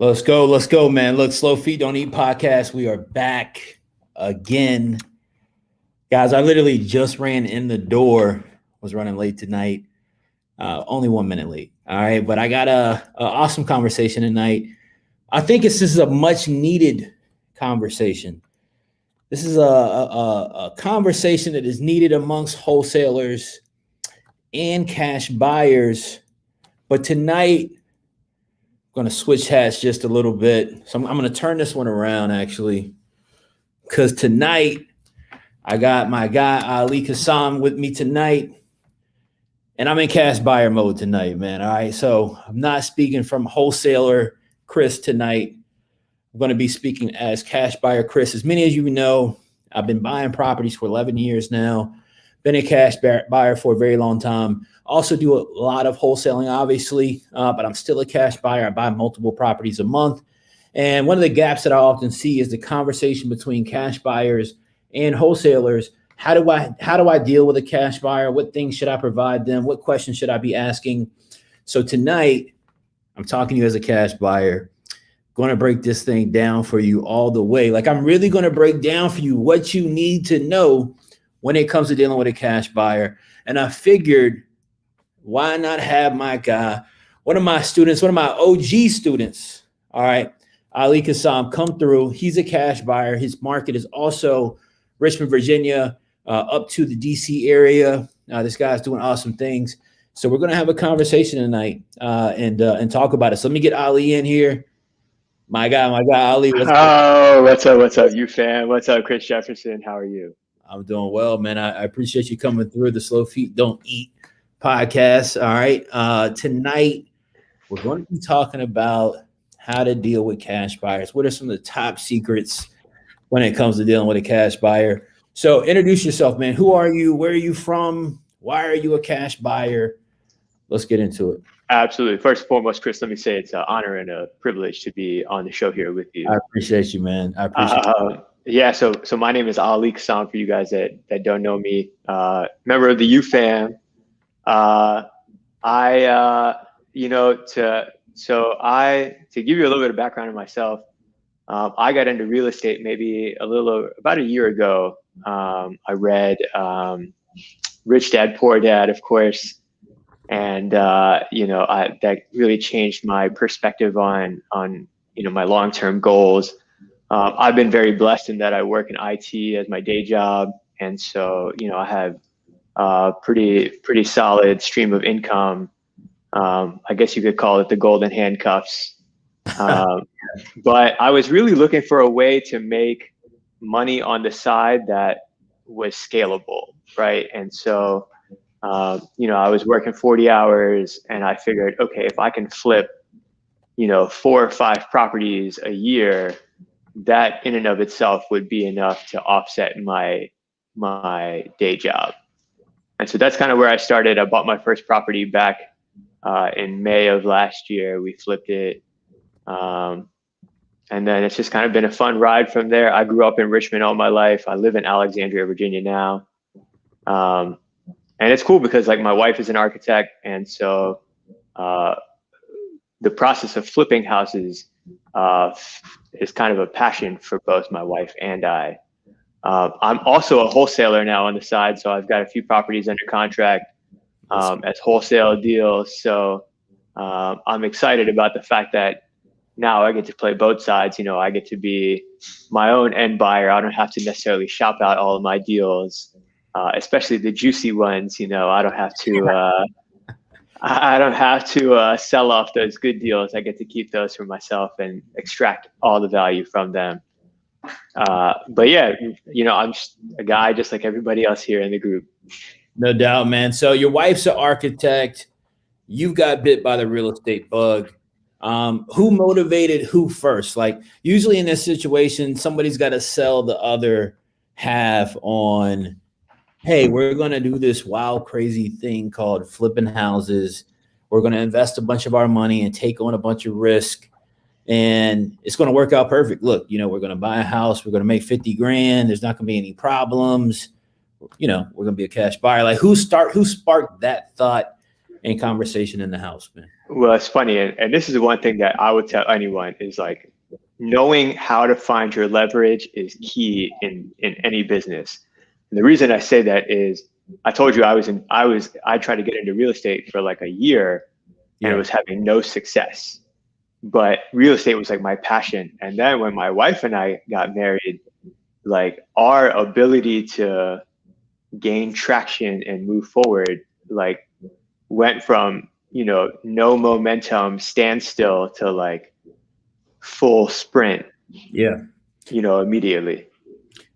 Let's go, man. Look, Slow Feet Don't Eat podcast. We are back again. Guys, I literally just ran in the door. Was running late tonight. Only 1 minute late. All right, but I got a awesome conversation tonight. I think this is a much needed conversation. This is a conversation that is needed amongst wholesalers and cash buyers. But tonight, I'm going to switch hats just a little bit. So I'm going to turn this one around, actually, because tonight I got my guy Ali Kassam with me tonight, and I'm in cash buyer mode tonight, man. All right, so I'm not speaking from wholesaler Chris tonight. I'm going to be speaking as cash buyer Chris. As many as you know, I've been buying properties for 11 years now. Been a cash buyer for a very long time. Also do a lot of wholesaling, obviously, but I'm still a cash buyer. I buy multiple properties a month. And one of the gaps that I often see is the conversation between cash buyers and wholesalers. How do I deal with a cash buyer? What things should I provide them? What questions should I be asking? So tonight, I'm talking to you as a cash buyer. Going to break this thing down for you all the way. Like, I'm really going to break down for you what you need to know when it comes to dealing with a cash buyer. And I figured, why not have my guy, one of my OG students, all right, Ali Kassam, come through. He's a cash buyer. His market is also Richmond, Virginia, up to the DC area. This guy's doing awesome things. So we're going to have a conversation tonight and talk about it. So let me get Ali in here. My guy, Ali. What's up, you fam? What's up, Chris Jefferson? How are you? I'm doing well, man. I appreciate you coming through the Slow Feet Don't Eat podcast. All right. Tonight, we're going to be talking about how to deal with cash buyers. What are some of the top secrets when it comes to dealing with a cash buyer? So introduce yourself, man. Who are you? Where are you from? Why are you a cash buyer? Let's get into it. Absolutely. First and foremost, Chris, let me say it's an honor and a privilege to be on the show here with you. I appreciate you, man. I appreciate you. Yeah, so my name is Ali Kassam, for you guys that don't know me. Member of the U fam. To give you a little bit of background on myself, I got into real estate maybe about a year ago. I read Rich Dad Poor Dad, of course, and that really changed my perspective on my long-term goals. I've been very blessed in that I work in IT as my day job. And so, I have a pretty solid stream of income. I guess you could call it the golden handcuffs. But I was really looking for a way to make money on the side that was scalable, right? And so, I was working 40 hours and I figured, okay, if I can flip, 4 or 5 properties a year, that in and of itself would be enough to offset my day job. And so that's kind of where I started. I bought my first property back in May of last year. We flipped it. And then it's just kind of been a fun ride from there. I grew up in Richmond all my life. I live in Alexandria, Virginia now. And it's cool because like my wife is an architect. And so the process of flipping houses is kind of a passion for both my wife and I. I'm also a wholesaler now on the side, so I've got a few properties under contract as wholesale deals. So I'm excited about the fact that now I get to play both sides. I get to be my own end buyer. I don't have to necessarily shop out all of my deals, especially the juicy ones. I don't have to. I don't have to sell off those good deals. I get to keep those for myself and extract all the value from them. But yeah, I'm just a guy just like everybody else here in the group. No doubt, man. So your wife's an architect. You got bit by the real estate bug. Who motivated who first? Like usually in this situation, somebody's got to sell the other half on, hey, we're going to do this wild, crazy thing called flipping houses. We're going to invest a bunch of our money and take on a bunch of risk. And it's going to work out perfect. Look, we're going to buy a house. We're going to make 50 grand. There's not going to be any problems. We're going to be a cash buyer. Like who sparked that thought and conversation in the house, man? Well, it's funny, and this is the one thing that I would tell anyone is like knowing how to find your leverage is key in any business. And the reason I say that is I told you I tried to get into real estate for like a year and it was having no success. But real estate was like my passion. And then when my wife and I got married, like our ability to gain traction and move forward, like went from, no momentum, standstill to like full sprint. Yeah. Immediately.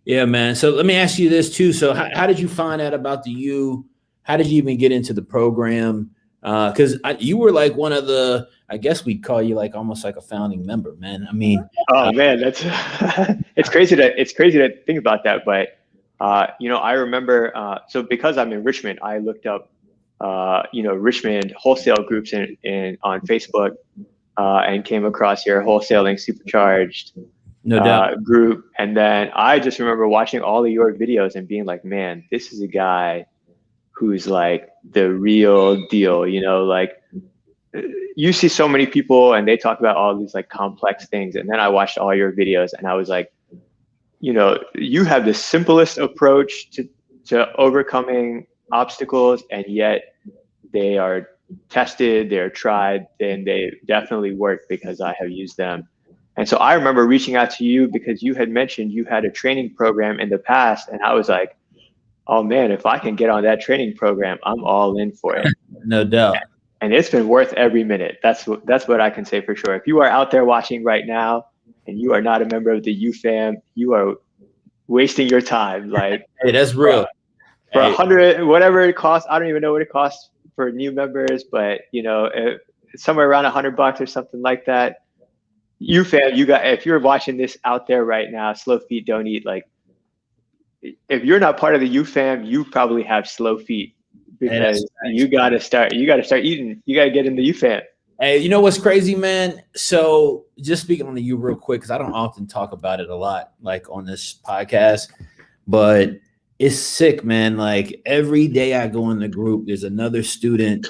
Yeah, man. So let me ask you this too. So how did you find out about the U? How did you even get into the program? Because you were like one of the, I guess we'd call you like almost like a founding member, man. I mean, oh man, that's it's crazy to think about that. But I remember. So because I'm in Richmond, I looked up, Richmond wholesale groups on Facebook, and came across your Wholesaling Supercharged no doubt group. And then I just remember watching all of your videos and being like, man, this is a guy who's like the real deal, like you see so many people and they talk about all these like complex things. And then I watched all your videos and I was like, you have the simplest approach to overcoming obstacles, and yet they are tested, they're tried, and they definitely work because I have used them. And so I remember reaching out to you because you had mentioned you had a training program in the past. And I was like, oh man, if I can get on that training program, I'm all in for it. No doubt. And it's been worth every minute. That's what I can say for sure. If you are out there watching right now and you are not a member of the UFAM, you are wasting your time. Like, hey, that's real. For 100, whatever it costs, I don't even know what it costs for new members, but somewhere around $100 or something like that. UFAM, if you're watching this out there right now, slow feet don't eat. Like, if you're not part of the UFAM, you probably have slow feet because you gotta start eating. You gotta get in the UFAM. Hey, you know what's crazy, man? So just speaking on the U real quick, because I don't often talk about it a lot, like on this podcast, but it's sick, man. Like every day I go in the group, there's another new student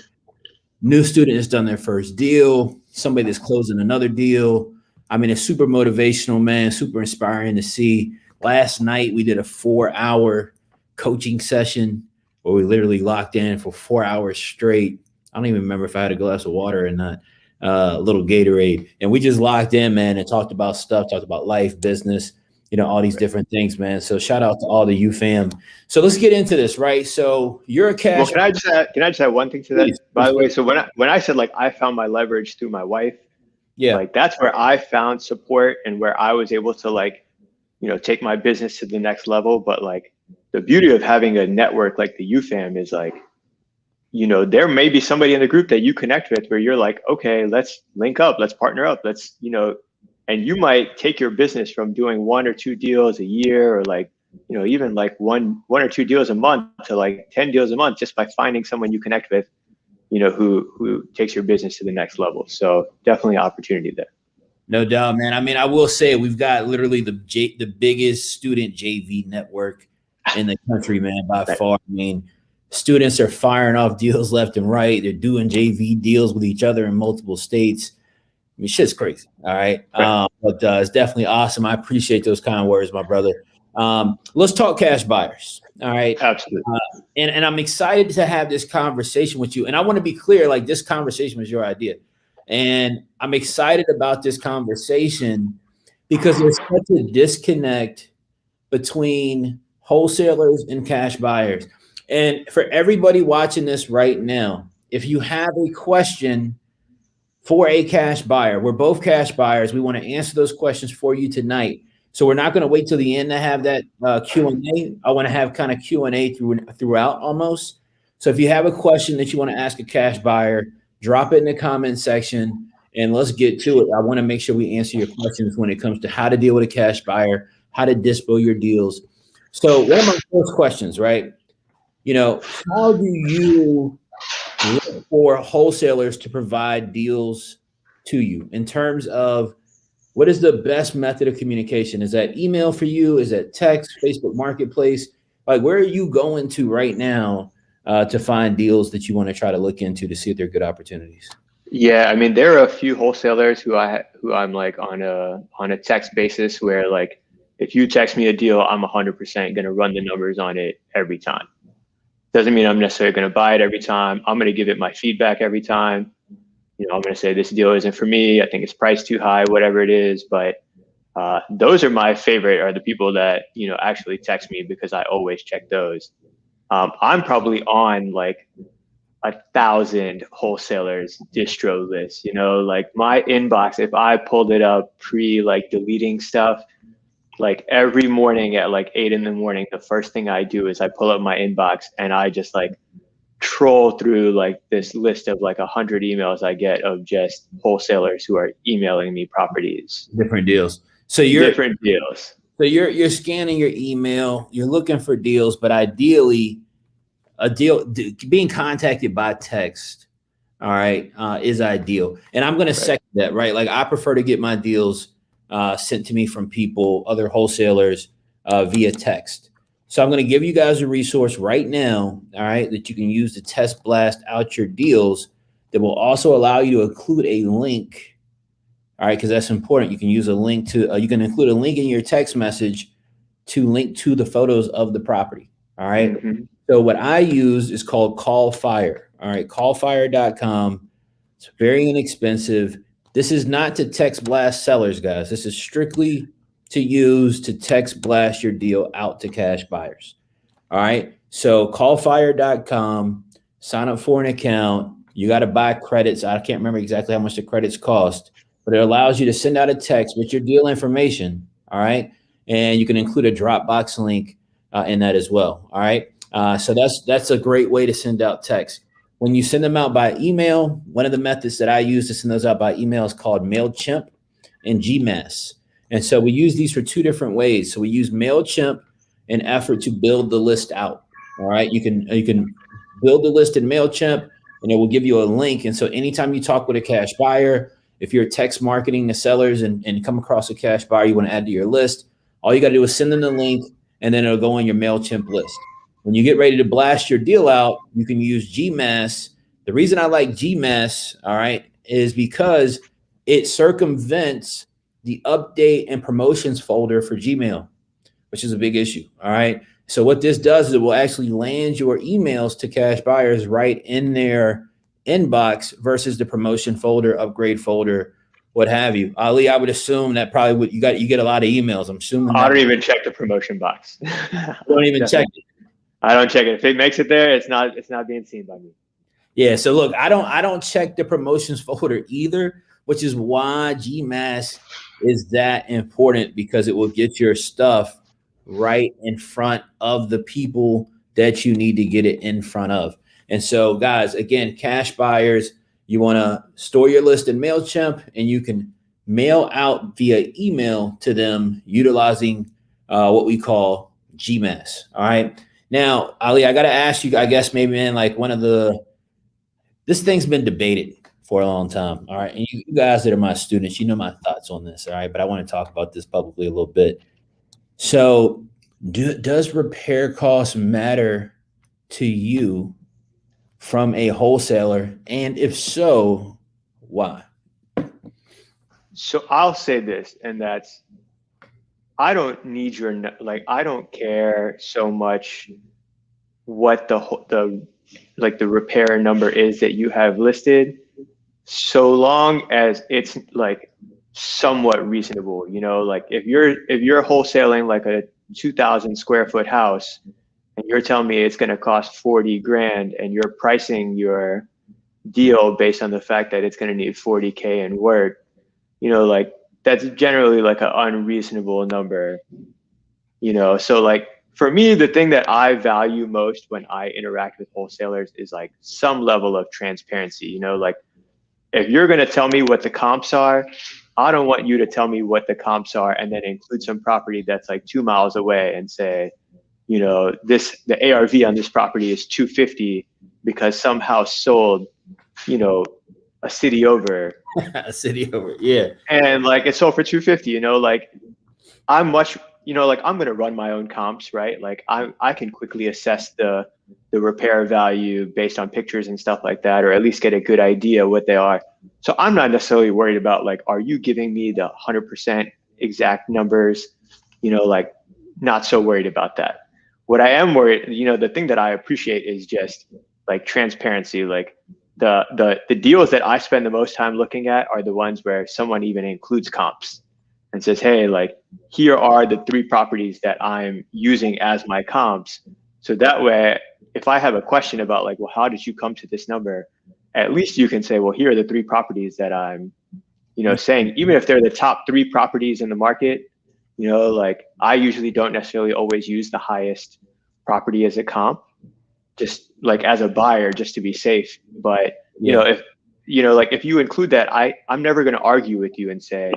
that's done their first deal, somebody that's closing another deal. I mean, it's super motivational, man, super inspiring to see. Last night, we did a 4-hour coaching session where we literally locked in for 4 hours straight. I don't even remember if I had a glass of water or not, a little Gatorade. And we just locked in, man, and talked about stuff, talked about life, business, all these different things, man. So shout out to all the UFAM. So let's get into this, right? So you're a cash. Well, can I just add one thing to that? Please. By the way, so when I said like I found my leverage through my wife, like that's where I found support and where I was able to like, take my business to the next level. But like the beauty of having a network like the UFAM is like, there may be somebody in the group that you connect with where you're like, okay, let's link up, let's partner up, let's, and you might take your business from doing 1 or 2 deals a year or like, even like one or 2 deals a month to like 10 deals a month just by finding someone you connect with, who takes your business to the next level. So definitely opportunity there. No doubt, man. I mean, I will say we've got literally the biggest student JV network in the country, man, by far. I mean, students are firing off deals left and right. They're doing JV deals with each other in multiple states. I mean, shit's crazy. All right. But it's definitely awesome. I appreciate those kind words, my brother. Let's talk cash buyers. All right. Absolutely. And I'm excited to have this conversation with you. And I want to be clear, like this conversation was your idea. And I'm excited about this conversation because there's such a disconnect between wholesalers and cash buyers. And for everybody watching this right now, if you have a question for a cash buyer, we're both cash buyers. We want to answer those questions for you tonight. So we're not going to wait till the end to have that Q&A. I want to have kind of Q&A throughout almost. So if you have a question that you want to ask a cash buyer, drop it in the comment section and let's get to it. I want to make sure we answer your questions when it comes to how to deal with a cash buyer, how to dispo your deals. So one of my first questions, right? How do you look for wholesalers to provide deals to you in terms of what is the best method of communication? Is that email for you? Is that text, Facebook Marketplace? Like, where are you going to right now to find deals that you want to try to look into to see if they're good opportunities? Yeah, I mean, there are a few wholesalers who I'm like on a text basis where like if you text me a deal, I'm 100% going to run the numbers on it every time. Doesn't mean I'm necessarily going to buy it every time. I'm going to give it my feedback every time. I'm going to say this deal isn't for me. I think it's priced too high, whatever it is. But those are my favorite, are the people that actually text me, because I always check those. I'm probably on like 1,000 wholesalers distro lists. Like my inbox, if I pulled it up pre like deleting stuff, like every morning at like 8 in the morning, the first thing I do is I pull up my inbox and I just like troll through like this list of like 100 emails I get of just wholesalers who are emailing me properties, Different deals. So you're different deals. so you're scanning your email, you're looking for deals, but ideally a deal being contacted by text, all right, is ideal. And I'm going to second that, right? Like I prefer to get my deals sent to me from people, other wholesalers, via text. So I'm going to give you guys a resource right now, all right, that you can use to test blast out your deals, that will also allow you to include a link. All right, because that's important. You can use a link to, you can include a link in your text message to link to the photos of the property. All right. Mm-hmm. So what I use is called Call Fire. All right, callfire.com. It's very inexpensive. This is not to text blast sellers, guys. This is strictly to use to text blast your deal out to cash buyers. All right. So callfire.com, sign up for an account. You got to buy credits. I can't remember exactly how much the credits cost, but it allows you to send out a text with your deal information. All right. And you can include a Dropbox link in that as well. All right. So that's a great way to send out text. When you send them out by email, one of the methods that I use to send those out by email is called MailChimp and Gmass. And so we use these for two different ways. So we use MailChimp in effort to build the list out. All right. You can build the list in MailChimp and it will give you a link. And so anytime you talk with a cash buyer, if you're text marketing to sellers and come across a cash buyer you want to add to your list, all you got to do is send them the link and then it'll go on your MailChimp list. When you get ready to blast your deal out, you can use Gmass. The reason I like Gmass, all right, is because it circumvents the update and promotions folder for Gmail, which is a big issue. All right. So what this does is it will actually land your emails to cash buyers right in their inbox versus the promotion folder, upgrade folder, what have you. Ali, I would assume that probably what you get a lot of emails. I'm assuming I don't even check the promotion box. Don't even check it. I don't check it. If it makes it there, it's not being seen by me. Yeah. So look, I don't check the promotions folder either, which is why Gmass is that important, because it will get your stuff right in front of the people that you need to get it in front of. And so, guys, again, cash buyers, you want to store your list in MailChimp and you can mail out via email to them utilizing what we call Gmass. All right. Now, Ali, I got to ask you, I guess maybe, man, like this thing's been debated for a long time. All right. And you guys that are my students, you know my thoughts on this. All right. But I want to talk about this publicly a little bit. So does repair costs matter to you from a wholesaler? And if so, why? So I'll say this, and that's, I don't need I don't care so much what the repair number is that you have listed, so long as it's like somewhat reasonable. Like if you're wholesaling like a 2,000 square foot house and you're telling me it's going to cost 40 grand and you're pricing your deal based on the fact that it's going to need 40K in work, like that's generally like an unreasonable number, so like for me, the thing that I value most when I interact with wholesalers is like some level of transparency. Like if you're going to tell me what the comps are, I don't want you to tell me what the comps are and then include some property that's like 2 miles away and say, the ARV on this property is 250 because some house sold, a city over. A city over, yeah. And like it sold for 250, like I'm much, like I'm going to run my own comps, right? Like I can quickly assess the repair value based on pictures and stuff like that, or at least get a good idea what they are. So I'm not necessarily worried about like, are you giving me the 100% exact numbers? Like not so worried about that. What I am worried, the thing that I appreciate is just like transparency. Like the deals that I spend the most time looking at are the ones where someone even includes comps and says, hey, like here are the 3 properties that I'm using as my comps. So that way, if I have a question about like, well, how did you come to this number? At least you can say, well, here are the 3 properties that I'm, saying, even if they're the top 3 properties in the market, like I usually don't necessarily always use the highest property as a comp, just like as a buyer, just to be safe. But, if, like if you include that, I'm never going to argue with you and say,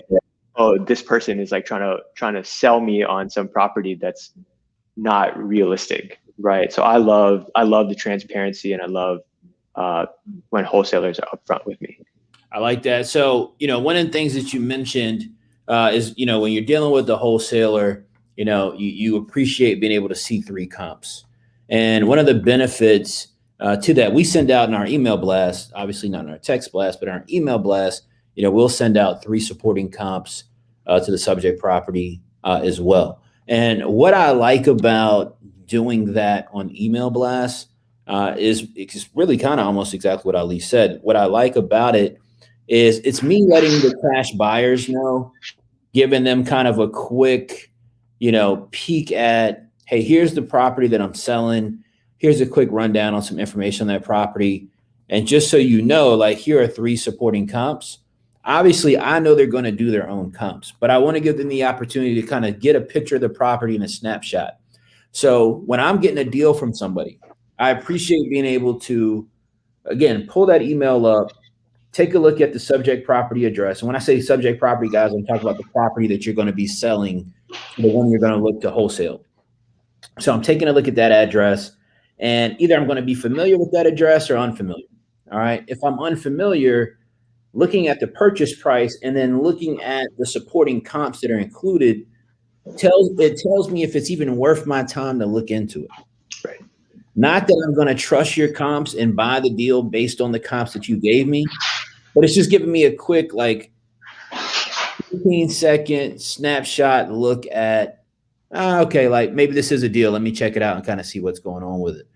oh, this person is like trying to sell me on some property that's not realistic. Right. So I love the transparency, and I love when wholesalers are upfront with me. I like that. So, one of the things that you mentioned is, when you're dealing with the wholesaler, you appreciate being able to see 3 comps. And one of the benefits to that, we send out in our email blast, obviously not in our text blast, but in our email blast, we'll send out 3 supporting comps to the subject property as well. And what I like about doing that on email blasts is it's really kind of almost exactly what Ali said. What I like about it is it's me letting the cash buyers know, giving them kind of a quick, peek at, hey, here's the property that I'm selling. Here's a quick rundown on some information on that property. And just so you know, like here are 3 supporting comps. Obviously, I know they're going to do their own comps, but I want to give them the opportunity to kind of get a picture of the property in a snapshot. So when I'm getting a deal from somebody, I appreciate being able to, again, pull that email up, take a look at the subject property address. And when I say subject property, guys, I'm talking about the property that you're going to be selling, the one you're going to look to wholesale. So I'm taking a look at that address, and either I'm going to be familiar with that address or unfamiliar. All right. If I'm unfamiliar, looking at the purchase price and then looking at the supporting comps that are included tells me if it's even worth my time to look into it. Right. Not that I'm going to trust your comps and buy the deal based on the comps that you gave me, but it's just giving me a quick, like 15-second snapshot look at, okay, like maybe this is a deal. Let me check it out and kind of see what's going on with it.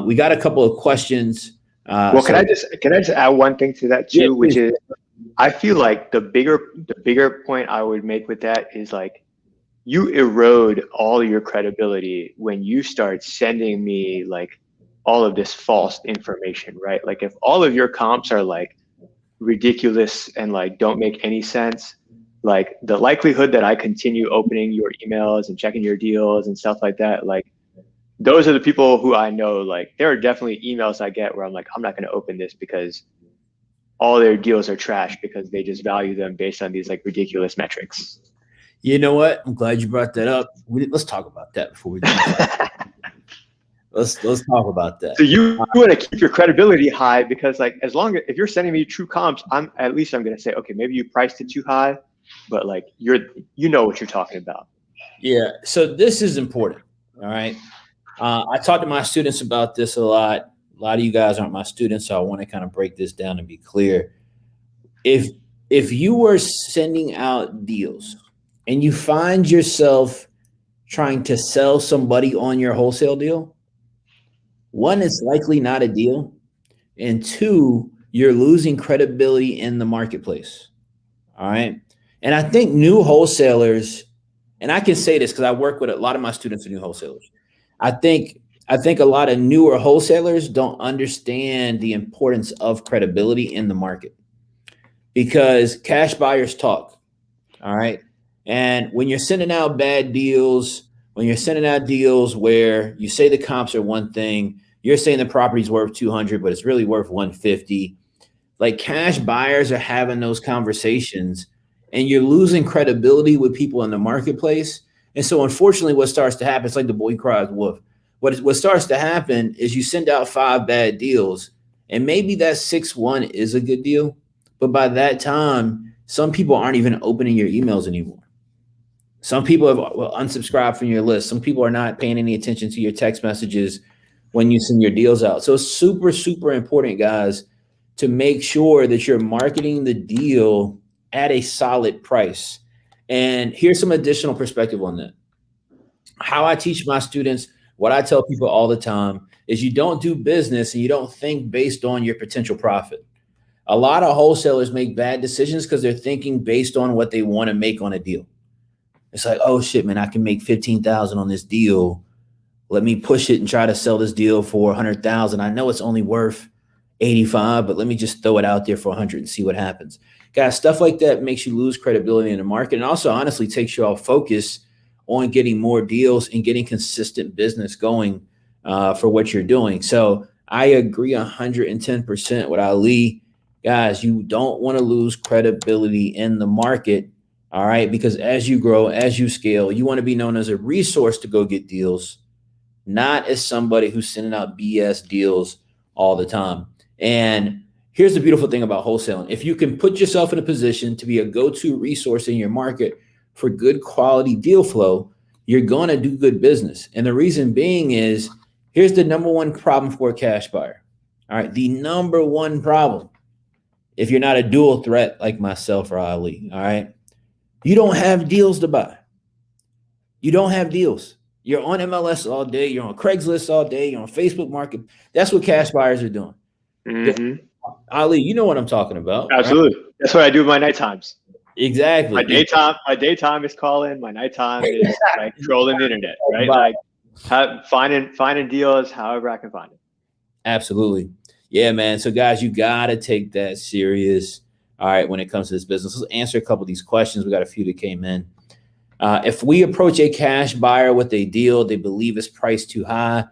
We got a couple of questions. Well, can I just add one thing to that too, which is I feel like the bigger point I would make with that is like you erode all your credibility when you start sending me like all of this false information, right? Like if all of your comps are like ridiculous and like don't make any sense, like the likelihood that I continue opening your emails and checking your deals and stuff like that, like those are the people who I know, like there are definitely emails I get where I'm like, I'm not going to open this because all their deals are trash because they just value them based on these like ridiculous metrics. You know what? I'm glad you brought that up. Let's talk about that before we do that. Let's talk about that. So you want to keep your credibility high because like as long as if you're sending me true comps, I'm going to say, okay, maybe you priced it too high, but like you know what you're talking about. Yeah. So this is important. All right. I talk to my students about this a lot. A lot of you guys aren't my students, so I want to kind of break this down and be clear. If you were sending out deals and you find yourself trying to sell somebody on your wholesale deal, 1, it's likely not a deal, and 2, you're losing credibility in the marketplace. All right. And I think new wholesalers, and I can say this because I work with a lot of my students are new wholesalers. I think a lot of newer wholesalers don't understand the importance of credibility in the market because cash buyers talk. All right. And when you're sending out bad deals, when you're sending out deals where you say the comps are one thing, you're saying the property's worth 200, but it's really worth 150. Like cash buyers are having those conversations and you're losing credibility with people in the marketplace. And so unfortunately, what starts to happen, it's like the boy cries wolf. What starts to happen is you send out 5 bad deals and maybe that 6th one is a good deal. But by that time, some people aren't even opening your emails anymore. Some people have unsubscribed from your list. Some people are not paying any attention to your text messages when you send your deals out. So it's super, super important, guys, to make sure that you're marketing the deal at a solid price. And here's some additional perspective on that. How I teach my students, what I tell people all the time is you don't do business and you don't think based on your potential profit. A lot of wholesalers make bad decisions because they're thinking based on what they want to make on a deal. It's like, oh shit, man, I can make 15,000 on this deal. Let me push it and try to sell this deal for 100,000. I know it's only worth 85, but let me just throw it out there for 100 and see what happens. Guys, stuff like that makes you lose credibility in the market, and also honestly takes you off focus on getting more deals and getting consistent business going for what you're doing. So I agree 110% with Ali. Guys, you don't want to lose credibility in the market, all right? Because as you grow, as you scale, you want to be known as a resource to go get deals, not as somebody who's sending out BS deals all the time. And here's the beautiful thing about wholesaling. If you can put yourself in a position to be a go-to resource in your market for good quality deal flow, you're going to do good business. And the reason being is, here's the number one problem for a cash buyer. All right. The number one problem, if you're not a dual threat like myself or Ali, all right, you don't have deals to buy. You don't have deals. You're on MLS all day. You're on Craigslist all day. You're on Facebook Market. That's what cash buyers are doing. Mm-hmm. Ali, you know what I'm talking about. Absolutely. Right? That's what I do in my night times. Exactly. My daytime is calling. My nighttime is like trolling the internet, right? Like finding deals however I can find it. Absolutely. Yeah, man. So guys, you got to take that serious. All right. When it comes to this business, let's answer a couple of these questions. We got a few that came in. If we approach a cash buyer with a deal they believe is priced too high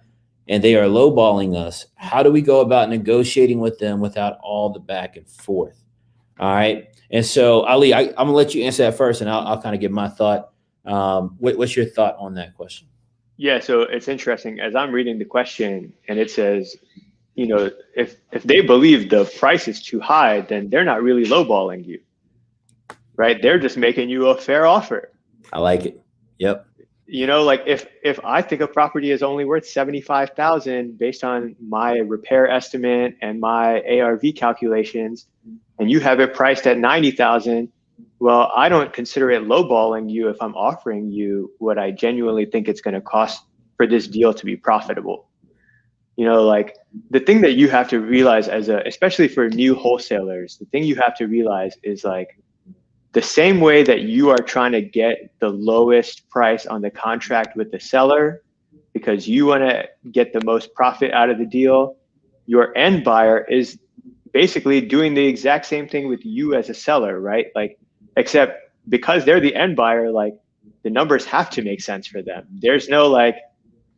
and they are lowballing us, how do we go about negotiating with them without all the back and forth? All right. And so, Ali, I'm going to let you answer that first, and I'll kind of give my thought. What's your thought on that question? Yeah, so it's interesting. As I'm reading the question, and it says, you know, if they believe the price is too high, then they're not really lowballing you, right? They're just making you a fair offer. I like it. Yep. You know, like if I think a property is only worth 75,000 based on my repair estimate and my ARV calculations, and you have it priced at 90,000, well, I don't consider it lowballing you if I'm offering you what I genuinely think it's going to cost for this deal to be profitable. You know, like the thing that you have to realize especially for new wholesalers, the thing you have to realize is like the same way that you are trying to get the lowest price on the contract with the seller because you want to get the most profit out of the deal, your end buyer is basically doing the exact same thing with you as a seller, right? Like, except because they're the end buyer, like the numbers have to make sense for them. There's no like,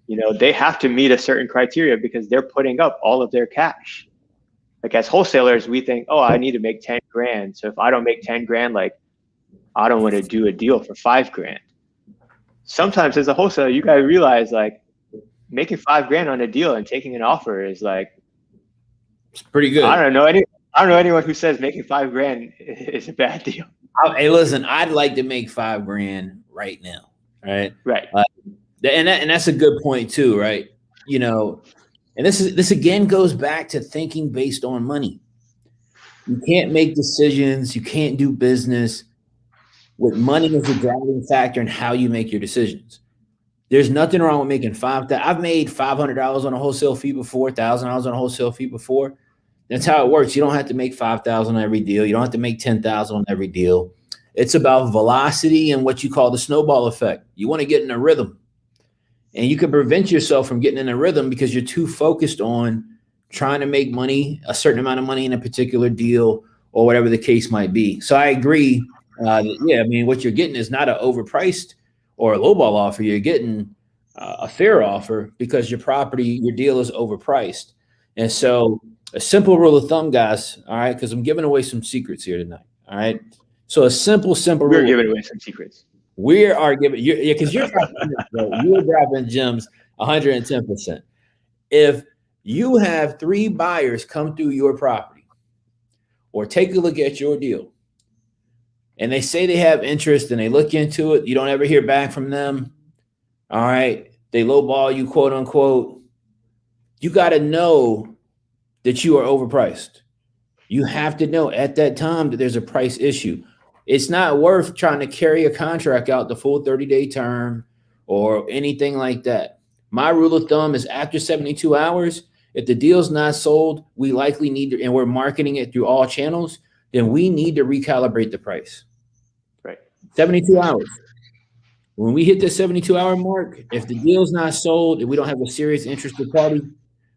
you know, they have to meet a certain criteria because they're putting up all of their cash. Like as wholesalers, we think, oh, I need to make 10 grand. So if I don't make 10 grand, like I don't want to do a deal for 5 grand. Sometimes as a wholesaler, you got to realize like making 5 grand on a deal and taking an offer is like, it's pretty good. I don't know anyone who says making 5 grand is a bad deal. Hey, listen, I'd like to make 5 grand right now. Right. Right. And that's a good point too, right? You know, and this again goes back to thinking based on money. You can't make decisions. You can't do business with money as a driving factor in how you make your decisions. There's nothing wrong with making I've made $500 on a wholesale fee before, $1,000 on a wholesale fee before. That's how it works. You don't have to make 5,000 on every deal. You don't have to make 10,000 on every deal. It's about velocity and what you call the snowball effect. You want to get in a rhythm, and you can prevent yourself from getting in a rhythm because you're too focused on trying to make money, a certain amount of money in a particular deal or whatever the case might be. So I agree. Yeah, I mean, what you're getting is not an overpriced or a lowball offer. You're getting a fair offer because your deal is overpriced. And so a simple rule of thumb, guys, all right, because I'm giving away some secrets here tonight, all right? So a simple rule. We're giving away some secrets. We are giving you, because you're dropping gems 110%. If you have 3 buyers come through your property or take a look at your deal and they say they have interest and they look into it, you don't ever hear back from them, all right, they lowball you, quote unquote, you got to know that you are overpriced. You have to know at that time that there's a price issue. It's not worth trying to carry a contract out the full 30-day term or anything like that. My rule of thumb is after 72 hours, if the deal's not sold, we likely need to, and we're marketing it through all channels, then we need to recalibrate the price. Right. 72 hours. When we hit the 72-hour mark, if the deal's not sold and we don't have a serious interested party,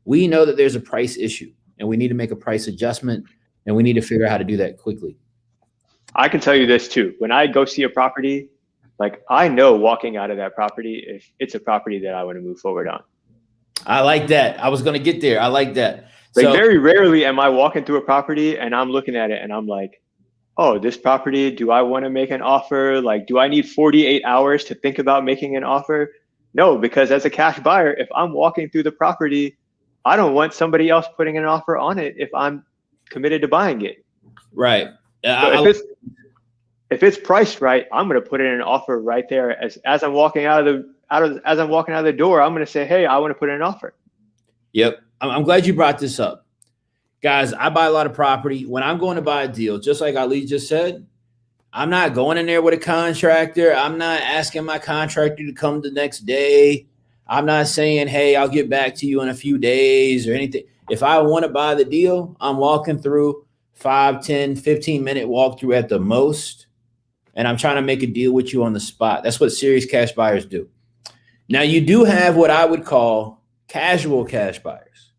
we know that there's a price issue and we need to make a price adjustment, and we need to figure out how to do that quickly. I can tell you this too. When I go see a property, like I know walking out of that property if it's a property that I want to move forward on. I like that. I was going to get there. I like that. Like So very rarely am I walking through a property and I'm looking at it and I'm like, oh, this property, do I want to make an offer? Like, do I need 48 hours to think about making an offer? No, because as a cash buyer, if I'm walking through the property, I don't want somebody else putting an offer on it if I'm committed to buying it. right. So if it's priced right, I'm going to put in an offer right there as I'm walking out of the door. I'm going to say, hey, I want to put in an offer. Yep. I'm glad you brought this up. Guys, I buy a lot of property. When I'm going to buy a deal, just like Ali just said, I'm not going in there with a contractor. I'm not asking my contractor to come the next day. I'm not saying, hey, I'll get back to you in a few days or anything. If I want to buy the deal, I'm walking through 5, 10, 15-minute walkthrough at the most, and I'm trying to make a deal with you on the spot. That's what serious cash buyers do. Now, you do have what I would call casual cash buyers.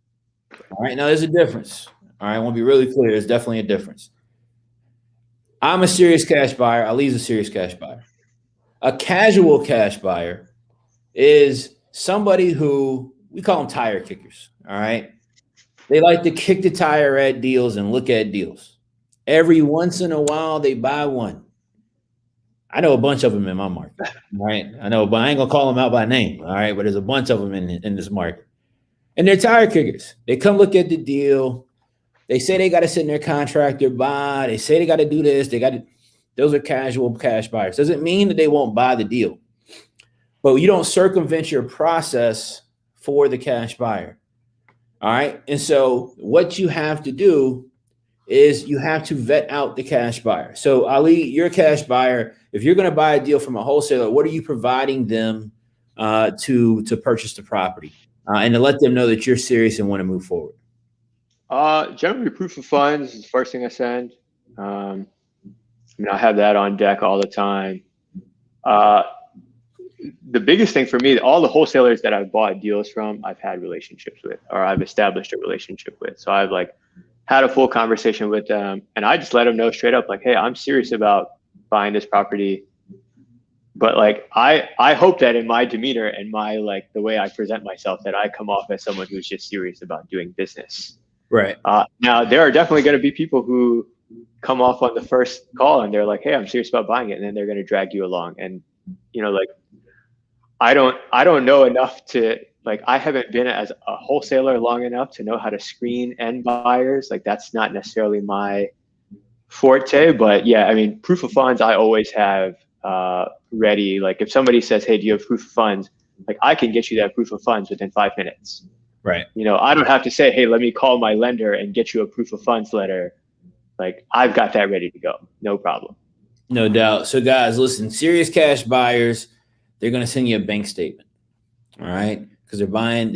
All right, now there's a difference. All right, I want to be really clear. There's definitely a difference. I'm a serious cash buyer. Ali's a serious cash buyer. A casual cash buyer is somebody who, we call them tire kickers. All right. They like to kick the tire at deals and look at deals. Every once in a while, they buy one. I know a bunch of them in my market. All right. I know, but I ain't going to call them out by name. All right. But there's a bunch of them in this market. And they're tire kickers. They come look at the deal. They say they got to send their contractor by. They say they got to do this. Those are casual cash buyers. Doesn't mean that they won't buy the deal. But you don't circumvent your process for the cash buyer. All right. And so what you have to do is you have to vet out the cash buyer. So Ali, you're a cash buyer. If you're going to buy a deal from a wholesaler, what are you providing them to purchase the property and to let them know that you're serious and want to move forward? Generally, proof of funds is the first thing I send. I have that on deck all the time. The biggest thing for me, all the wholesalers that I've bought deals from, I've had relationships with, or I've established a relationship with. So I've had a full conversation with them, and I just let them know straight up, like, hey, I'm serious about buying this property. But I hope that in my demeanor and my the way I present myself, that I come off as someone who's just serious about doing business. Right. Now there are definitely going to be people who come off on the first call and they're like, hey, I'm serious about buying it, and then they're going to drag you along. And I don't know enough to I haven't been as a wholesaler long enough to know how to screen end buyers. That's not necessarily my forte. But yeah, I mean, proof of funds I always have ready. If somebody says, hey, do you have proof of funds? I can get you that proof of funds within 5 minutes. Right. I don't have to say, hey, let me call my lender and get you a proof of funds letter. I've got that ready to go. No problem. No doubt. So guys, listen, serious cash buyers, they're going to send you a bank statement. All right. Because they're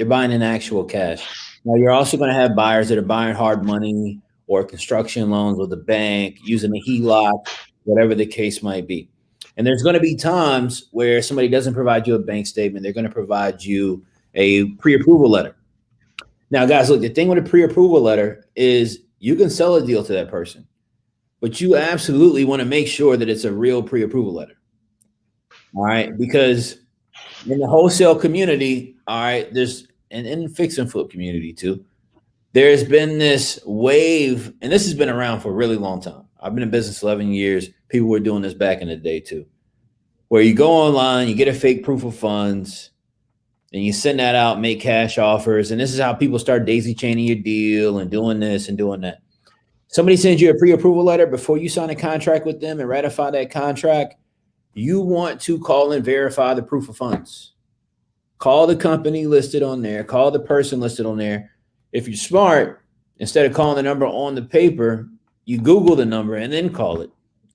buying in actual cash. Now you're also going to have buyers that are buying hard money or construction loans with a bank, using a HELOC, whatever the case might be. And there's going to be times where somebody doesn't provide you a bank statement. They're going to provide you a pre-approval letter. Now, guys, look, the thing with a pre-approval letter is you can sell a deal to that person, but you absolutely want to make sure that it's a real pre-approval letter. All right. Because in the wholesale community, all right, there's, and in the fix and flip community too, there's been this wave, and this has been around for a really long time. I've been in business 11 years. People were doing this back in the day too, where you go online, you get a fake proof of funds, and you send that out, make cash offers. And this is how people start daisy chaining your deal and doing this and doing that. Somebody sends you a pre-approval letter before you sign a contract with them and ratify that contract. You want to call and verify the proof of funds. Call the company listed on there. Call the person listed on there. If you're smart, instead of calling the number on the paper, you Google the number and then call it.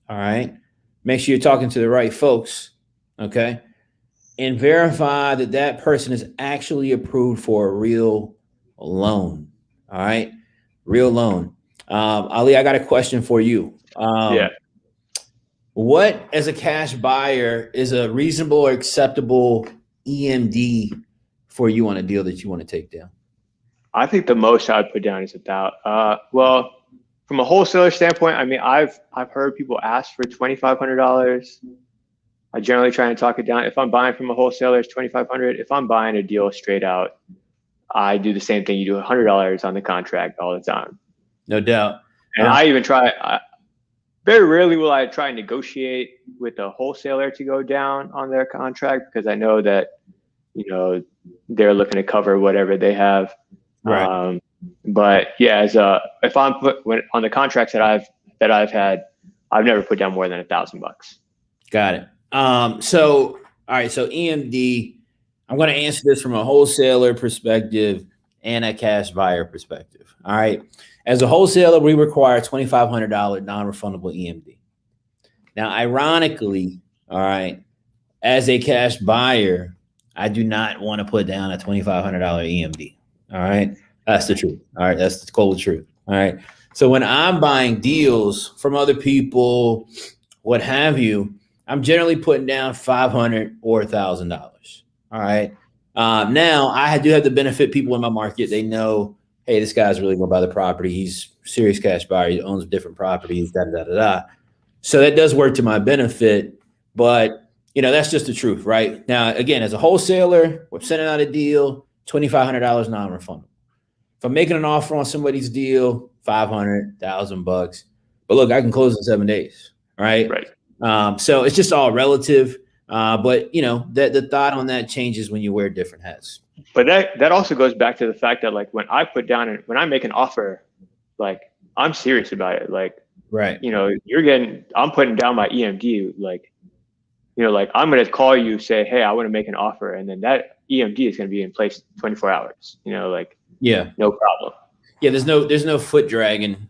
All right. Make sure you're talking to the right folks. Okay. And verify that that person is actually approved for a real loan. All right. Real loan. Ali, I got a question for you. Yeah. What, as a cash buyer, is a reasonable or acceptable EMD for you on a deal that you want to take down? I think the most I'd put down is about, well, from a wholesaler standpoint, I mean, I've heard people ask for $2,500. I generally try and talk it down. If I'm buying from a wholesaler, it's $2,500. If I'm buying a deal straight out, I do the same thing. You do $100 on the contract all the time. No doubt. And I even very rarely will I try and negotiate with a wholesaler to go down on their contract, because I know that, they're looking to cover whatever they have. Right. But yeah, if I'm on the contracts that I've had, I've never put down more than $1,000. Got it. So, all right. So EMD, I'm going to answer this from a wholesaler perspective and a cash buyer perspective. All right. As a wholesaler, we require $2,500 non-refundable EMD. Now, ironically, all right, as a cash buyer, I do not want to put down a $2,500 EMD. All right. That's the truth. All right. That's the cold truth. All right. So when I'm buying deals from other people, what have you, I'm generally putting down $500 or $1,000. All right. Now I do have the benefit people in my market. They know, hey, this guy's really going to buy the property. He's a serious cash buyer. He owns different properties, da, da, da, da. So that does work to my benefit, but that's just the truth, right? Now, again, as a wholesaler, we're sending out a deal, $2,500 non-refundable. If I'm making an offer on somebody's deal, $500, $1,000. But look, I can close in 7 days, right? Right. So it's just all relative. But the thought on that changes when you wear different hats. But that also goes back to the fact that, like, when I make an offer, like, I'm serious about it. Like, right. I'm putting down my EMD, like, I'm going to call you, say, hey, I want to make an offer. And then that EMD is going to be in place 24 hours, yeah, no problem. Yeah. There's no foot dragging,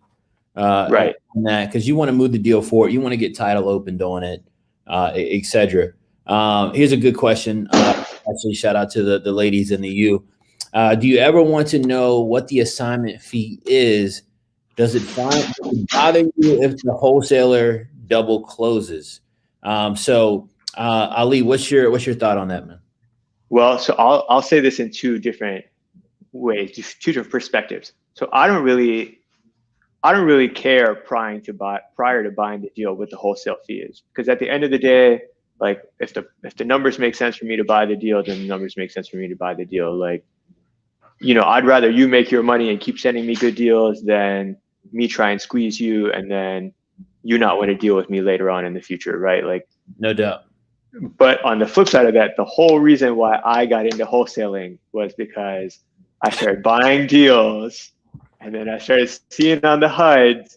right. on that, because you want to move the deal forward. You want to get title opened on it, et cetera. Here's a good question. Actually, shout out to the ladies in the U. Do you ever want to know what the assignment fee is? Does it bother you if the wholesaler double closes? Ali, what's your thought on that, man? Well, so I'll say this in two different ways, two different perspectives. So I don't really care prior to buying the deal what the wholesale fee is, because at the end of the day, like, if the numbers make sense for me to buy the deal, then the numbers make sense for me to buy the deal. Like, I'd rather you make your money and keep sending me good deals than me try and squeeze you and then you not want to deal with me later on in the future, right? Like, no doubt. But on the flip side of that, the whole reason why I got into wholesaling was because I started buying deals, and then I started seeing on the HUD,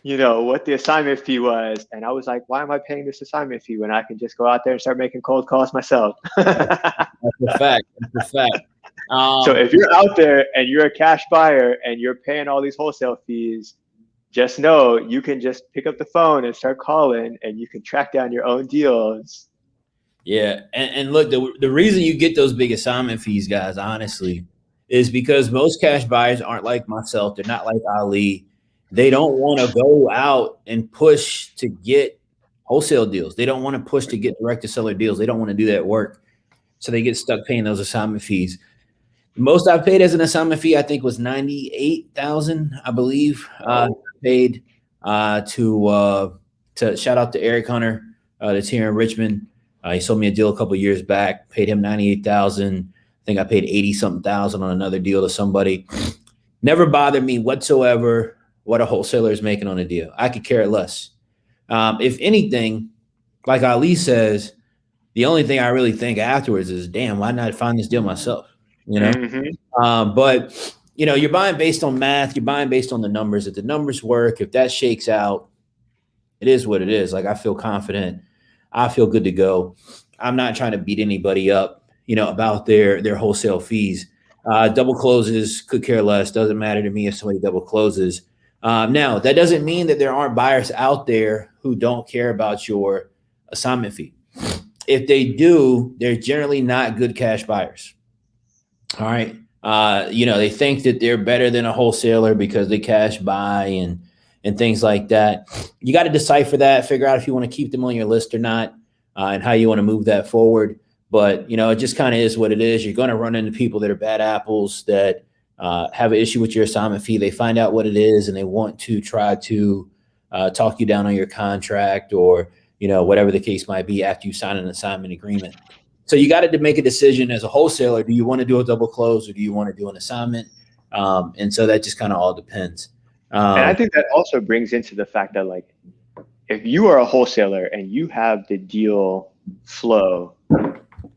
what the assignment fee was. And I was like, why am I paying this assignment fee when I can just go out there and start making cold calls myself? That's a fact. So if you're out there and you're a cash buyer and you're paying all these wholesale fees, just know you can just pick up the phone and start calling, and you can track down your own deals. Yeah. And look, the reason you get those big assignment fees, guys, honestly, is because most cash buyers aren't like myself. They're not like Ali. They don't want to go out and push to get wholesale deals. They don't want to push to get direct to seller deals. They don't want to do that work. So they get stuck paying those assignment fees. The most I've paid as an assignment fee, I think, was $98,000, I believe. Paid to shout out to Eric Hunter, that's here in Richmond. He sold me a deal a couple of years back, paid him $98,000. I think I paid 80-something thousand on another deal to somebody. Never bothered me whatsoever what a wholesaler is making on a deal. I could care less. If anything, like Ali says, the only thing I really think afterwards is, damn, why not find this deal myself? Mm-hmm. But you're buying based on math. You're buying based on the numbers. If the numbers work, if that shakes out, it is what it is. Like, I feel confident. I feel good to go. I'm not trying to beat anybody up, about their wholesale fees. Double closes, could care less. Doesn't matter to me if somebody double closes. Now, that doesn't mean that there aren't buyers out there who don't care about your assignment fee. If they do, they're generally not good cash buyers. All right. They think that they're better than a wholesaler because they cash buy and things like that. You got to decipher that, figure out if you want to keep them on your list or not, and how you want to move that forward. But, it just kind of is what it is. You're going to run into people that are bad apples that have an issue with your assignment fee. They find out what it is and they want to try to talk you down on your contract or, whatever the case might be after you sign an assignment agreement. So you got to make a decision as a wholesaler. Do you want to do a double close or do you want to do an assignment? And so that just kind of all depends. And I think that also brings into the fact that, like, if you are a wholesaler and you have the deal flow,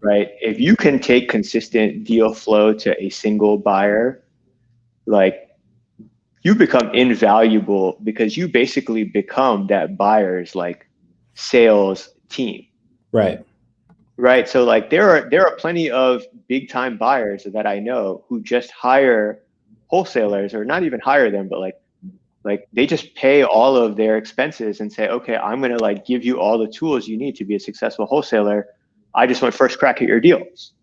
right? If you can take consistent deal flow to a single buyer, like, you become invaluable because you basically become that buyer's like sales team. Right. Right. So like there are plenty of big time buyers that I know who just hire wholesalers, or not even hire them, but like they just pay all of their expenses and say, okay, I'm going to like give you all the tools you need to be a successful wholesaler. I just want first crack at your deals.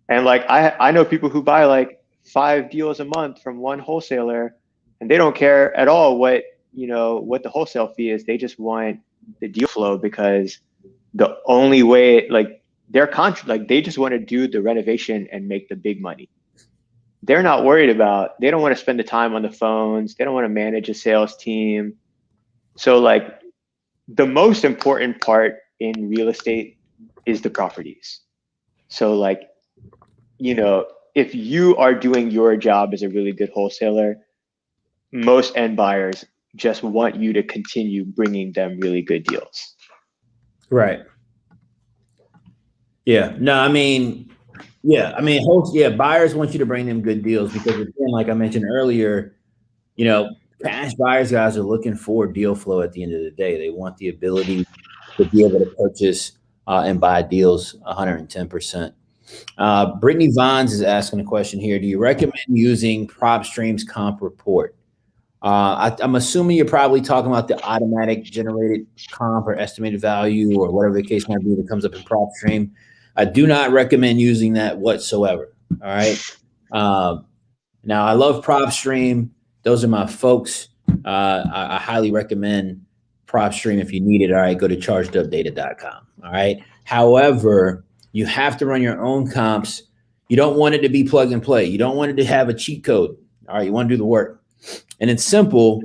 And like I know people who buy like 5 deals a month from one wholesaler, and they don't care at all what the wholesale fee is. They just want the deal flow because the only way, like they just want to do the renovation and make the big money. They're not worried about, they don't want to spend the time on the phones. They don't want to manage a sales team. So like the most important part in real estate is the properties. So like, if you are doing your job as a really good wholesaler, most end buyers just want you to continue bringing them really good deals. Right. Yeah. No, buyers want you to bring them good deals because, again, like I mentioned earlier, cash buyers, guys, are looking for deal flow at the end of the day. They want the ability to be able to purchase and buy deals 110%. Brittany Vons is asking a question here. Do you recommend using PropStream's comp report? I'm assuming you're probably talking about the automatic generated comp or estimated value or whatever the case might be that comes up in PropStream. I do not recommend using that whatsoever. All right. Now, I love PropStream. Those are my folks. I highly recommend PropStream if you need it. All right, go to chargedupdata.com. All right. However, you have to run your own comps. You don't want it to be plug and play. You don't want it to have a cheat code. All right. You want to do the work. And it's simple.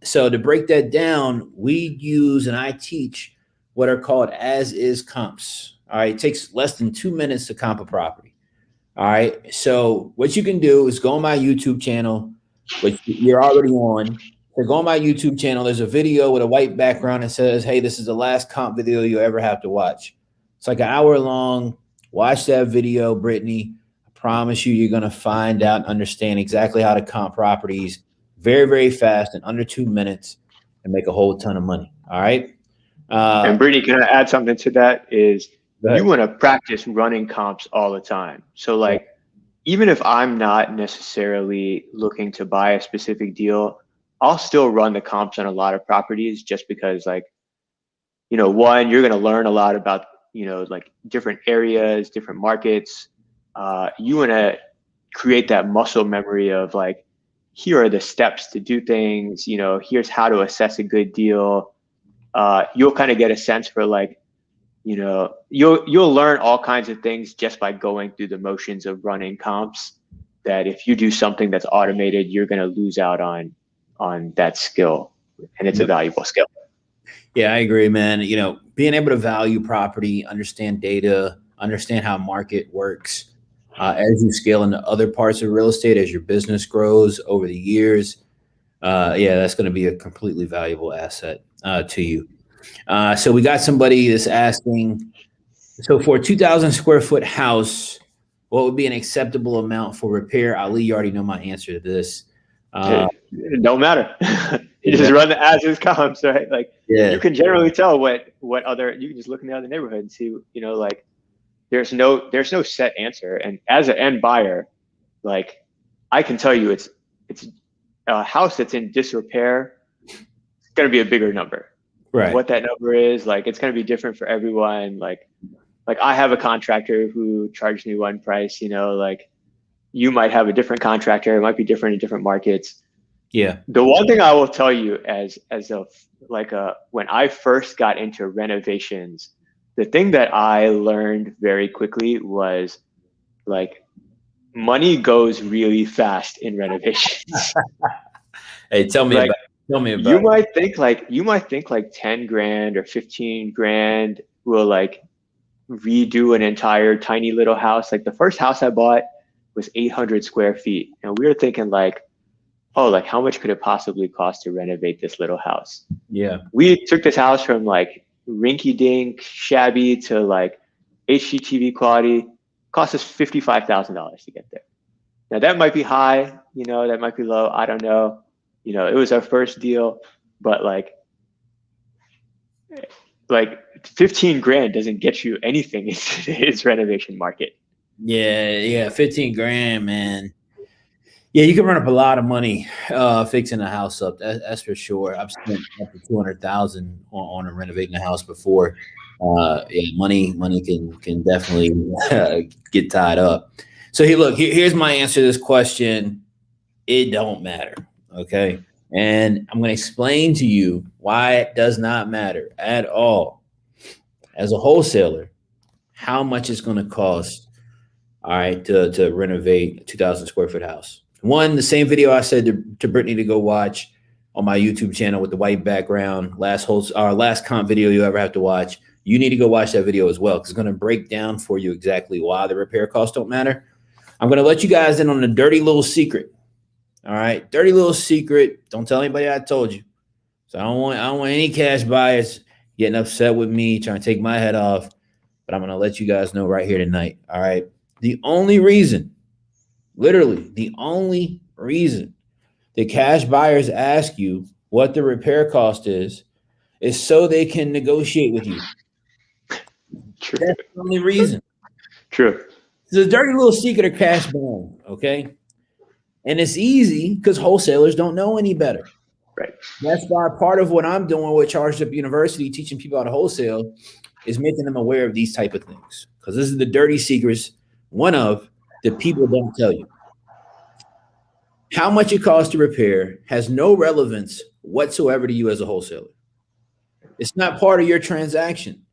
So to break that down, we use and I teach what are called as is comps. All right. It takes less than 2 minutes to comp a property. All right. So what you can do is go on my YouTube channel, which you're already on. So go on my YouTube channel. There's a video with a white background that says, hey, this is the last comp video you'll ever have to watch. It's like an hour long. Watch that video, Brittany. I promise you're going to find out and understand exactly how to comp properties very, very fast in under 2 minutes and make a whole ton of money. All right. And Brittany, can I add something to that? Is you want to practice running comps all the time. So like, even if I'm not necessarily looking to buy a specific deal, I'll still run the comps on a lot of properties just because, like, one, you're going to learn a lot about, like different areas, different markets. You want to create that muscle memory of like, here are the steps to do things, here's how to assess a good deal. You'll kind of get a sense for like, you'll learn all kinds of things just by going through the motions of running comps, that if you do something that's automated, you're going to lose out on that skill. And it's a valuable skill. Yeah, I agree, man. Being able to value property, understand data, understand how market works, as you scale into other parts of real estate, as your business grows over the years, that's going to be a completely valuable asset to you. So we got somebody that's asking, so for a 2,000 square foot house, what would be an acceptable amount for repair? Ali, you already know my answer to this. It don't matter. You just run the as is comps, right? Like, you can generally tell what other, you can just look in the other neighborhood and see, like there's no set answer. And as an end buyer, like I can tell you, it's a house that's in disrepair. It's going to be a bigger number. Right. What that number is, like, it's going to be different for everyone. Like I have a contractor who charged me one price, like you might have a different contractor. It might be different in different markets. Yeah. The one thing I will tell you when I first got into renovations, the thing that I learned very quickly was like money goes really fast in renovations. Hey, tell me about it. You might think like 10 grand or 15 grand will like redo an entire tiny little house. Like the first house I bought was 800 square feet. And we were thinking like, oh, like how much could it possibly cost to renovate this little house? Yeah. We took this house from like rinky dink, shabby to like HGTV quality. Cost us $55,000 to get there. Now that might be high, that might be low. I don't know. It was our first deal, but like 15 grand doesn't get you anything in today's renovation market. Yeah. 15 grand, man. Yeah, you can run up a lot of money fixing a house up. That's for sure. I've spent up to $200,000 on renovating a house before. Money can definitely get tied up. So here's my answer to this question. It don't matter. Okay. And I'm going to explain to you why it does not matter at all. As a wholesaler, how much it's going to cost, all right, to renovate a 2,000 square foot house. One, the same video I said to Brittany to go watch on my YouTube channel with the white background, last comp video you ever have to watch. You need to go watch that video as well, because it's going to break down for you exactly why the repair costs don't matter. I'm going to let you guys in on a dirty little secret. All right. Dirty little secret. Don't tell anybody I told you. So I don't want any cash buyers getting upset with me, trying to take my head off. But I'm going to let you guys know right here tonight. All right. The only reason, literally the only reason the cash buyers ask you what the repair cost is so they can negotiate with you. True. That's the only reason. True. It's a dirty little secret of cash buying, okay? And it's easy because wholesalers don't know any better. Right. That's why part of what I'm doing with Charged Up University, teaching people how to wholesale, is making them aware of these type of things. Because this is the dirty secrets, one of that people don't tell you. How much it costs to repair has no relevance whatsoever to you as a wholesaler. It's not part of your transaction.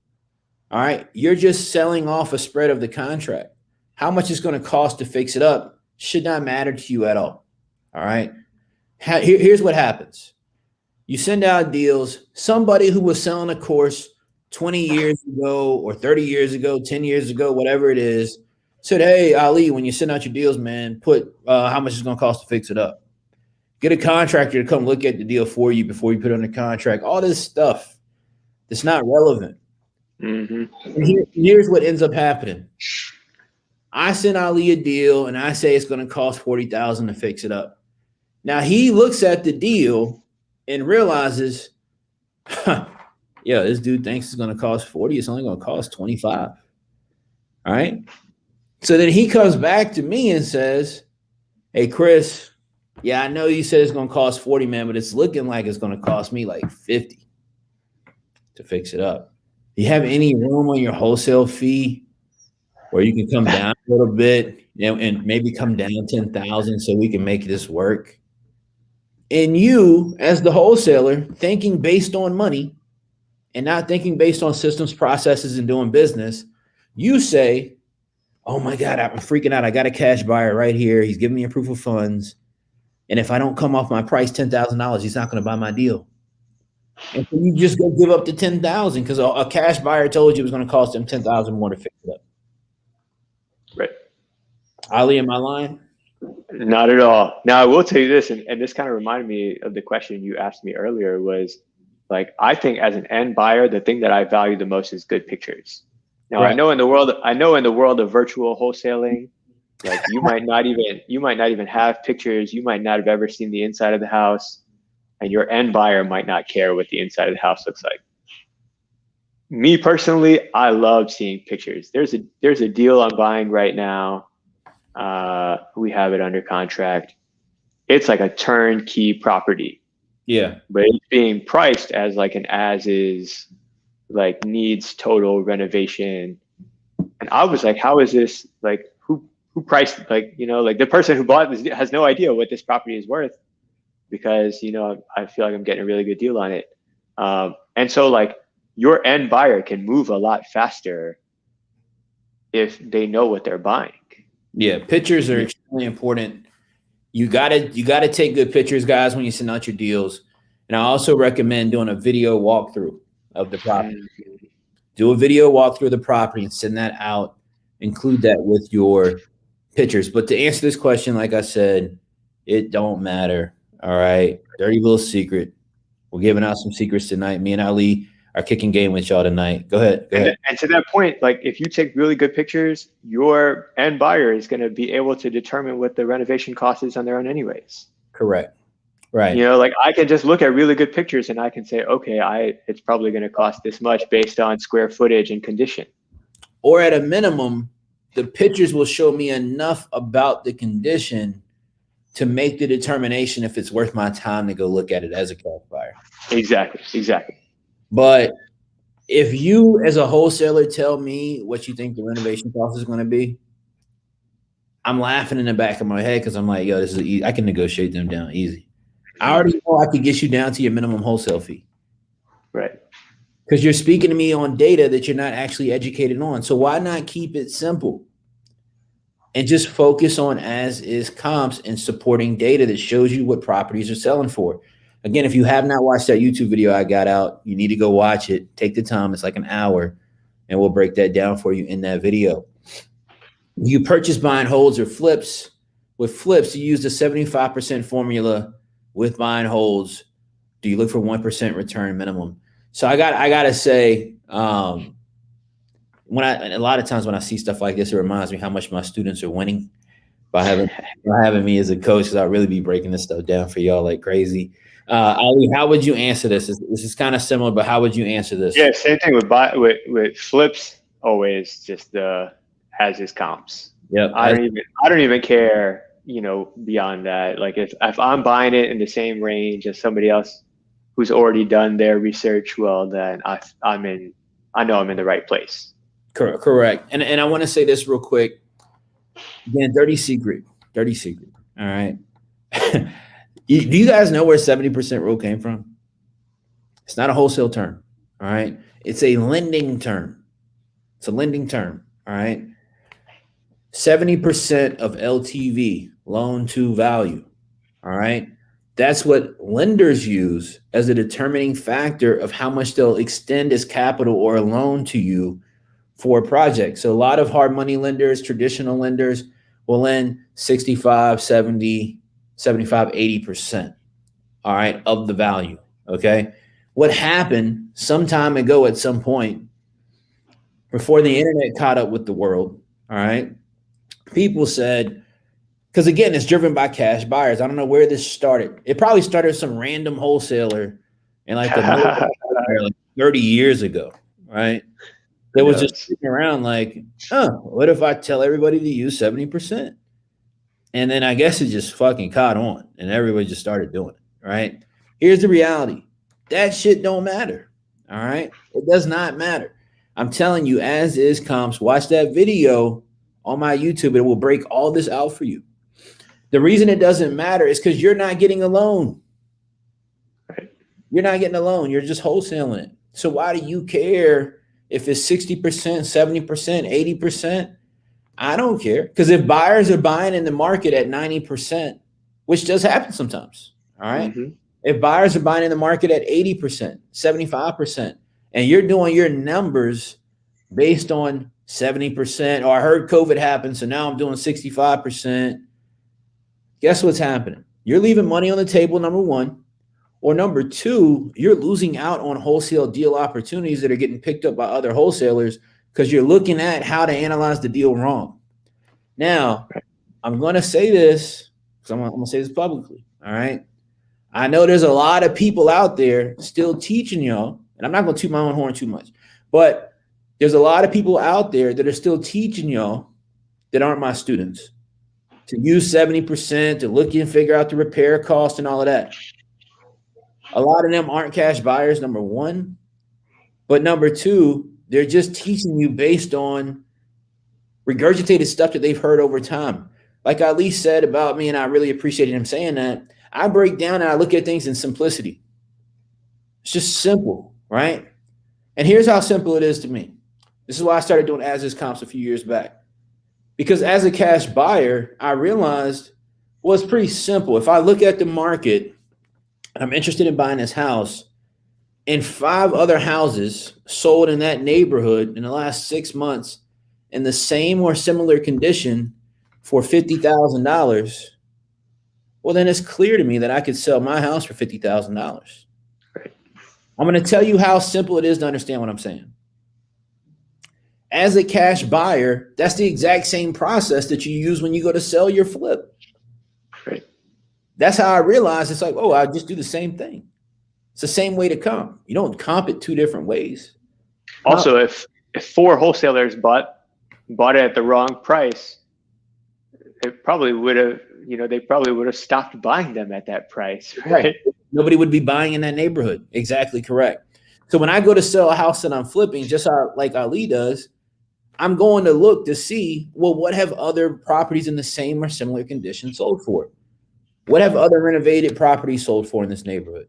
All right. You're just selling off a spread of the contract. How much it's going to cost to fix it up should not matter to you at all. All right. Here's what happens. You send out deals. Somebody who was selling a course 20 years ago or 30 years ago, 10 years ago, whatever it is, said, hey, Ali, when you send out your deals, man, put how much it's going to cost to fix it up. Get a contractor to come look at the deal for you before you put it on the contract. All this stuff that's not relevant. Mm-hmm. Here's what ends up happening. I send Ali a deal and I say it's going to cost $40,000 to fix it up. Now he looks at the deal and realizes, yeah, this dude thinks it's going to cost 40. It's only going to cost 25. All right. So then he comes back to me and says, hey, Chris, yeah, I know you said it's going to cost 40, man, but it's looking like it's going to cost me like 50 to fix it up. Do you have any room on your wholesale fee where you can come down a little bit, and maybe come down 10,000 so we can make this work? And you, as the wholesaler, thinking based on money and not thinking based on systems, processes, and doing business, you say, oh my God, I'm freaking out. I got a cash buyer right here. He's giving me a proof of funds. And if I don't come off my price, $10,000, he's not going to buy my deal. And so you just go give up the $10,000 because a cash buyer told you it was going to cost him $10,000 more to fix it up. Right. Ali, am I lying? Not at all. Now I will tell you this, and this kind of reminded me of the question you asked me earlier, was like, I think as an end buyer, the thing that I value the most is good pictures. Now, right. I know in the world of virtual wholesaling, like you might not even have pictures. You might not have ever seen the inside of the house, and your end buyer might not care what the inside of the house looks like. Me personally, I love seeing pictures. There's a deal I'm buying right now. We have it under contract. It's like a turnkey property. Yeah. But it's being priced as like an as is, like needs total renovation. And I was like, how is this, like who priced, like, like the person who bought this has no idea what this property is worth, because, I feel like I'm getting a really good deal on it. And so like your end buyer can move a lot faster if they know what they're buying. Yeah. Pictures are extremely important. You gotta take good pictures, guys, when you send out your deals. And I also recommend doing a video walkthrough of the property. Do a video walkthrough of the property and send that out. Include that with your pictures. But to answer this question, like I said, it don't matter. All right. Dirty little secret. We're giving out some secrets tonight. Me and Ali are kicking game with y'all tonight. Go ahead. And to that point, like if you take really good pictures, your end buyer is going to be able to determine what the renovation cost is on their own anyways. Correct. Right. Like I can just look at really good pictures and I can say, okay, it's probably going to cost this much based on square footage and condition. Or at a minimum, the pictures will show me enough about the condition to make the determination if it's worth my time to go look at it as a cash buyer. Exactly. But if you as a wholesaler tell me what you think the renovation cost is going to be, I'm laughing in the back of my head because I'm like, yo, this is easy. I can negotiate them down easy. I already know I could get you down to your minimum wholesale fee. Right. Because you're speaking to me on data that you're not actually educated on. So why not keep it simple and just focus on as is comps and supporting data that shows you what properties are selling for? Again, if you have not watched that YouTube video I got out, you need to go watch it. Take the time. It's like an hour, and we'll break that down for you in that video. You purchase, buy, and holds or flips. With flips, you use the 75% formula. With buy and holds, do you look for 1% return minimum? So I gotta say, a lot of times when I see stuff like this, it reminds me how much my students are winning by having me as a coach, because I'll really be breaking this stuff down for y'all like crazy. Ali, how would you answer this? This is kind of similar, but how would you answer this? Yeah, same thing with flips. Always just the as is comps. Yeah, I don't even care. Beyond that, like if I'm buying it in the same range as somebody else who's already done their research, well, then I know I'm in the right place. Correct. And I want to say this real quick. Again, dirty secret. All right. Do you guys know where 70% rule came from? It's not a wholesale term. All right. It's a lending term. All right. 70% of LTV, loan to value. All right. That's what lenders use as a determining factor of how much they'll extend as capital or a loan to you for a project. So a lot of hard money lenders, traditional lenders, will lend 65, 70, 75, 80%. All right. Of the value. Okay. What happened some time ago at some point before the internet caught up with the world. All right. People said, because again, it's driven by cash buyers. I don't know where this started. It probably started with some random wholesaler in like 30 years ago, right? That was just sitting around like, what if I tell everybody to use 70%? And then I guess it just fucking caught on and everybody just started doing it, right? Here's the reality. That shit don't matter, all right? It does not matter. I'm telling you, as is comps, watch that video on my YouTube. It will break all this out for you. The reason it doesn't matter is because you're not getting a loan. Right. You're not getting a loan. You're just wholesaling it. So why do you care if it's 60%, 70%, 80%? I don't care. Because if buyers are buying in the market at 90%, which does happen sometimes, all right? Mm-hmm. If buyers are buying in the market at 80%, 75%, and you're doing your numbers based on 70%, or I heard COVID happened, so now I'm doing 65%. Guess what's happening? You're leaving money on the table, number one. Or number two, you're losing out on wholesale deal opportunities that are getting picked up by other wholesalers because you're looking at how to analyze the deal wrong. Now, I'm going to say this because I'm going to say this publicly, all right? I know there's a lot of people out there still teaching y'all, And I'm not going to toot my own horn too much, but there's a lot of people out there that are still teaching y'all that aren't my students to use 70%, to look and figure out the repair cost and all of that. A lot of them aren't cash buyers, number one. But number two, they're just teaching you based on regurgitated stuff that they've heard over time. Like Ali said about me, and I really appreciated him saying that, I break down and I look at things in simplicity. It's just simple, right? And here's how simple it is to me. This is why I started doing as-is comps a few years back. Because as a cash buyer, I realized, well, it's pretty simple. If I look at the market and I'm interested in buying this house, and 5 other houses sold in that neighborhood in the last 6 months in the same or similar condition for $50,000, well, then it's clear to me that I could sell my house for $50,000. Right. I'm going to tell you how simple it is to understand what I'm saying. As a cash buyer, that's the exact same process that you use when you go to sell your flip. Right. That's how I realized it's like, oh, I just do the same thing. It's the same way to comp. You don't comp it 2 different ways. Also, if 4 wholesalers bought it at the wrong price, it probably would have, they probably would have stopped buying them at that price, right? Nobody would be buying in that neighborhood. Exactly correct. So when I go to sell a house that I'm flipping, just like Ali does, I'm going to look to see, well, what have other properties in the same or similar condition sold for? What have other renovated properties sold for in this neighborhood?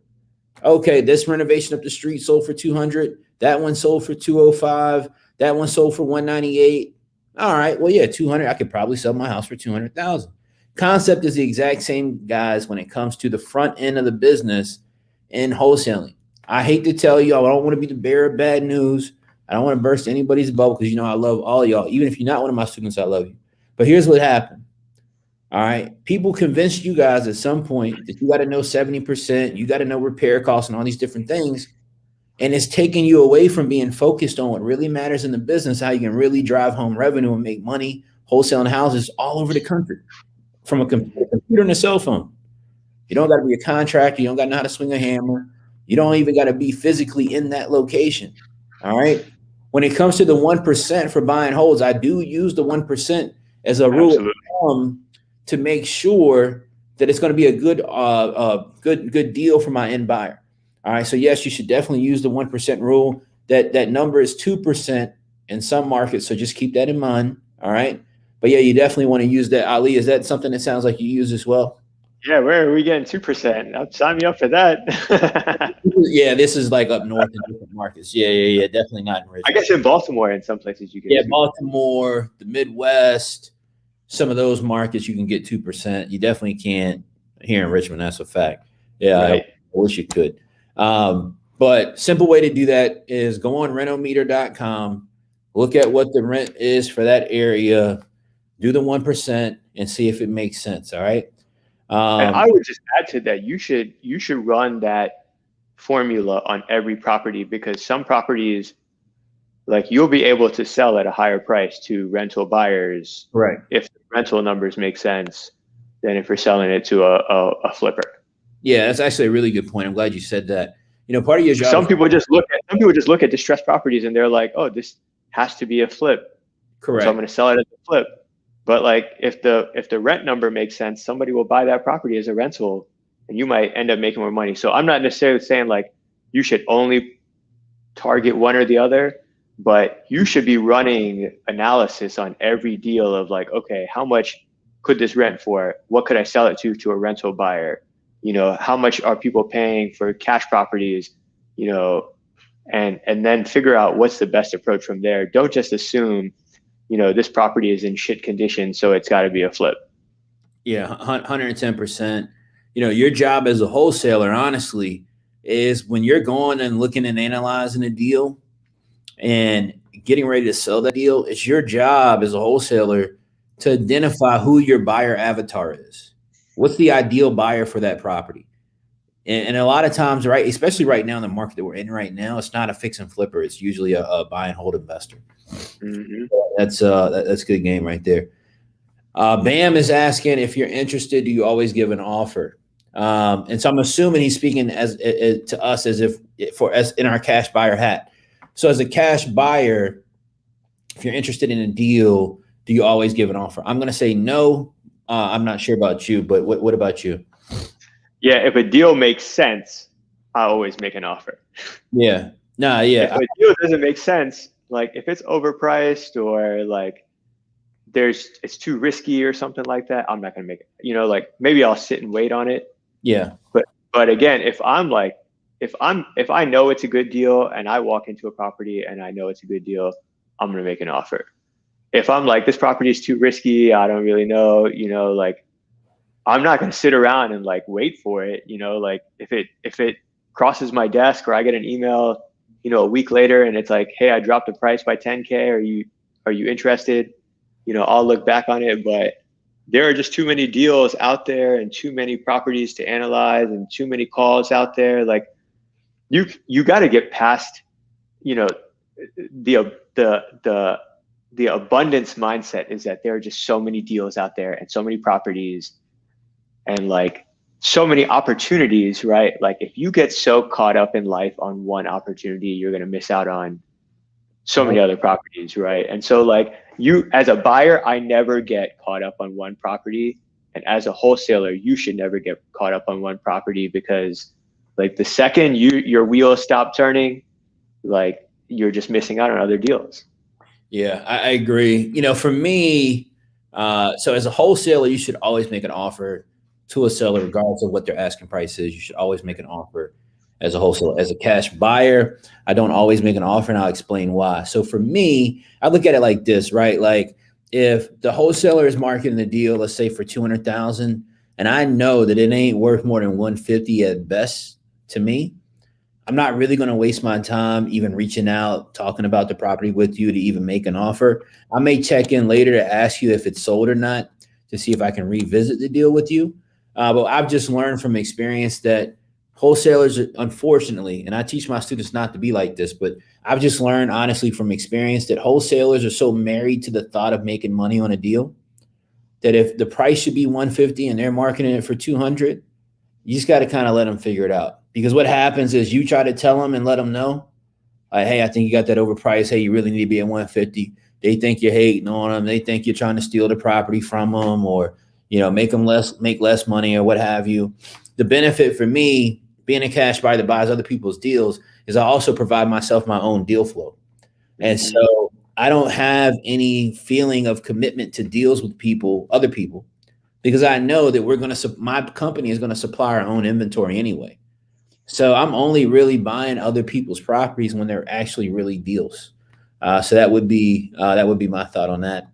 Okay, this renovation up the street sold for $200. That one sold for $205. That one sold for $198. All right, well, yeah, $200. I could probably sell my house for $200,000. Concept is the exact same, guys, when it comes to the front end of the business in wholesaling. I hate to tell you, I don't want to be the bearer of bad news. I don't want to burst anybody's bubble because I love all y'all. Even if you're not one of my students, I love you. But here's what happened. All right. People convinced you guys at some point that you got to know 70%, you got to know repair costs and all these different things. And it's taking you away from being focused on what really matters in the business, how you can really drive home revenue and make money wholesaling houses all over the country from a computer and a cell phone. You don't got to be a contractor. You don't got to know how to swing a hammer. You don't even got to be physically in that location. All right. When it comes to the 1% for buying holds, I do use the 1% as a rule of thumb to make sure that it's going to be a good deal for my end buyer. All right. So yes, you should definitely use the 1% rule. That number is 2% in some markets. So just keep that in mind. All right. But yeah, you definitely want to use that. Ali, is that something that sounds like you use as well? Yeah, where are we getting 2%? Sign me up for that. Yeah, this is like up north in different markets. Yeah. Definitely not in Richmond. I guess in Baltimore, in some places you get. Yeah, 2%. Baltimore, the Midwest, some of those markets you can get 2%. You definitely can't here in Richmond. That's a fact. Yeah, right. I wish you could. But simple way to do that is go on rentometer.com, look at what the rent is for that area, do the 1%, and see if it makes sense. All right. And I would just add to that, you should run that formula on every property, because some properties, like, you'll be able to sell at a higher price to rental buyers, right, if the rental numbers make sense, than if you're selling it to a flipper. Yeah, that's actually a really good point. I'm glad you said that. Part of your job. Some people just look at distressed properties and they're like, oh, this has to be a flip. Correct. So I'm going to sell it as a flip. But like, if the rent number makes sense, somebody will buy that property as a rental, and you might end up making more money. So I'm not necessarily saying like you should only target one or the other, but you should be running analysis on every deal of like, okay, how much could this rent for? What could I sell it to a rental buyer? How much are people paying for cash properties? And then figure out what's the best approach from there. Don't just assume, this property is in shit condition, so it's got to be a flip. Yeah, 110%. Your job as a wholesaler, honestly, is when you're going and looking and analyzing a deal and getting ready to sell that deal, it's your job as a wholesaler to identify who your buyer avatar is. What's the ideal buyer for that property? And a lot of times, right, especially right now in the market that we're in right now, it's not a fix and flipper. It's usually a buy and hold investor. Mm-hmm. That's a good game right there. Bam is asking, if you're interested, do you always give an offer? And so I'm assuming he's speaking to us as if for us in our cash buyer hat. So as a cash buyer, if you're interested in a deal, do you always give an offer? I'm going to say no. I'm not sure about you, but what about you? Yeah, if a deal makes sense, I always make an offer. Yeah. Nah, yeah. If a deal doesn't make sense, like if it's overpriced or like it's too risky or something like that, I'm not gonna make it. You know, like maybe I'll sit and wait on it. Yeah. But again, if I know it's a good deal and I walk into a property and I know it's a good deal, I'm gonna make an offer. If I'm like, this property is too risky, I don't really know, you know, like I'm not gonna sit around and like wait for it, you know, like if it crosses my desk or I get an email, you know, a week later and it's like, hey, I dropped the price by 10K. Are you interested? You know, I'll look back on it, but there are just too many deals out there and too many properties to analyze and too many calls out there. Like you got to get past, you know, the abundance mindset is that there are just so many deals out there and so many properties and like so many opportunities, right? Like if you get so caught up in life on one opportunity, you're going to miss out on so many other properties, right? And so like you as a buyer, I never get caught up on one property. And as a wholesaler, you should never get caught up on one property because like the second your wheels stop turning, like you're just missing out on other deals. Yeah, I agree. You know, for me, so as a wholesaler, you should always make an offer to a seller, regardless of what their asking price is. You should always make an offer as a wholesaler. As a cash buyer, I don't always make an offer, and I'll explain why. So for me, I look at it like this, right? Like if the wholesaler is marketing the deal, let's say for 200,000, and I know that it ain't worth more than 150 at best to me, I'm not really going to waste my time even reaching out, talking about the property with you to even make an offer. I may check in later to ask you if it's sold or not to see if I can revisit the deal with you. But I've just learned from experience that wholesalers, unfortunately, and I teach my students not to be like this, but I've just learned honestly from experience that wholesalers are so married to the thought of making money on a deal that if the price should be 150 and they're marketing it for 200, you just got to kind of let them figure it out. Because what happens is you try to tell them and let them know, like, hey, I think you got that overpriced. Hey, you really need to be at 150. They think you're hating on them. They think you're trying to steal the property from them or, you know, make less money or what have you. The benefit for me being a cash buyer that buys other people's deals is I also provide myself my own deal flow. And so I don't have any feeling of commitment to deals with other people, because I know that my company is going to supply our own inventory anyway. So I'm only really buying other people's properties when they're actually really deals. So that would be my thought on that.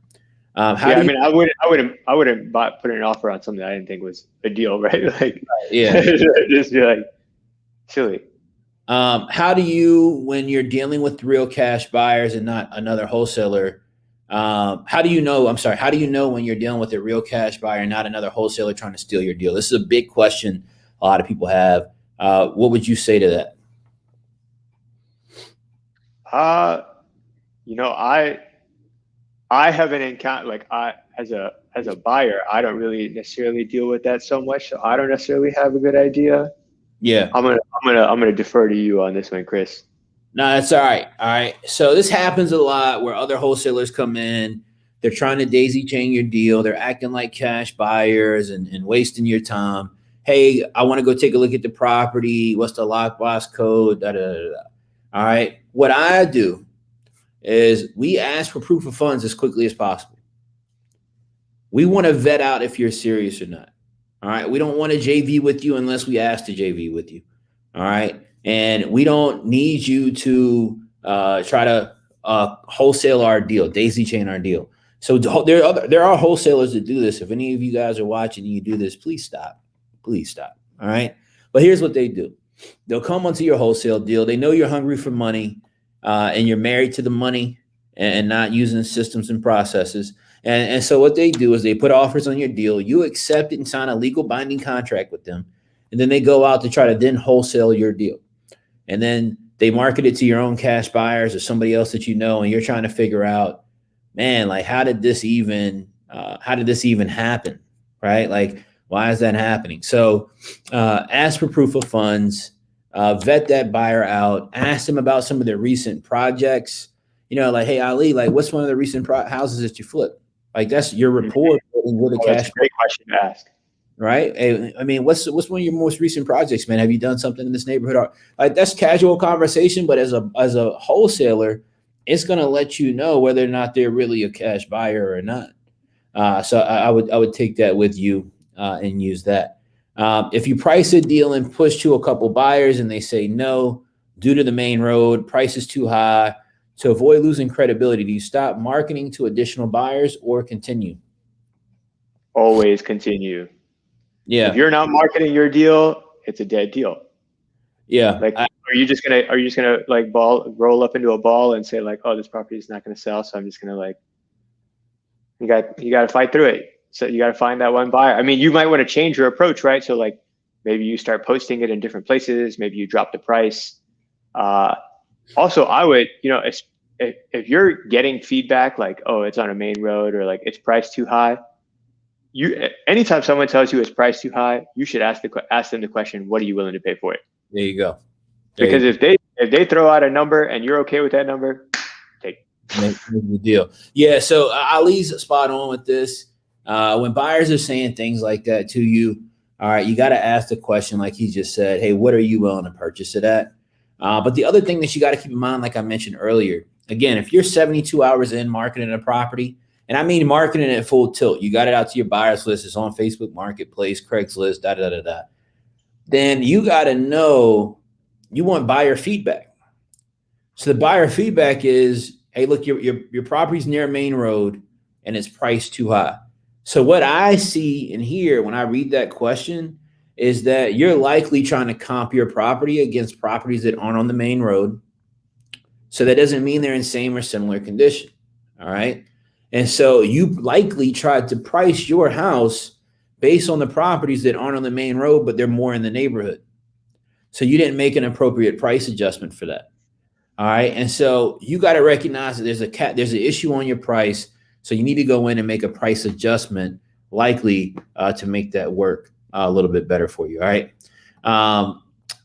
I mean, I wouldn't put an offer on something I didn't think was a deal, right? Like, yeah, just be like silly. How do you, when you're dealing with real cash buyers and not another wholesaler, how do you know when you're dealing with a real cash buyer and not another wholesaler trying to steal your deal? This is a big question a lot of people have. What would you say to that? You know, I haven't encountered like as a buyer, I don't really necessarily deal with that so much. So I don't necessarily have a good idea. Yeah. I'm gonna defer to you on this one, Chris. No, that's all right. All right. So this happens a lot where other wholesalers come in, they're trying to daisy chain your deal. They're acting like cash buyers and wasting your time. Hey, I want to go take a look at the property. What's the lockbox code? Da, da, da, da. All right. What I do is we ask for proof of funds as quickly as possible. We want to vet out if you're serious or not. All right. We don't want to JV with you unless we ask to JV with you. All right. And we don't need you to try to wholesale our deal, daisy chain our deal. So there are wholesalers that do this. If any of you guys are watching and you do this, please stop. Please stop. All right. But here's what they do. They'll come onto your wholesale deal. They know you're hungry for money and you're married to the money and not using systems and processes. And so what they do is they put offers on your deal. You accept it and sign a legal binding contract with them. And then they go out to try to then wholesale your deal. And then they market it to your own cash buyers or somebody else that you know, and you're trying to figure out, man, like how did this even happen, right? Like why is that happening? So ask for proof of funds. vet that buyer out, ask them about some of their recent projects. You know, like, hey, Ali, like, what's one of the recent houses that you flipped? Like, that's your report with a cash. That's a great question to ask. Right? Hey, I mean, what's one of your most recent projects, man? Have you done something in this neighborhood? Or, like, that's casual conversation, but as a wholesaler, it's going to let you know whether or not they're really a cash buyer or not. So I would take that with you and use that. If you price a deal and push to a couple buyers and they say no due to the main road, price is too high, to avoid losing credibility, do you stop marketing to additional buyers or continue? Always continue. Yeah. If you're not marketing your deal, it's a dead deal. Yeah. Like, are you just gonna like roll up into a ball and say like, oh, this property is not gonna sell, so I'm just gonna like, you got to fight through it. So you got to find that one buyer. I mean, you might want to change your approach, right? So like, maybe you start posting it in different places. Maybe you drop the price. Also, I would, if you're getting feedback like, oh, it's on a main road, or like it's priced too high, anytime someone tells you it's priced too high, you should ask them the question, what are you willing to pay for it? There you go. Because if they throw out a number and you're okay with that number, take it. Make the deal. Yeah. So Ali's spot on with this. When buyers are saying things like that to you, all right, you got to ask the question, like he just said, hey, what are you willing to purchase it at? But the other thing that you got to keep in mind, like I mentioned earlier, again, if you're 72 hours in marketing a property, and I mean marketing at full tilt, you got it out to your buyers list, it's on Facebook Marketplace, Craigslist, then you got to know you want buyer feedback. So the buyer feedback is, hey, look, your property's near a main road and it's priced too high. So what I see and hear when I read that question is that you're likely trying to comp your property against properties that aren't on the main road. So that doesn't mean they're in same or similar condition. All right. And so you likely tried to price your house based on the properties that aren't on the main road, but they're more in the neighborhood. So you didn't make an appropriate price adjustment for that. All right. And so you got to recognize that there's an issue on your price. So you need to go in and make a price adjustment, likely to make that work a little bit better for you. All right.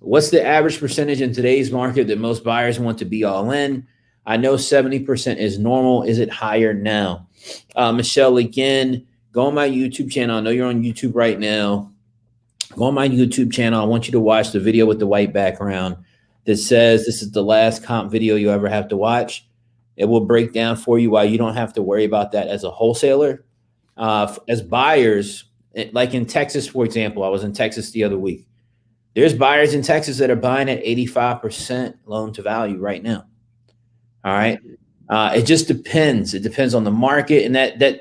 What's the average percentage in today's market that most buyers want to be all in? I know 70% is normal. Is it higher now? Michelle, again, go on my YouTube channel. I know you're on YouTube right now. Go on my YouTube channel. I want you to watch the video with the white background that says this is the last comp video you ever have to watch. It will break down for you why you don't have to worry about that as a wholesaler. As buyers, like in Texas, for example, I was in Texas the other week. There's buyers in Texas that are buying at 85% loan to value right now. All right. It just depends. It depends on the market, and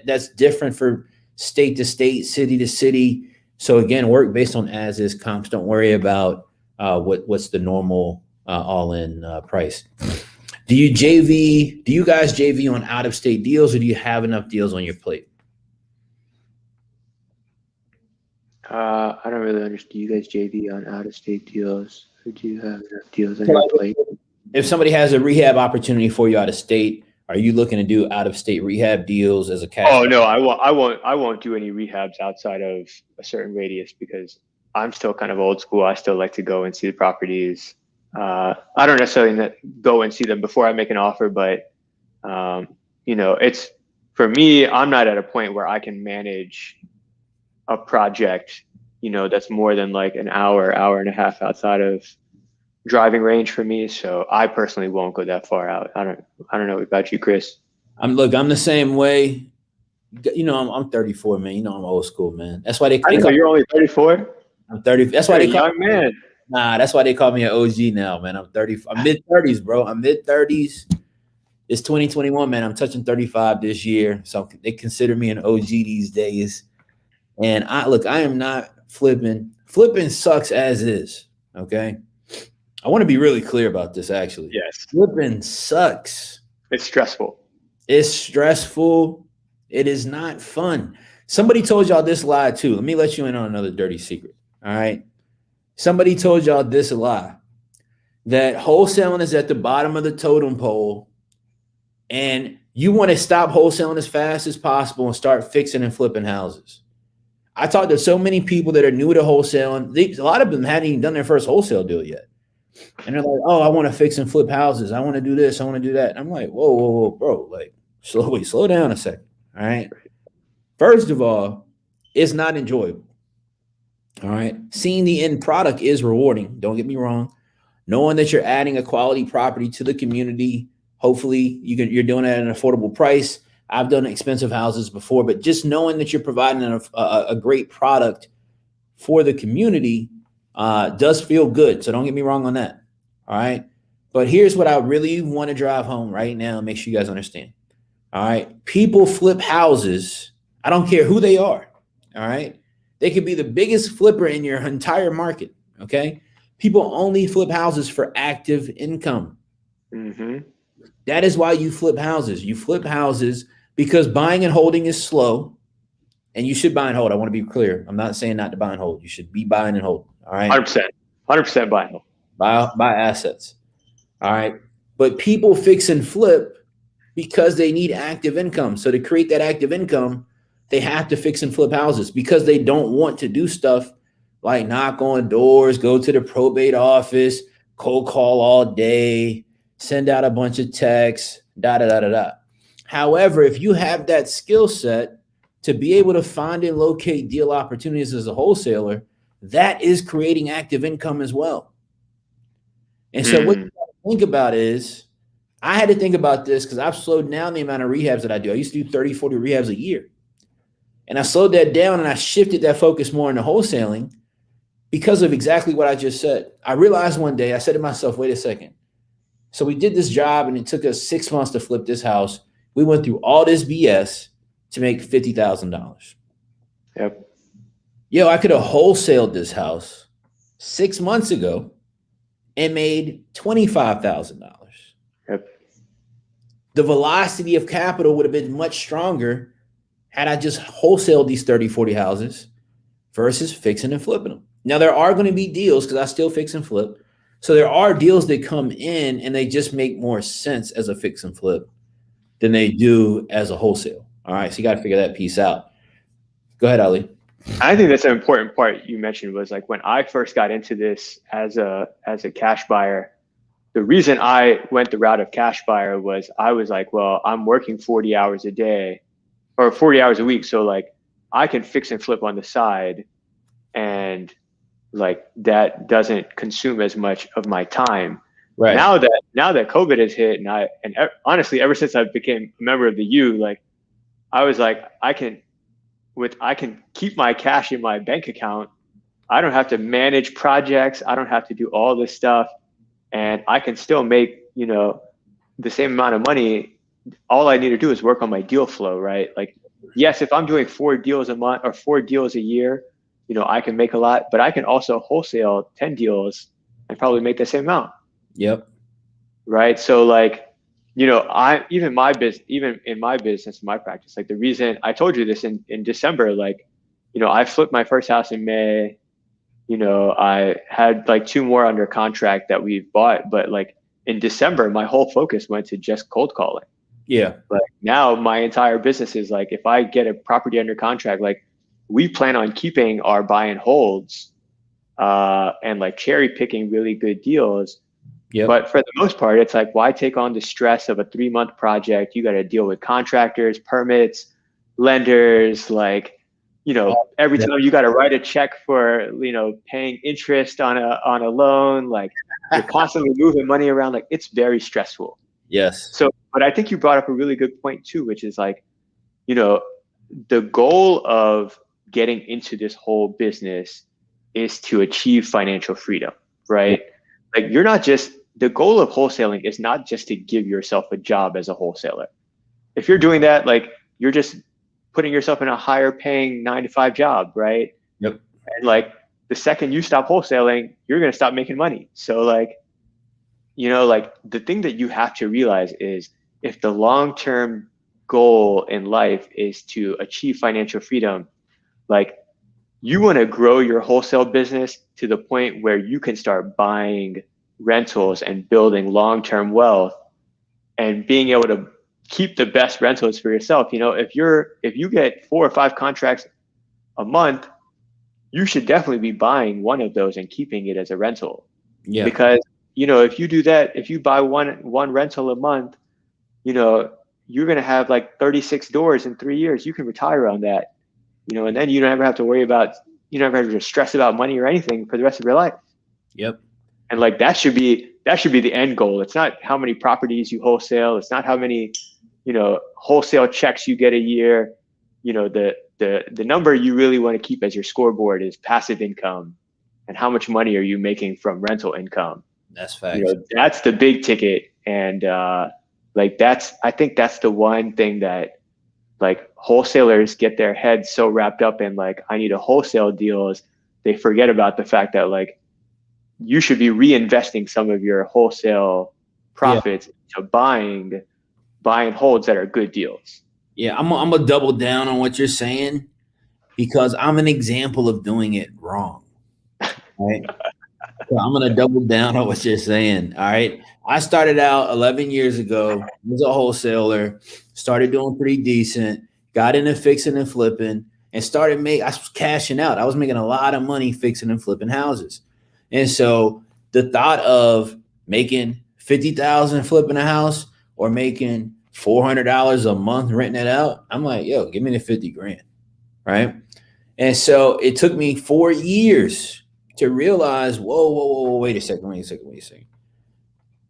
that's different for state to state, city to city. So again, work based on as is comps. Don't worry about what's the normal all-in price. Do you guys JV on out-of-state deals, or do you have enough deals on your plate? I don't really understand. Do you guys JV on out-of-state deals, or do you have enough deals on your plate? If somebody has a rehab opportunity for you out of state, are you looking to do out-of-state rehab deals as a cash? Oh no, I won't do any rehabs outside of a certain radius, because I'm still kind of old school. I still like to go and see the properties. I don't necessarily go and see them before I make an offer, but it's, for me, I'm not at a point where I can manage a project, that's more than like an hour and a half outside of driving range for me. So I personally won't go that far out. I don't know about you, Chris. I'm the same way. I'm 34, man. I'm old school, man. That's why you're only 34. I'm 30. That's why they call young man. Nah, that's why they call me an OG now, man. I'm 30. I'm mid-30s, bro. I'm mid-30s. It's 2021, man. I'm touching 35 this year, so they consider me an OG these days. And I am not flipping. Flipping sucks as is. Okay. I want to be really clear about this, actually. Yes. Flipping sucks. It's stressful. It's stressful. It is not fun. Somebody told y'all this lie too. Let me let you in on another dirty secret. All right. Somebody told y'all this lie, that wholesaling is at the bottom of the totem pole, and you want to stop wholesaling as fast as possible and start fixing and flipping houses. I talked to so many people that are new to wholesaling. A lot of them hadn't even done their first wholesale deal yet. And they're like, oh, I want to fix and flip houses. I want to do this. I want to do that. And I'm like, whoa, whoa, whoa, bro. Like, slow down a second. All right. First of all, it's not enjoyable. All right. Seeing the end product is rewarding. Don't get me wrong. Knowing that you're adding a quality property to the community, hopefully you're doing it at an affordable price. I've done expensive houses before, but just knowing that you're providing a great product for the community does feel good. So don't get me wrong on that. All right. But here's what I really want to drive home right now. Make sure you guys understand. All right. People flip houses. I don't care who they are. All right. They could be the biggest flipper in your entire market. Okay. People only flip houses for active income. Mm-hmm. That is why you flip houses. You flip houses because buying and holding is slow. And you should buy and hold. I want to be clear. I'm not saying not to buy and hold. You should be buying and hold. All right. 100% buy and hold. Buy assets. All right. But people fix and flip because they need active income. So to create that active income, they have to fix and flip houses because they don't want to do stuff like knock on doors, go to the probate office, cold call all day, send out a bunch of texts, da. However, if you have that skill set to be able to find and locate deal opportunities as a wholesaler, that is creating active income as well. And so what you got to think about is, I had to think about this because I've slowed down the amount of rehabs that I do. I used to do 30, 40 rehabs a year. And I slowed that down and I shifted that focus more into wholesaling because of exactly what I just said. I realized one day, I said to myself, wait a second. So we did this job and it took us 6 months to flip this house. We went through all this BS to make $50,000. Yep. Yo, I could have wholesaled this house 6 months ago and made $25,000. Yep. The velocity of capital would have been much stronger had I just wholesaled these 30, 40 houses versus fixing and flipping them. Now, there are going to be deals because I still fix and flip. So there are deals that come in and they just make more sense as a fix and flip than they do as a wholesale. All right. So you got to figure that piece out. Go ahead, Ali. I think that's an important part you mentioned was like when I first got into this as a cash buyer, the reason I went the route of cash buyer was I was like, well, I'm working 40 hours a day or 40 hours a week. So like I can fix and flip on the side and like that doesn't consume as much of my time. Right. Now that COVID has hit and honestly, ever since I became a member of the U, like I was like, I can keep my cash in my bank account. I don't have to manage projects. I don't have to do all this stuff. And I can still make, the same amount of money. All I need to do is work on my deal flow, right? Like, yes, if I'm doing 4 deals a month or 4 deals a year, I can make a lot, but I can also wholesale 10 deals and probably make the same amount. Yep. Right. So like, even in my business, my practice, like the reason I told you this in December, like, I flipped my first house in May. I had like 2 more under contract that we've bought, but like in December, my whole focus went to just cold calling. Yeah. But now my entire business is like, if I get a property under contract, like we plan on keeping our buy and holds, and like cherry picking really good deals. Yep. But for the most part, it's like, why take on the stress of a 3-month project? You got to deal with contractors, permits, lenders, like, every time you got to write a check for, paying interest on a loan, like you're constantly moving money around. Like it's very stressful. Yes. So, but I think you brought up a really good point too, which is like, the goal of getting into this whole business is to achieve financial freedom, right? Like you're not just, the goal of wholesaling is not just to give yourself a job as a wholesaler. If you're doing that, like you're just putting yourself in a higher paying 9-to-5 job, right? Yep. And like the second you stop wholesaling, you're going to stop making money. So like, like the thing that you have to realize is if the long-term goal in life is to achieve financial freedom, like you want to grow your wholesale business to the point where you can start buying rentals and building long-term wealth and being able to keep the best rentals for yourself. If you get 4 or 5 contracts a month, you should definitely be buying one of those and keeping it as a rental. Yeah. Because, if you do that, if you buy one rental a month, you're going to have like 36 doors in 3 years. You can retire on that, and then you don't ever have to worry about, you don't ever have to stress about money or anything for the rest of your life. Yep. And like, that should be the end goal. It's not how many properties you wholesale. It's not how many, wholesale checks you get a year. The number you really want to keep as your scoreboard is passive income, and how much money are you making from rental income. That's facts. That's the big ticket. And I think that's the one thing that like wholesalers get their heads so wrapped up in, like, I need a wholesale deal, is they forget about the fact that like you should be reinvesting some of your wholesale profits to buying holds that are good deals. Yeah, I'm gonna double down on what you're saying, because I'm an example of doing it wrong. Right? So I'm gonna double down on what you're saying. All right. I started out 11 years ago, was a wholesaler, started doing pretty decent, got into fixing and flipping, and I was cashing out. I was making a lot of money fixing and flipping houses. And so the thought of making 50,000 flipping a house or making $400 a month renting it out, I'm like, yo, give me the 50 grand. Right. And so it took me 4 years to realize, whoa, wait a second.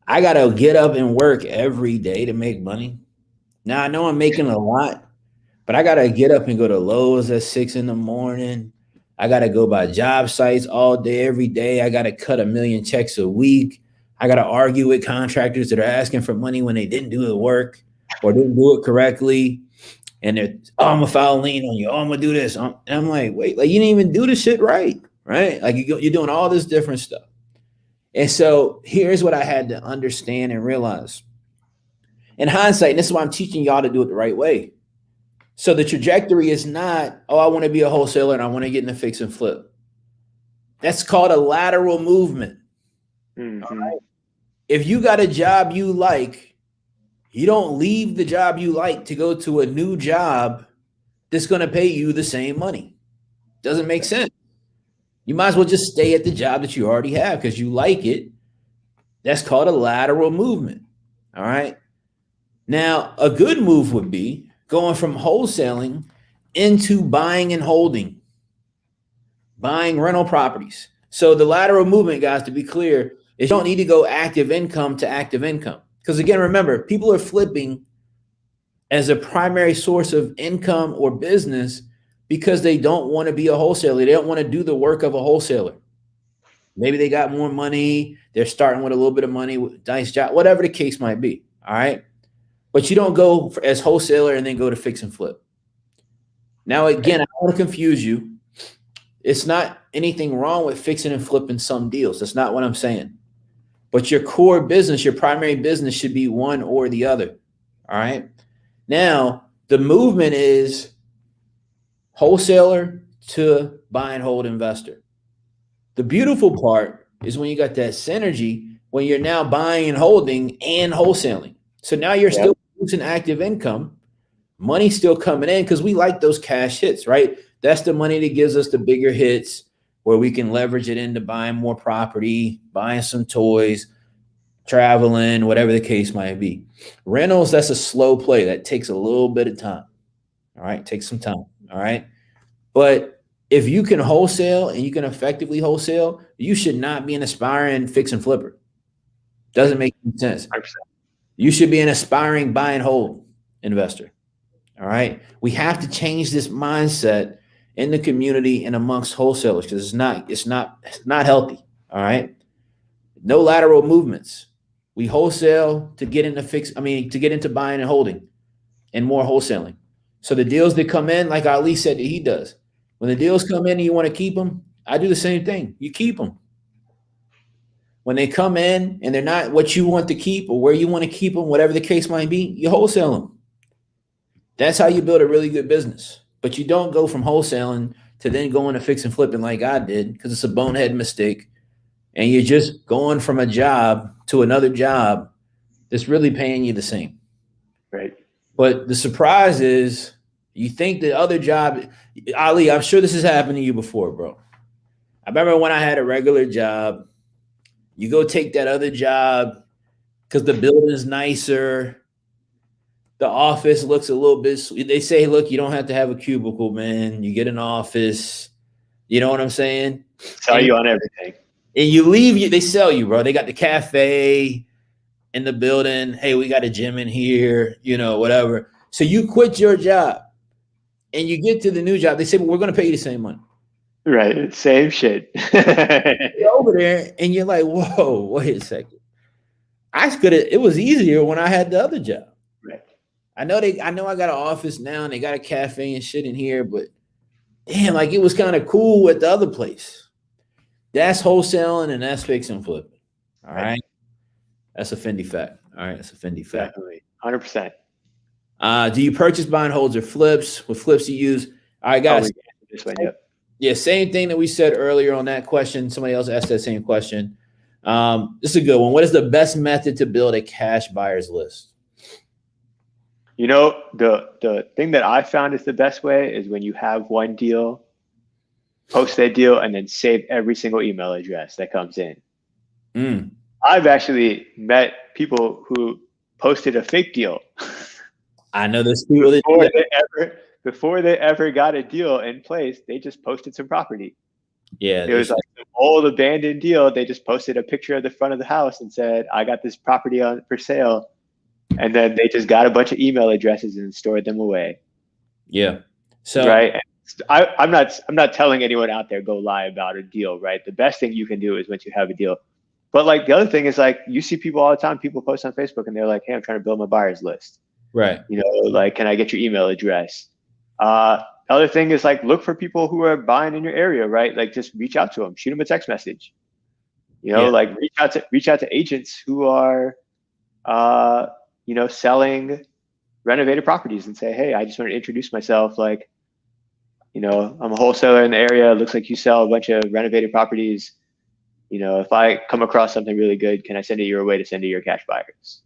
I got to get up and work every day to make money. Now, I know I'm making a lot, but I got to get up and go to Lowe's at 6 a.m. I got to go by job sites all day, every day. I got to cut 1 million checks a week. I got to argue with contractors that are asking for money when they didn't do the work or didn't do it correctly. And they're, I'm going to file a lien on you. I'm going to do this. And I'm like, wait, like, you didn't even do the shit right. Right? Like, you're doing all this different stuff. And so here's what I had to understand and realize. In hindsight, and this is why I'm teaching y'all to do it the right way. So the trajectory is not, I want to be a wholesaler and I want to get in the fix and flip. That's called a lateral movement. Mm-hmm. All right? If you got a job you like, you don't leave the job you like to go to a new job that's going to pay you the same money. Doesn't make sense. You might as well just stay at the job that you already have because you like it. That's called a lateral movement. All right. Now, a good move would be going from wholesaling into buying and holding, buying rental properties. So the lateral movement, guys, to be clear, is you don't need to go active income to active income. Because again, remember, people are flipping as a primary source of income or business because they don't want to be a wholesaler. They don't want to do the work of a wholesaler. Maybe they got more money. They're starting with a little bit of money, with a nice job, whatever the case might be. All right. But you don't go as wholesaler and then go to fix and flip. Now, again, I don't want to confuse you. It's not anything wrong with fixing and flipping some deals. That's not what I'm saying. But your core business, your primary business should be one or the other. All right. Now, the movement is wholesaler to buy and hold investor. The beautiful part is when you got that synergy, when you're now buying and holding and wholesaling. So now you're still producing active income, money still coming in, because we like those cash hits, right? That's the money that gives us the bigger hits where we can leverage it into buying more property, buying some toys, traveling, whatever the case might be. Rentals, that's a slow play. That takes a little bit of time. All right. Takes some time. All right. But if you can wholesale and you can effectively wholesale, you should not be an aspiring fix and flipper. Doesn't make any sense. 100%. You should be an aspiring buy and hold investor. All right. We have to change this mindset in the community and amongst wholesalers because it's not healthy. All right. No lateral movements. We wholesale to get into buying and holding and more wholesaling. So the deals that come in, like Ali said that he does, when the deals come in and you want to keep them, I do the same thing. You keep them. When they come in and they're not what you want to keep or where you want to keep them, whatever the case might be, you wholesale them. That's how you build a really good business. But you don't go from wholesaling to then going to fix and flipping like I did, because it's a bonehead mistake. And you're just going from a job to another job that's really paying you the same. Right. But the surprise is you think the other job, Ali, I'm sure this has happened to you before, bro. I remember when I had a regular job, You go take that other job because the building's nicer. The office looks a little bit. They say, look, you don't have to have a cubicle, man. You get an office. You know what I'm saying? Sell you on everything. And you leave, they sell you, bro. They got the cafe in the building. Hey, we got a gym in here, whatever. So you quit your job and you get to the new job. They say, well, we're going to pay you the same money. Right. Same shit. You're over there and you're like, whoa, wait a second. It was easier when I had the other job. Right. I know I got an office now and they got a cafe and shit in here, but damn, like it was kind of cool at the other place. That's wholesaling and that's fix and flipping. All right. That's a Fendi fact. All right. That's a Fendi fact. Definitely. 100%. Do you purchase, buy, and holds or flips? What flips you use? All right, guys. This one, yep. Yeah, same thing that we said earlier on that question. Somebody else asked that same question. This is a good one. What is the best method to build a cash buyers list? The thing that I found is the best way is when you have one deal, post that deal, and then save every single email address that comes in. I've actually met people who posted a fake deal. I know there's people that before they ever got a deal in place, they just posted some property. Yeah. It was like an old abandoned deal. They just posted a picture of the front of the house and said, I got this property on for sale. And then they just got a bunch of email addresses and stored them away. Yeah. So right. I'm not telling anyone out there go lie about a deal, right? The best thing you can do is once you have a deal. But like the other thing is like you see people all the time, people post on Facebook and they're like, hey, I'm trying to build my buyers list. Right. Like, can I get your email address? Other thing is like, look for people who are buying in your area, right? Like just reach out to them, shoot them a text message, like reach out to agents who are, selling renovated properties and say, hey, I just want to introduce myself. Like, I'm a wholesaler in the area. It looks like you sell a bunch of renovated properties. If I come across something really good, can I send it your way to send to your cash buyers?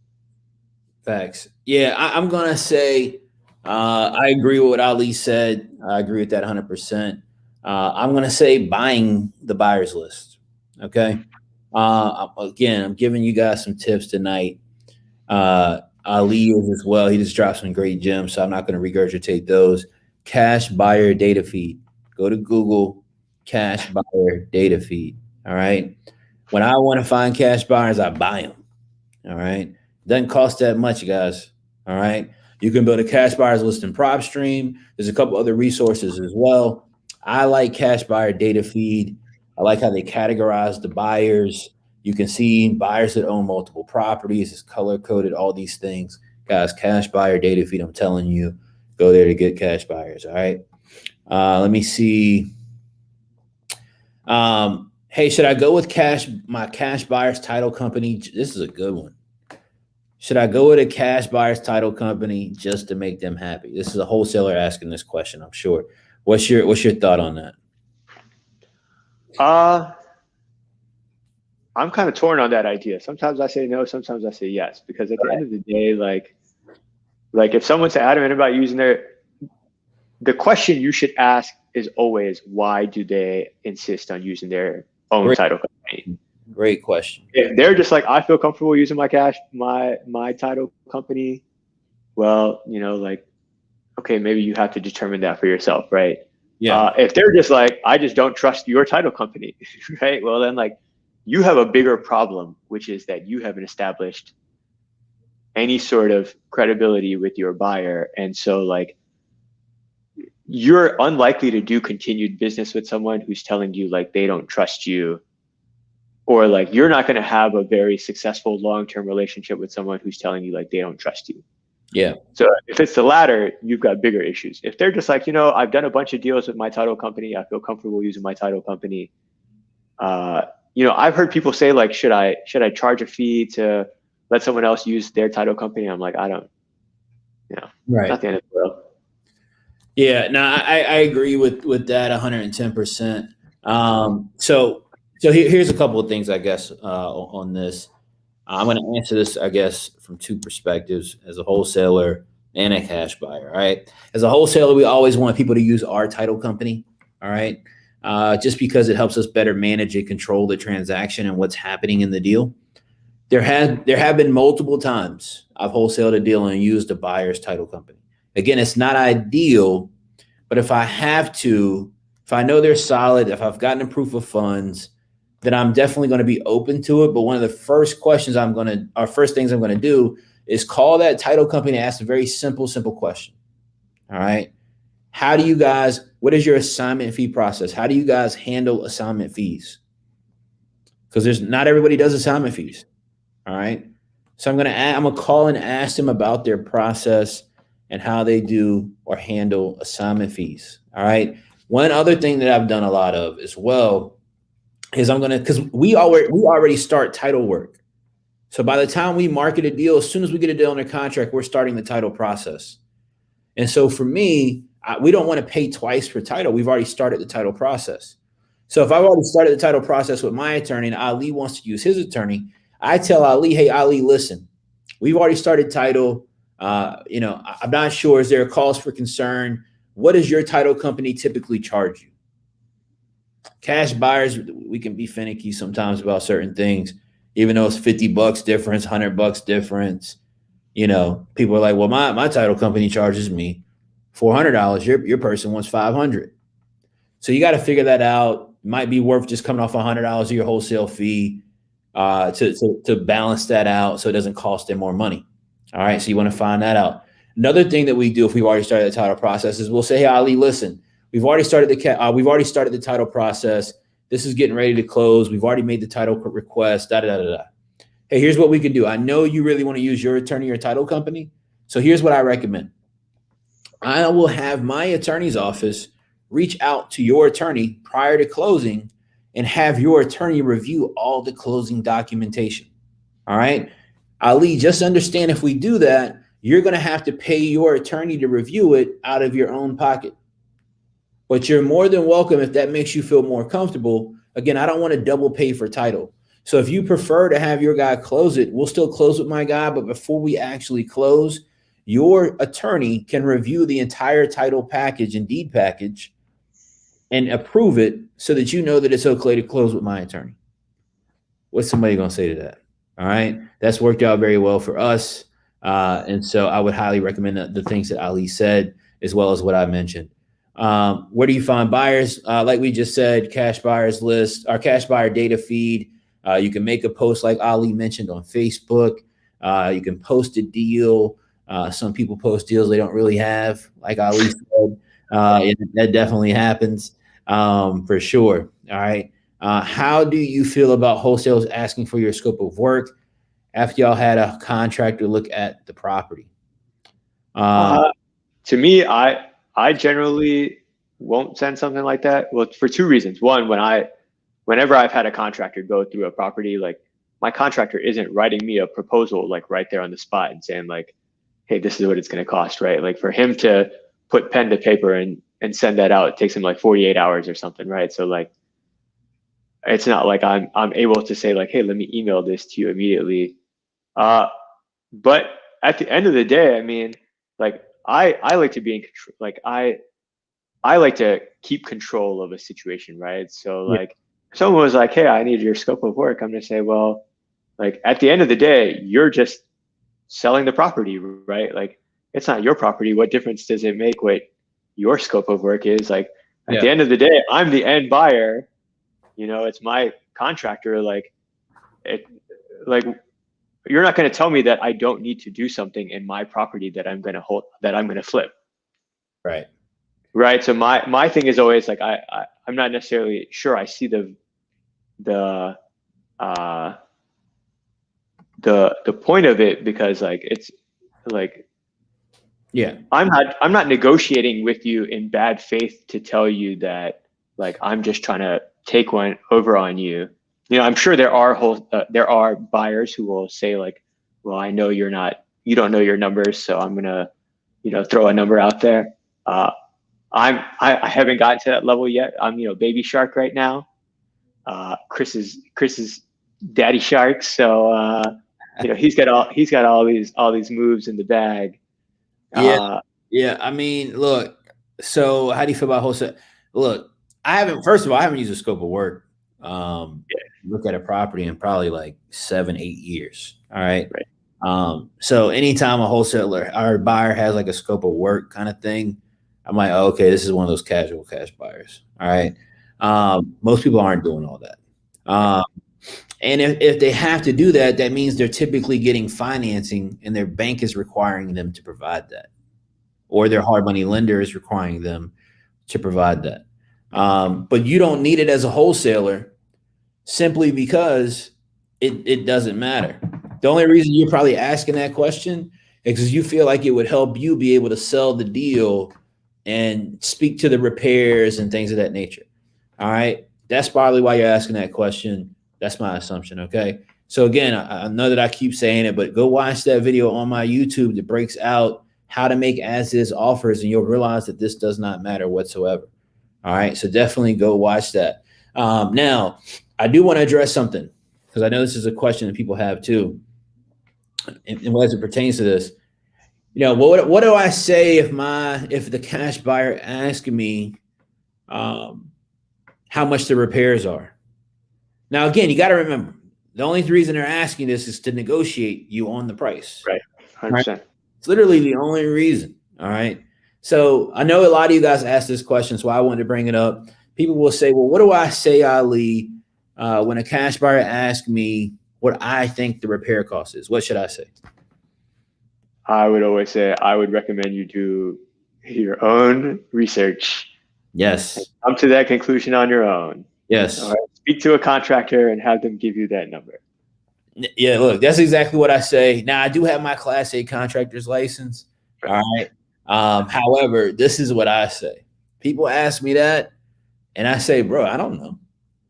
Facts. Yeah, I'm going to say, I agree with what Ali said. I agree with that 100%. I'm going to say buying the buyers list. Okay. Again, I'm giving you guys some tips tonight. Ali is as well. He just dropped some great gems, so I'm not going to regurgitate those. Cash buyer data feed. Go to Google, cash buyer data feed. All right. When I want to find cash buyers, I buy them. All right. Doesn't cost that much, guys. All right. You can build a cash buyers list in PropStream. There's a couple other resources as well. I like cash buyer data feed. I like how they categorize the buyers. You can see buyers that own multiple properties. It's color coded, all these things. Guys, cash buyer data feed, I'm telling you, go there to get cash buyers. All right. Let me see. Hey, should I go with my cash buyers title company? This is a good one. Should I go with a cash buyers title company just to make them happy? This is a wholesaler asking this question, I'm sure. What's your thought on that? I'm kind of torn on that idea. Sometimes I say no, sometimes I say yes, because at the end of the day, like if someone's adamant about using the question you should ask is always, why do they insist on using their own title company? Great question. If they're just like, I feel comfortable using my title company, well, okay, maybe you have to determine that for yourself, right? Yeah. If they're just like, I just don't trust your title company, right? Well, then like you have a bigger problem, which is that you haven't established any sort of credibility with your buyer. And so like, you're unlikely to do continued business with someone who's telling you like they don't trust you, or like you're not going to have a very successful long-term relationship with someone who's telling you like they don't trust you. Yeah. So if it's the latter, you've got bigger issues. If they're just like, I've done a bunch of deals with my title company, I feel comfortable using my title company. I've heard people say like, should I charge a fee to let someone else use their title company? I'm like, I don't, right. Not the end of the world. Yeah, no, I agree with that 110%. So here's a couple of things, I guess, on this. I'm going to answer this, I guess, from two perspectives, as a wholesaler and a cash buyer. All right. As a wholesaler, we always want people to use our title company. All right. just because it helps us better manage and control the transaction and what's happening in the deal. There have been multiple times I've wholesaled a deal and used a buyer's title company. Again, it's not ideal, but if I have to, if I know they're solid, if I've gotten a proof of funds, then I'm definitely going to be open to it. But one of the first things I'm going to do is call that title company and ask a very simple question. All right. What is your assignment fee process? How do you guys handle assignment fees? Because not everybody does assignment fees. All right. So I'm going to call and ask them about their process and how they do or handle assignment fees. All right. One other thing that I've done a lot of as well is because we already start title work. So by the time we market a deal, as soon as we get a deal under contract, we're starting the title process. And so for me, we don't want to pay twice for title. We've already started the title process. So if I've already started the title process with my attorney and Ali wants to use his attorney, I tell Ali, hey, Ali, listen, we've already started title. I'm not sure. Is there a cause for concern? What does your title company typically charge you? Cash buyers, we can be finicky sometimes about certain things, even though it's $50 difference, $100 difference. People are like, well, my title company charges me $400. Your person wants $500. So you got to figure that out. It might be worth just coming off $100 of your wholesale fee to balance that out so it doesn't cost them more money. All right. So you want to find that out. Another thing that we do if we've already started the title process is we'll say, hey, Ali, listen, we've already started the title process. This is getting ready to close. We've already made the title request. Hey, here's what we can do. I know you really want to use your attorney or title company. So here's what I recommend. I will have my attorney's office reach out to your attorney prior to closing and have your attorney review all the closing documentation. All right. Ali, just understand if we do that, you're going to have to pay your attorney to review it out of your own pocket. But you're more than welcome if that makes you feel more comfortable. Again, I don't want to double pay for title. So if you prefer to have your guy close it, we'll still close with my guy. But before we actually close, your attorney can review the entire title package and deed package and approve it so that you know that it's okay to close with my attorney. What's somebody going to say to that? All right. That's worked out very well for us. And so I would highly recommend the things that Ali said, as well as what I mentioned. Where do you find buyers? Like we just said, cash buyers list, our cash buyer data feed. You can make a post like Ali mentioned on Facebook. You can post a deal. Some people post deals they don't really have, like Ali said. That definitely happens for sure. All right. How do you feel about wholesalers asking for your scope of work after y'all had a contractor look at the property? To me, I generally won't send something like that. Well, for two reasons. One, whenever I've had a contractor go through a property, like my contractor isn't writing me a proposal like right there on the spot and saying like, hey, this is what it's going to cost, right? Like for him to put pen to paper and send that out, it takes him like 48 hours or something, right? So like, it's not like I'm able to say like, hey, let me email this to you immediately. But at the end of the day, I mean, like I like to be in control. Like I like to keep control of a situation, right? So like if someone was like, hey, I need your scope of work, I'm gonna say, well, like at the end of the day, you're just selling the property, right? Like it's not your property. What difference does it make what your scope of work is? Like at the end of the day, I'm the end buyer. It's my contractor. Like you're not going to tell me that I don't need to do something in my property that I'm going to hold, that I'm going to flip. Right. Right. So my thing is always like, I'm not necessarily sure I see the point of it, because like, it's like, yeah, I'm not negotiating with you in bad faith to tell you that like, I'm just trying to take one over on you. I'm sure there are buyers who will say like, well, I know you don't know your numbers, so I'm gonna, throw a number out there. I haven't gotten to that level yet. I'm, baby shark right now. Chris's daddy shark. So, he's got all these moves in the bag. Yeah. I mean, look, so how do you feel about wholesale? Look, First of all, I haven't used a scope of work. Look at a property in probably like 7, 8 years. All right. Right. So anytime a wholesaler or buyer has like a scope of work kind of thing, I'm like, oh, okay, this is one of those casual cash buyers. All right. Most people aren't doing all that. And if they have to do that, that means they're typically getting financing and their bank is requiring them to provide that, or their hard money lender is requiring them to provide that. But you don't need it as a wholesaler simply because it doesn't matter. The only reason you're probably asking that question is because you feel like it would help you be able to sell the deal and speak to the repairs and things of that nature. All right. That's probably why you're asking that question. That's my assumption. Okay. So again, I know that I keep saying it, but go watch that video on my YouTube that breaks out how to make as-is offers, and you'll realize that this does not matter whatsoever. All right. So definitely go watch that. Now, I do want to address something because I know this is a question that people have too. And as it pertains to this, what do I say if the cash buyer asks me how much the repairs are? Now, again, you got to remember, the only reason they're asking this is to negotiate you on the price. Right. 100%. Right? It's literally the only reason. All right. So I know a lot of you guys asked this question, so I wanted to bring it up. People will say, well, what do I say, Ali, when a cash buyer asks me what I think the repair cost is? What should I say? I would always say I would recommend you do your own research. Yes. Come to that conclusion on your own. Yes. All right. Speak to a contractor and have them give you that number. Yeah, look, that's exactly what I say. Now, I do have my Class A contractor's license. All right. However, this is what I say. People ask me that, and I say, bro, I don't know.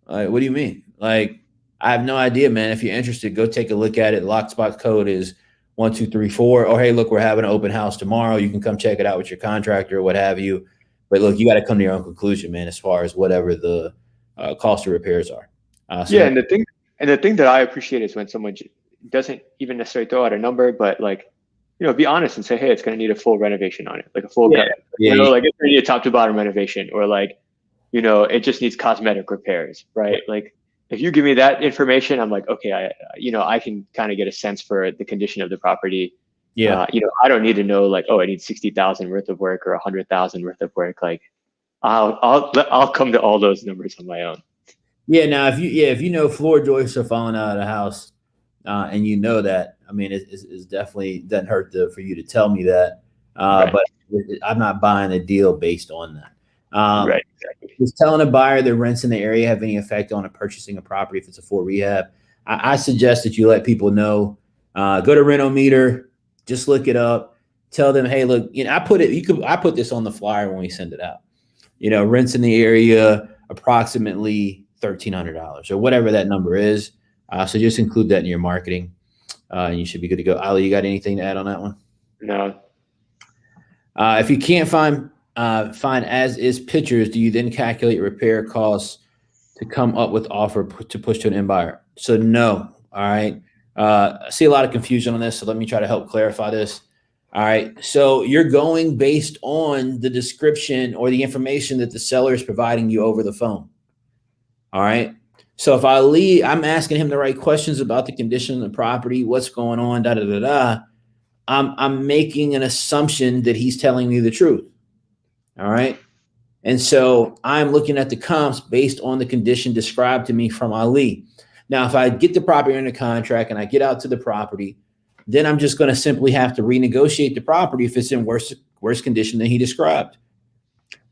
Like, what do you mean? Like, I have no idea, man. If you're interested, go take a look at it. Lockbox code is 1234. Or, hey, look, we're having an open house tomorrow. You can come check it out with your contractor or what have you. But look, you got to come to your own conclusion, man, as far as whatever the cost of repairs are. Yeah, and the thing that I appreciate is when someone doesn't even necessarily throw out a number, but like, be honest and say, hey, it's going to need a full renovation on it, like a full, like it's going to need a top to bottom renovation, or like, it just needs cosmetic repairs, right? Like, if you give me that information, I'm like, okay, I can kind of get a sense for the condition of the property. Yeah. I don't need to know like, oh, I need 60,000 worth of work or 100,000 worth of work. Like, I'll come to all those numbers on my own. Yeah. Now, if you know floor joists are falling out of the house, and you know that, I mean, it's definitely doesn't hurt for you to tell me that. Right. But I'm not buying a deal based on that. Right. Exactly. Is telling a buyer their rents in the area have any effect on purchasing a property if it's a full rehab? I suggest that you let people know. Go to Renometer, just look it up. Tell them, hey, look, I put this on the flyer when we send it out. Rents in the area approximately $1,300 or whatever that number is. So just include that in your marketing, and you should be good to go. Ali, you got anything to add on that one? No. If you can't find as is pictures, do you then calculate repair costs to come up with offer to push to an end buyer? So no. All right. I see a lot of confusion on this, so let me try to help clarify this. All right. So you're going based on the description or the information that the seller is providing you over the phone. All right. So if I'm asking him the right questions about the condition of the property, what's going on, I'm making an assumption that he's telling me the truth. All right. And so I'm looking at the comps based on the condition described to me from Ali. Now, if I get the property under contract and I get out to the property, then I'm just going to simply have to renegotiate the property if it's in worse condition than he described.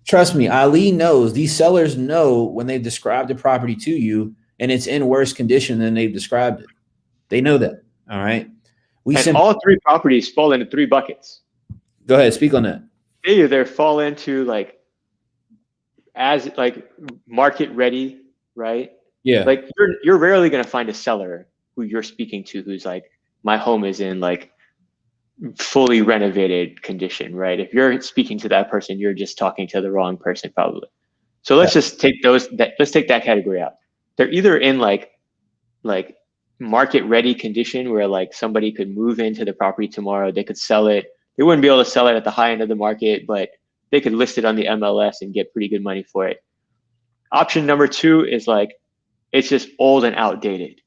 Trust me, Ali knows, these sellers know when they've described the property to you and it's in worse condition than they've described it. They know that. All right. All three properties fall into three buckets. Go ahead. Speak on that. They either fall into market ready, right? Yeah. Like you're rarely going to find a seller who you're speaking to who's like, my home is in like fully renovated condition, right? If you're speaking to that person, you're just talking to the wrong person probably. So let's just take let's take that category out. They're either in like market ready condition where like somebody could move into the property tomorrow, they could sell it. They wouldn't be able to sell it at the high end of the market, but they could list it on the MLS and get pretty good money for it. Option number 2 is like, it's just old and outdated,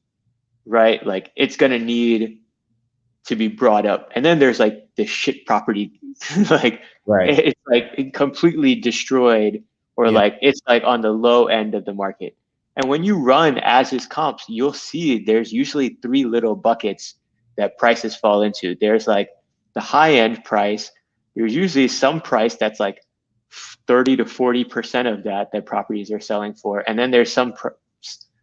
right? Like it's going to need to be brought up. And then there's like the shit property, like Right. it's like completely destroyed, or Yeah. like it's like on the low end of the market. And when you run as is comps, you'll see there's usually 3 little buckets that prices fall into. There's like the high end price. There's usually some price that's like 30 to 40% of that properties are selling for. And then there's some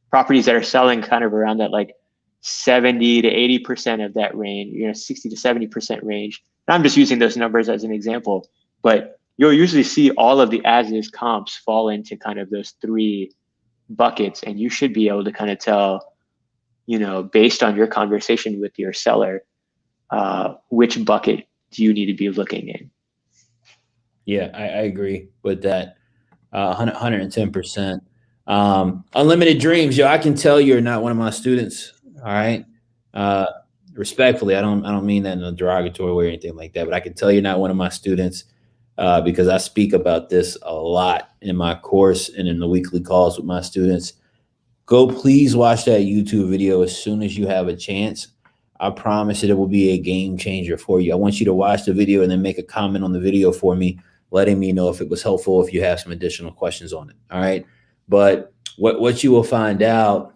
properties that are selling kind of around that like 70 to 80% of that range, 60 to 70% range. And I'm just using those numbers as an example, but you'll usually see all of the as is comps fall into kind of those 3 buckets. And you should be able to kind of tell, based on your conversation with your seller, which bucket do you need to be looking in? Yeah, I agree with that. 110%. Unlimited dreams. Yo, I can tell you're not one of my students. All right. Respectfully, I don't mean that in a derogatory way or anything like that, but I can tell you're not one of my students because I speak about this a lot in my course and in the weekly calls with my students. Go please watch that YouTube video as soon as you have a chance. I promise it will be a game changer for you. I want you to watch the video and then make a comment on the video for me, letting me know if it was helpful, if you have some additional questions on it. All right. But what you will find out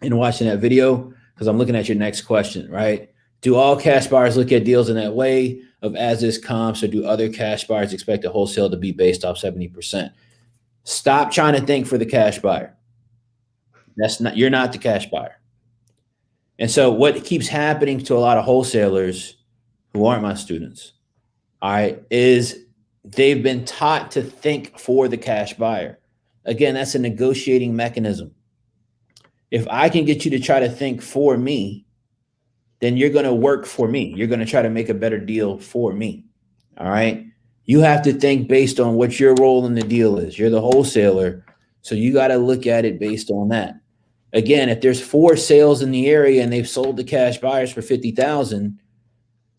in watching that video, because I'm looking at your next question, right? Do all cash buyers look at deals in that way of as is comps, or do other cash buyers expect a wholesale to be based off 70%? Stop trying to think for the cash buyer. You're not the cash buyer. And so what keeps happening to a lot of wholesalers who aren't my students, all right, is they've been taught to think for the cash buyer. Again, that's a negotiating mechanism. If I can get you to try to think for me, then you're going to work for me. You're going to try to make a better deal for me. All right. You have to think based on what your role in the deal is. You're the wholesaler. So you got to look at it based on that. Again, if there's 4 sales in the area and they've sold the cash buyers for $50,000,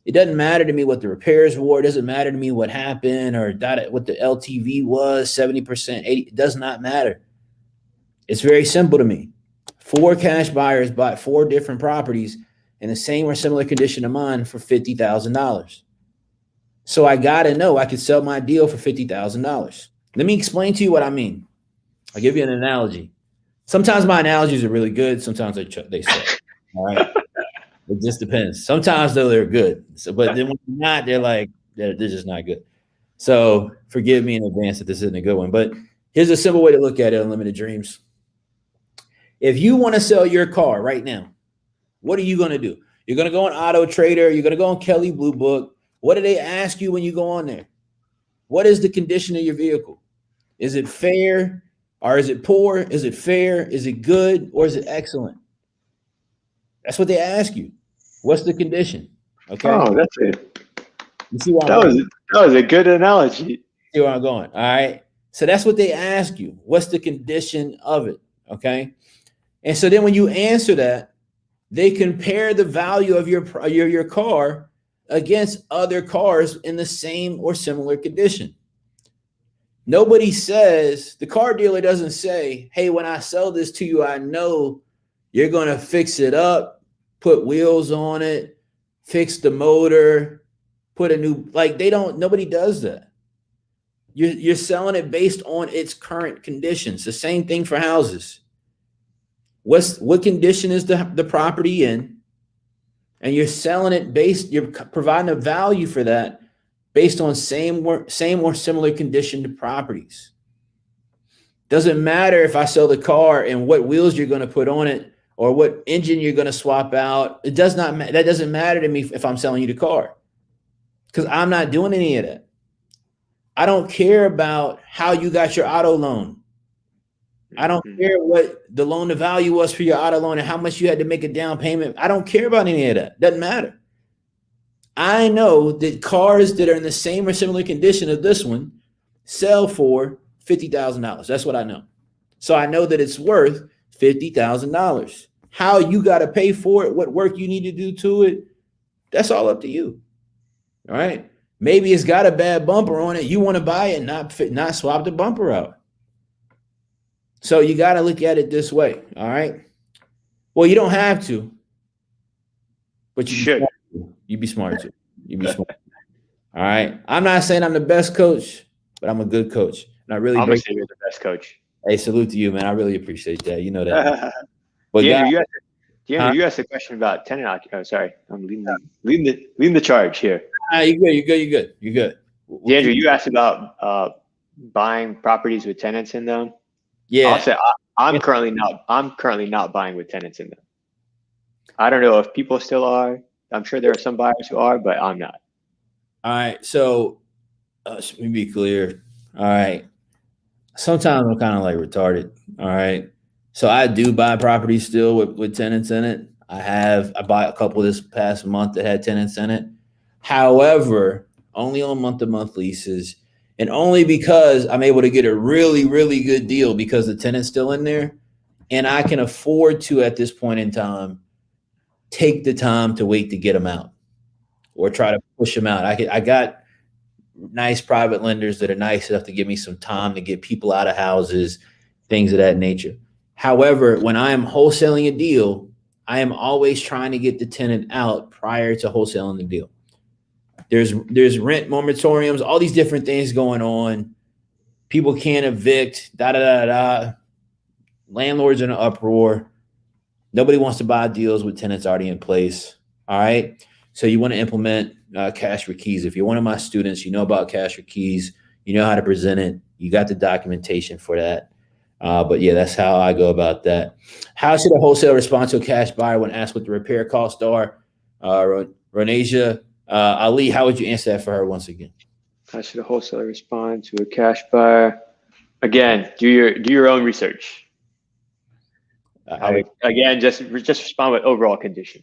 it doesn't matter to me what the repairs were. It doesn't matter to me what happened or what the LTV was, 70%, 80%. It does not matter. It's very simple to me. 4 cash buyers bought 4 different properties in the same or similar condition to mine for $50,000. So I got to know I could sell my deal for $50,000. Let me explain to you what I mean. I'll give you an analogy. Sometimes my analogies are really good. Sometimes they suck. All right. It just depends. Sometimes though they're good. So, but then when they're not, they're just not good. So forgive me in advance that this isn't a good one. But here's a simple way to look at it, Unlimited Dreams. If you want to sell your car right now, what are you going to do? You're going to go on Auto Trader. You're going to go on Kelley Blue Book. What do they ask you when you go on there? What is the condition of your vehicle? Is it fair? Or is it poor? Is it fair? Is it good? Or is it excellent? That's what they ask you. What's the condition? Okay. Oh, that's it. You see where that was a good analogy. See where I'm going. All right. So that's what they ask you. What's the condition of it? Okay. And so then when you answer that, they compare the value of your car against other cars in the same or similar condition. Nobody says, the car dealer doesn't say, hey, when I sell this to you, I know you're going to fix it up, put wheels on it, fix the motor, put a new, nobody does that. You're selling it based on its current conditions. The same thing for houses. What condition is the property in? And you're selling it you're providing a value for that based on same or similar condition to properties. Doesn't matter if I sell the car and what wheels you're going to put on it or what engine you're going to swap out. That doesn't matter to me if I'm selling you the car, because I'm not doing any of that. I don't care about how you got your auto loan. I don't care what the loan to value was for your auto loan and how much you had to make a down payment. I don't care about any of that. Doesn't matter. I know that cars that are in the same or similar condition of this one sell for $50,000. That's what I know. So I know that it's worth $50,000. How you got to pay for it, what work you need to do to it, that's all up to you. All right. Maybe it's got a bad bumper on it. You want to buy it and not swap the bumper out. So you got to look at it this way. All right. Well, you don't have to, but you should. You be smart too. You be smart. All right. I'm not saying I'm the best coach, but I'm a good coach. And I really I'm gonna say you're the best coach. Hey, salute to you, man. I really appreciate that. You know that. But D'Andrew, you asked a question about tenant occupancy. Oh, sorry, I'm leading the charge here. You good. D'Andrew, you asked about buying properties with tenants in them. Yeah. I'll say I'm currently not buying with tenants in them. I don't know if people still are. I'm sure there are some buyers who are, but I'm not. All right. So let me be clear. All right. Sometimes I'm kind of like retarded. All right. So I do buy properties still with tenants in it. I bought a couple this past month that had tenants in it. However, only on month-to-month leases, and only because I'm able to get a really, really good deal because the tenant's still in there. And I can afford to, at this point in time, take the time to wait to get them out or try to push them out. I got nice private lenders that are nice enough to give me some time to get people out of houses, things of that nature. However, when I am wholesaling a deal, I am always trying to get the tenant out prior to wholesaling the deal. There's rent moratoriums, all these different things going on. People can't evict, Landlords in an uproar. Nobody wants to buy deals with tenants already in place. All right. So you want to implement cash for keys. If you're one of my students, you know about cash for keys. You know how to present it. You got the documentation for that. But yeah, that's how I go about that. How should a wholesaler respond to a cash buyer when asked what the repair costs are? Ronasia, Ali, how would you answer that for her once again? How should a wholesaler respond to a cash buyer? Again, do your own research. Again, just respond with overall condition.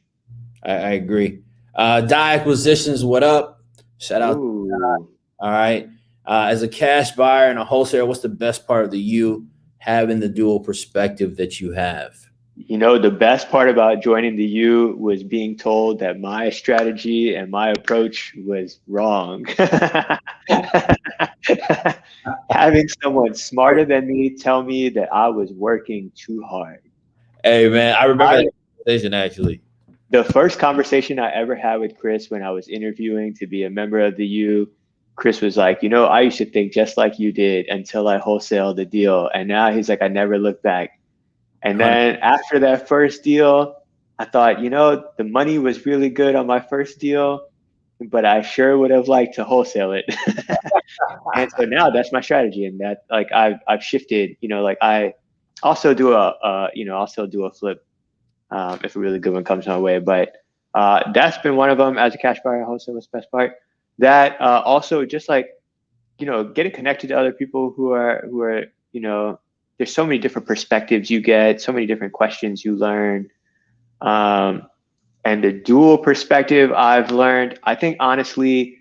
I agree. Die Acquisitions, what up? Shout out. All right. As a cash buyer and a wholesaler, what's the best part of you having the dual perspective that you have? You know, the best part about joining the U was being told that my strategy and my approach was wrong. Having someone smarter than me tell me that I was working too hard. Hey, man, I remember that conversation, actually. The first conversation I ever had with Chris when I was interviewing to be a member of the U, Chris was like, you know, I used to think just like you did until I wholesaled the deal. And now he's like, I never looked back. And then after that first deal, I thought, you know, the money was really good on my first deal, but I sure would have liked to wholesale it. And so now that's my strategy. And that, like, I've shifted, you know, like I also do a flip if a really good one comes my way. But that's been one of them as a cash buyer. Wholesale was the best part. That also just like, you know, getting connected to other people who are, you know, there's so many different perspectives you get, so many different questions you learn. And the dual perspective I've learned, I think honestly,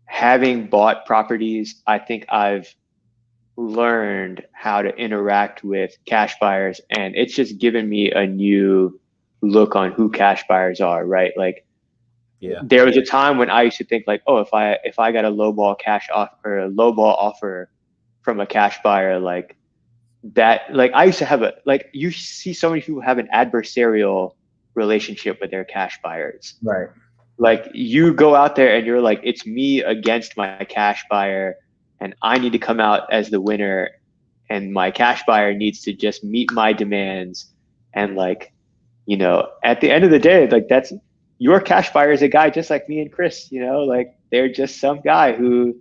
having bought properties, I think I've learned how to interact with cash buyers, and it's just given me a new look on who cash buyers are, right? Like, yeah, there was a time when I used to think like, oh, if I got a lowball cash offer or a lowball offer from a cash buyer, like that, like I used to have you see so many people have an adversarial relationship with their cash buyers, right? Like you go out there and you're like, it's me against my cash buyer, and I need to come out as the winner, and my cash buyer needs to just meet my demands. And like, you know, at the end of the day, like that's your cash buyer is a guy just like me and Chris, you know, like they're just some guy who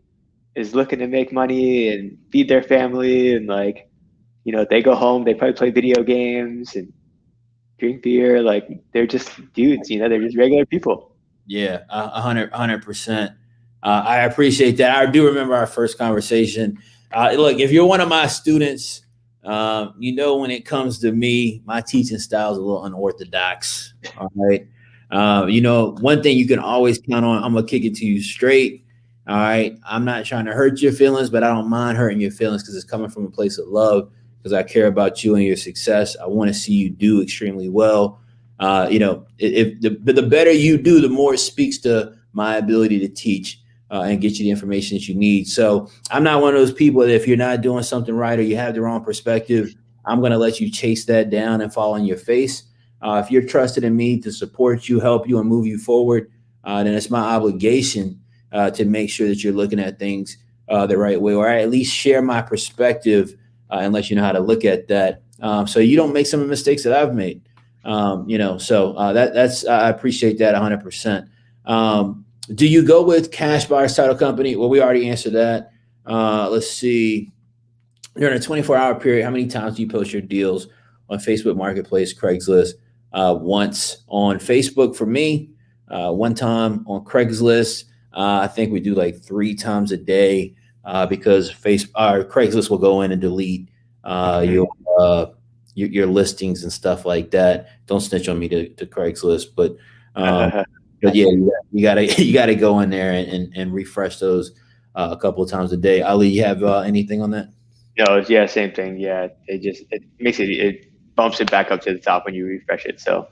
is looking to make money and feed their family, and like, you know, they go home, they probably play video games and drink beer. Like they're just dudes, you know, they're just regular people. Yeah, 100%. I appreciate that. I do remember our first conversation. Look, if you're one of my students, you know, when it comes to me, my teaching style is a little unorthodox. All right. You know, one thing you can always count on, I'm going to kick it to you straight. All right. I'm not trying to hurt your feelings, but I don't mind hurting your feelings because it's coming from a place of love, because I care about you and your success. I want to see you do extremely well. You know, if the better you do, the more it speaks to my ability to teach. and get you the information that you need. So I'm not one of those people that if you're not doing something right or you have the wrong perspective, I'm going to let you chase that down and fall on your face. If you're trusted in me to support you, help you, and move you forward, then it's my obligation to make sure that you're looking at things the right way, or at least share my perspective and let you know how to look at that, so you don't make some of the mistakes that I've made. That's I appreciate that 100%. Do you go with cash buyers title company? Well, we already answered that. Let's see. During a 24-hour period, how many times do you post your deals on Facebook Marketplace, Craigslist? Once on Facebook for me, one time on Craigslist. I think we do like 3 times a day because Craigslist will go in and delete your listings and stuff like that. Don't snitch on me to Craigslist, but yeah, you gotta go in there and refresh those a couple of times a day. Ali, you have anything on that? No, yeah, same thing. Yeah, it bumps it back up to the top when you refresh it. So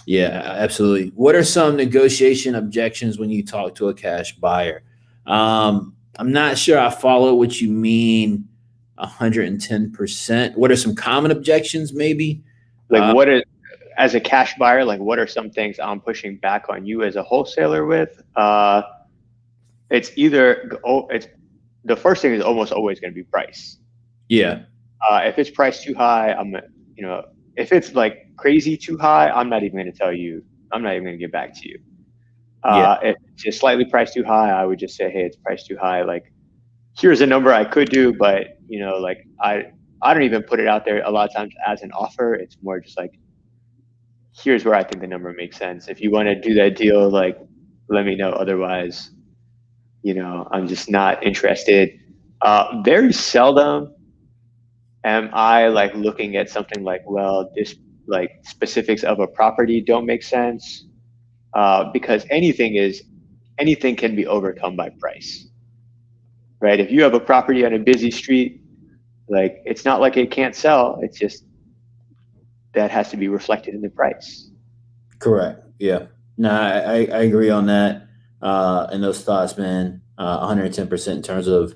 yeah, absolutely. What are some negotiation objections when you talk to a cash buyer? I'm not sure I follow what you mean 110%. What are some common objections maybe? As a cash buyer, like what are some things I'm pushing back on you as a wholesaler with? It's the first thing is almost always going to be price. Yeah. If it's priced too high, if it's like crazy too high, I'm not even going to tell you. I'm not even going to get back to you. If it's just slightly priced too high, I would just say, hey, it's priced too high. Like, here's a number I could do, but like I don't even put it out there a lot of times as an offer. It's more just like, here's where I think the number makes sense. If you want to do that deal, like, let me know. Otherwise, I'm just not interested. Very seldom am I like looking at something like, well, this like specifics of a property don't make sense, because anything can be overcome by price, right? If you have a property on a busy street, like it's not like it can't sell. It's just that has to be reflected in the price. Correct. Yeah. No, I agree on that. And those thoughts, man, 110% in terms of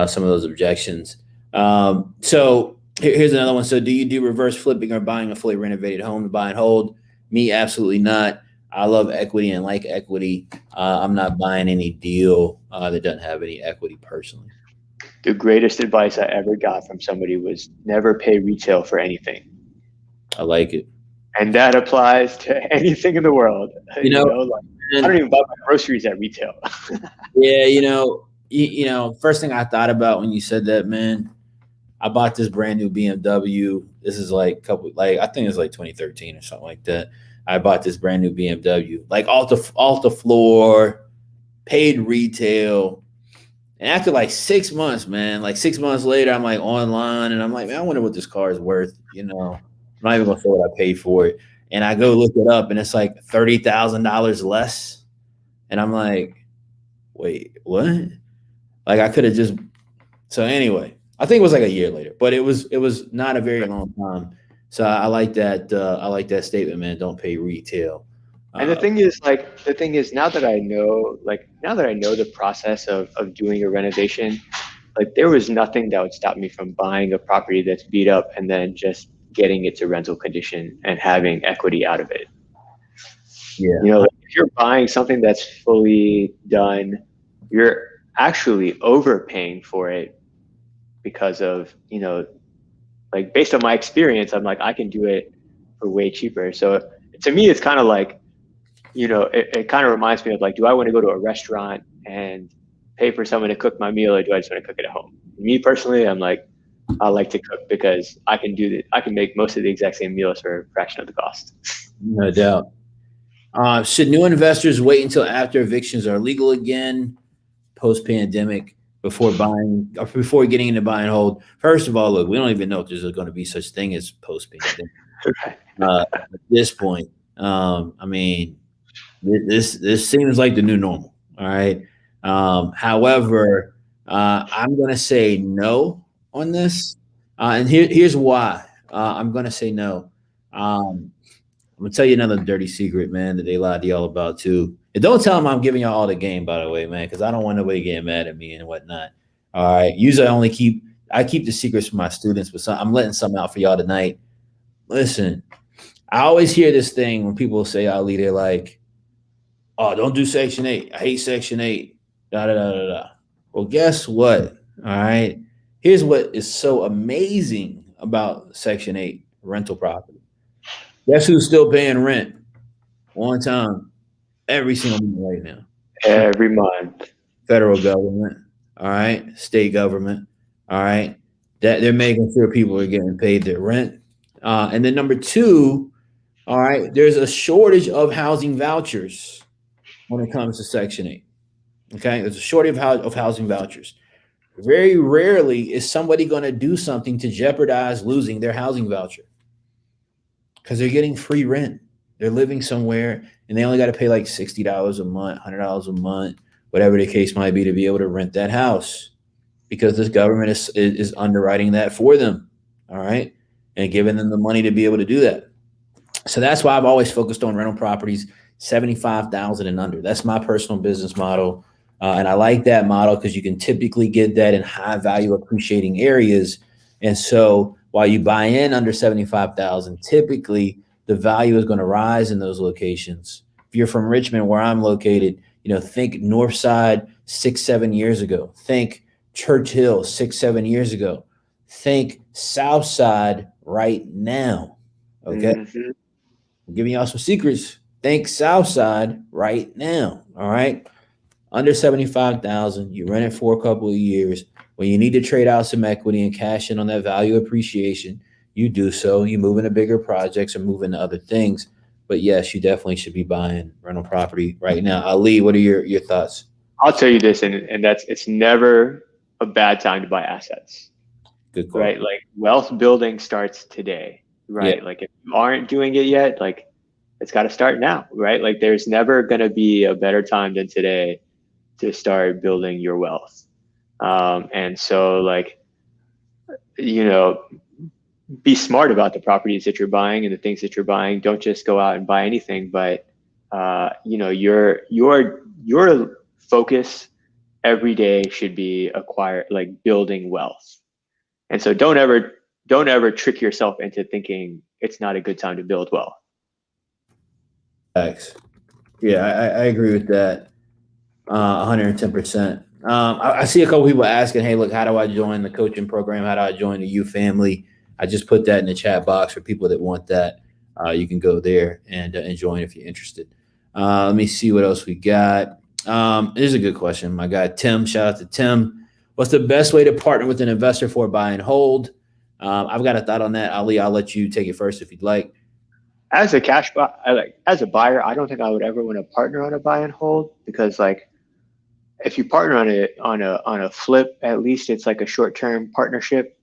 some of those objections. So here's another one. So do you do reverse flipping or buying a fully renovated home to buy and hold? Me, absolutely not. I love equity and like equity. I'm not buying any deal that doesn't have any equity personally. The greatest advice I ever got from somebody was never pay retail for anything. I like it. And that applies to anything in the world. I don't even buy my groceries at retail. Yeah, first thing I thought about when you said that, man, I bought this brand new BMW. This is I think it's like 2013 or something like that. I bought this brand new BMW, like off the floor, paid retail. And after like 6 months, man, like 6 months later, I'm like online and I'm like, man, I wonder what this car is worth. I'm not even gonna say what I paid for it. And I go look it up and it's like $30,000 less. And I'm like, wait, what? Like I could have just. So anyway, I think it was like a year later, but it was not a very long time. So I like that. I like that statement, man. Don't pay retail. And the thing is, now that I know the process of doing a renovation, like there was nothing that would stop me from buying a property that's beat up and then just getting it to rental condition and having equity out of it. Yeah. If you're buying something that's fully done, you're actually overpaying for it because of, like based on my experience, I'm like, I can do it for way cheaper. So to me, it's kind of like, it kind of reminds me of like, do I want to go to a restaurant and pay for someone to cook my meal, or do I just want to cook it at home? Me personally, I'm like, I like to cook because I can make most of the exact same meals for a fraction of the cost. No doubt. Should new investors wait until after evictions are legal again, post-pandemic, before getting into buy and hold? First of all, look, we don't even know if there's going to be such thing as post-pandemic. At this point, I mean, this seems like the new normal. All right. However, I'm going to say no on this, and here's why. I'm going to say no. I'm going to tell you another dirty secret, man, that they lied to y'all about too. And don't tell them I'm giving y'all all the game, by the way, man, because I don't want nobody getting mad at me and whatnot. All right. Usually I keep the secrets for my students, but I'm letting some out for y'all tonight. Listen, I always hear this thing when people say Ali, they're like, oh, don't do Section 8. I hate Section 8. Da da da da da. Well, guess what? All right. Here's what is so amazing about Section 8 rental property. Guess who's still paying rent on time every single month right now? Every month. Federal government, all right, state government, all right, that they're making sure people are getting paid their rent. And then number two, all right, there's a shortage of housing vouchers when it comes to Section 8. Okay, there's a shortage of housing vouchers. Very rarely is somebody going to do something to jeopardize losing their housing voucher because they're getting free rent. They're living somewhere and they only got to pay like $60 a month, $100 a month, whatever the case might be, to be able to rent that house because this government is underwriting that for them. All right. And giving them the money to be able to do that. So that's why I've always focused on rental properties, 75,000 and under. That's my personal business model. And I like that model because you can typically get that in high value appreciating areas. And so while you buy in under 75,000, typically the value is going to rise in those locations. If you're from Richmond, where I'm located, think North Side 6-7 years ago. Think Church Hill 6-7 years ago. Think South Side right now. Okay. Mm-hmm. I'm giving y'all some secrets. Think South Side right now. All right. Under 75,000, you rent it for a couple of years. When you need to trade out some equity and cash in on that value appreciation, you do so. You move into bigger projects or move into other things. But yes, you definitely should be buying rental property right now. Ali, what are your thoughts? I'll tell you this, and it's never a bad time to buy assets. Good call. Right? Like wealth building starts today, right? Yeah. Like if you aren't doing it yet, like it's got to start now, right? Like there's never going to be a better time than today to start building your wealth. And so like, be smart about the properties that you're buying and the things that you're buying. Don't just go out and buy anything, but your focus every day should be building wealth. And so don't ever trick yourself into thinking it's not a good time to build wealth. Thanks. Yeah, I agree with that 110%. I see a couple people asking, hey, look, how do I join the coaching program? How do I join the U family? I just put that in the chat box for people that want that. You can go there and join if you're interested. Let me see what else we got. This is a good question. My guy, Tim, shout out to Tim. What's the best way to partner with an investor for buy and hold? I've got a thought on that. Ali, I'll let you take it first if you'd like. As a as a buyer, I don't think I would ever want to partner on a buy and hold because if you partner on a flip, at least it's like a short-term partnership.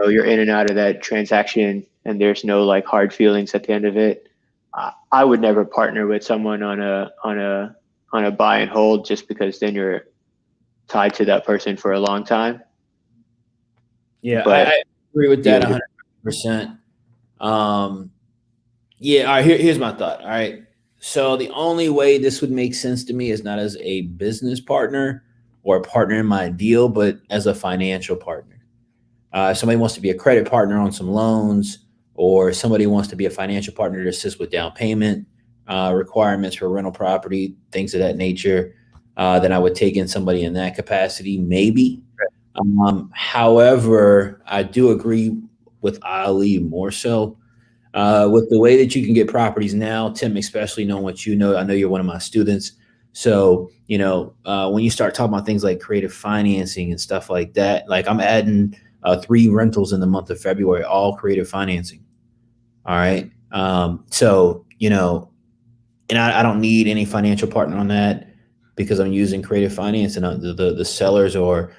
You're in and out of that transaction and there's no hard feelings at the end of it. I would never partner with someone on a buy and hold just because then you're tied to that person for a long time. Yeah, but I agree with that 100%. Yeah, all right, here's my thought. All right. So the only way this would make sense to me is not as a business partner or a partner in my deal, but as a financial partner. If somebody wants to be a credit partner on some loans, or somebody wants to be a financial partner to assist with down payment requirements for rental property, things of that nature, then I would take in somebody in that capacity, maybe. However, I do agree with Ali more so with the way that you can get properties now. Tim, especially knowing what you know, I know you're one of my students. So, when you start talking about things like creative financing and stuff like that, like I'm adding 3 rentals in the month of February, all creative financing. All right. So, and I don't need any financial partner on that because I'm using creative finance and the sellers or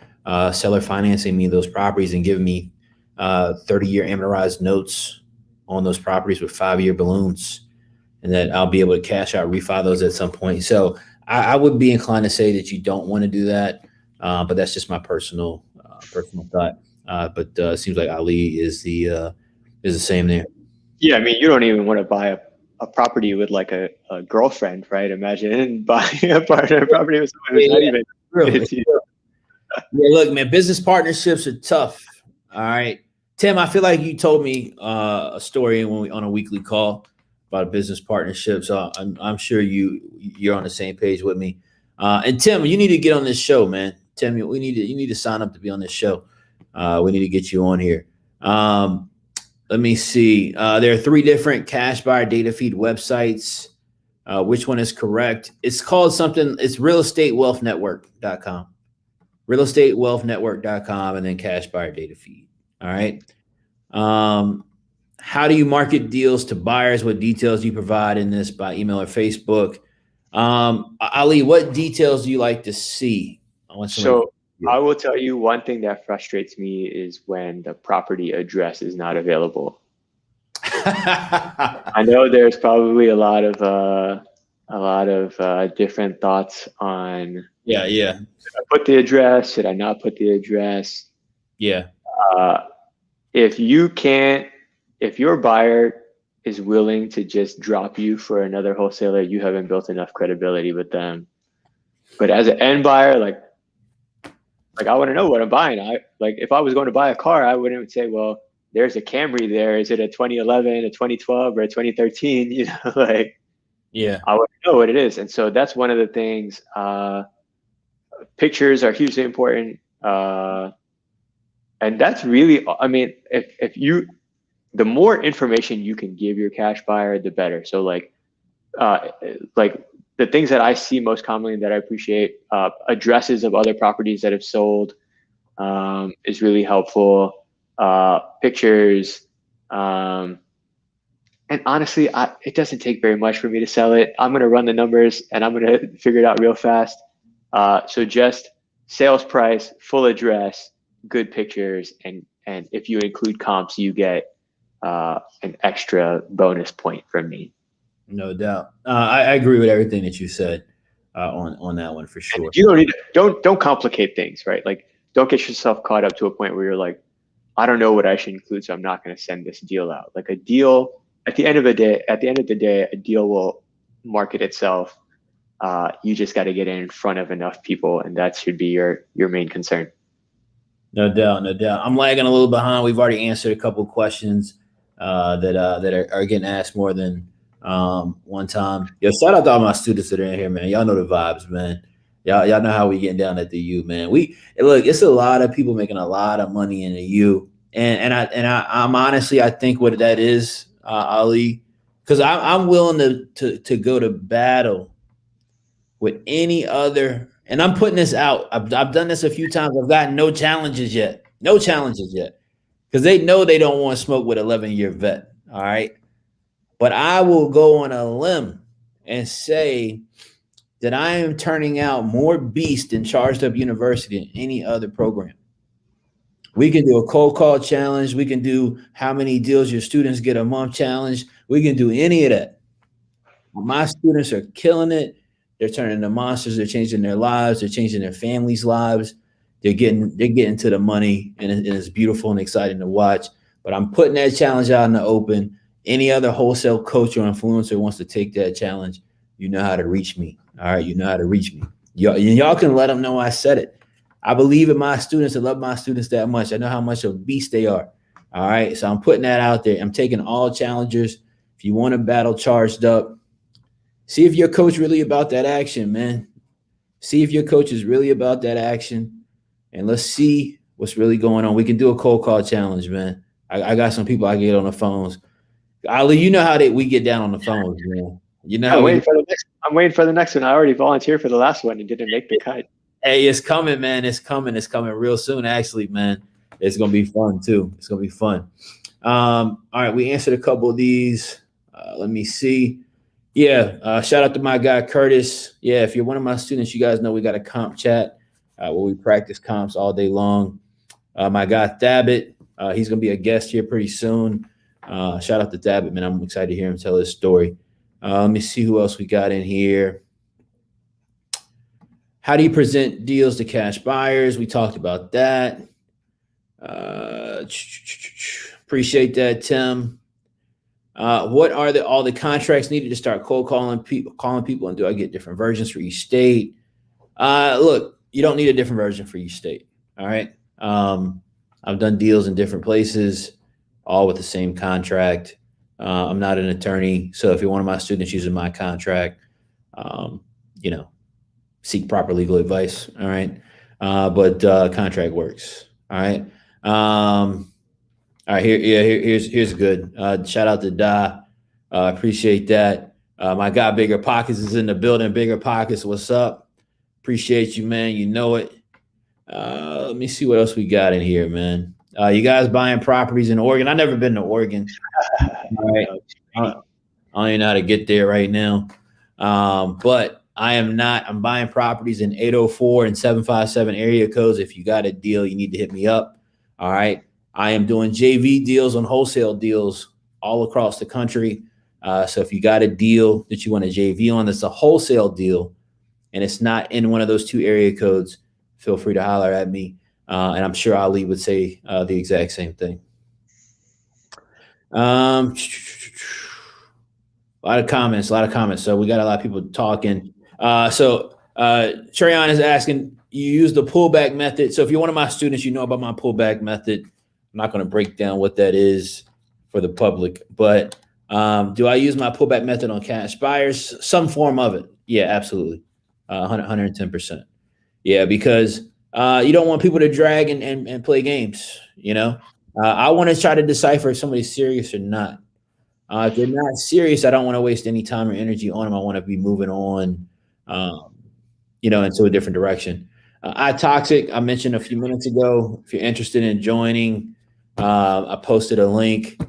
seller financing me those properties and giving me 30-year amortized notes on those properties with 5-year balloons, and that I'll be able to cash out, refi those at some point. So I would be inclined to say that you don't want to do that. But that's just my personal thought. But it seems like Ali is the same there. Yeah, I mean, you don't even want to buy a property with like a girlfriend, right? Imagine buying a partner property with someone who's not even Really. to you. Yeah, look, man, business partnerships are tough. All right. Tim, I feel like you told me a story when we on a weekly call about a business partnership. So I'm sure you're on the same page with me. And Tim, you need to get on this show, man. Tim, you need to sign up to be on this show. We need to get you on here. Let me see. There are 3 different cash buyer data feed websites. Which one is correct? It's called something. It's realestatewealthnetwork.com. realestatewealthnetwork.com and then cash buyer data feed. All right. How do you market deals to buyers? What details do you provide in this by email or Facebook? Ali, what details do you like to see? So I will tell you one thing that frustrates me is when the property address is not available. I know there's probably a lot of different thoughts on. Yeah. Should I put the address? Should I not put the address? Yeah. If your buyer is willing to just drop you for another wholesaler, you haven't built enough credibility with them. But as an end buyer, like I want to know what I'm buying. If I was going to buy a car, I wouldn't say, well, there's a Camry there. Is it a 2011, a 2012, or a 2013? You know, yeah. I want to know what it is. And so that's one of the things. Pictures are hugely important. And that's really, I mean, the more information you can give your cash buyer, the better. So like the things that I see most commonly that I appreciate, addresses of other properties that have sold is really helpful. Pictures. And honestly, it doesn't take very much for me to sell it. I'm going to run the numbers and I'm going to figure it out real fast. So just sales price, full address, good pictures, and if you include comps, you get an extra bonus point from me. No doubt. I agree with everything that you said on that one for sure. And you don't complicate things, right? Like, don't get yourself caught up to a point where you're like, I don't know what I should include, so I'm not going to send this deal out. Like a deal, at the end of the day, a deal will market itself. You just got to get in front of enough people, and that should be your main concern. No doubt. I'm lagging a little behind. We've already answered a couple of questions that are getting asked more than one time. Yo, shout out to all my students that are in here, man. Y'all know the vibes, man. Y'all know how we getting down at the U, man. Look, it's a lot of people making a lot of money in the U, and I'm honestly, I think what that is, Ali, because I'm willing to go to battle with any other. And I'm putting this out. I've done this a few times. I've gotten no challenges yet, because they know they don't want to smoke with 11-year vet. All right. But I will go on a limb and say that I am turning out more beast in Charged Up University than any other program. We can do a cold call challenge. We can do how many deals your students get a month challenge. We can do any of that. My students are killing it. They're turning into monsters. They're changing their lives. They're changing their families' lives. They're getting to the money, and it's beautiful and exciting to watch. But I'm putting that challenge out in the open. Any other wholesale coach or influencer wants to take that challenge, you know how to reach me. All right, you know how to reach me. Y'all can let them know I said it. I believe in my students. I love my students that much. I know how much of a beast they are. All right, so I'm putting that out there. I'm taking all challengers. If you want to battle Charged Up, see if your coach really about that action, man. See if your coach is really about that action, and let's see what's really going on. We can do a cold call challenge, man. I got some people I get on the phones. Ali, you know how we get down on the phones, man. You know, I'm waiting for the next one. I already volunteered for the last one and didn't make the cut. Hey, it's coming, man. It's coming real soon, actually, man. It's gonna be fun too. It's gonna be fun. All right, we answered a couple of these. Let me see. Yeah, shout out to my guy Curtis. Yeah, if you're one of my students, you guys know we got a comp chat where we practice comps all day long. My guy Thabit, he's gonna be a guest here pretty soon. Shout out to Thabit, man. I'm excited to hear him tell his story. Let me see who else we got in here. How do you present deals to cash buyers? We talked about that. Appreciate that, Tim. What are all the contracts needed to start cold calling people, and do I get different versions for each state? Look, you don't need a different version for each state. All right. I've done deals in different places, all with the same contract. I'm not an attorney, so if you're one of my students using my contract, you know, seek proper legal advice. All right. But contract works. All right. All right. Here's good. Shout out to Da. Appreciate that. My guy Bigger Pockets is in the building. Bigger Pockets, what's up? Appreciate you, man. You know it. Let me see what else we got in here, man. You guys buying properties in Oregon? I've never been to Oregon. All right. I don't even know how to get there right now. But I am not. I'm buying properties in 804 and 757 area codes. If you got a deal, you need to hit me up. All right. I am doing JV deals on wholesale deals all across the country. So if you got a deal that you want a JV on, that's a wholesale deal, and it's not in one of those two area codes, feel free to holler at me. And I'm sure Ali would say the exact same thing. A lot of comments. So we got a lot of people talking. Cherion is asking, you use the pullback method. So if you're one of my students, you know about my pullback method. I'm not going to break down what that is for the public, but do I use my pullback method on cash buyers? Some form of it. Yeah, absolutely. 110%. Yeah, because you don't want people to drag and play games. You know, I want to try to decipher if somebody's serious or not. If they're not serious, I don't want to waste any time or energy on them. I want to be moving on, into a different direction. iToxic, I mentioned a few minutes ago. If you're interested in joining, I posted a link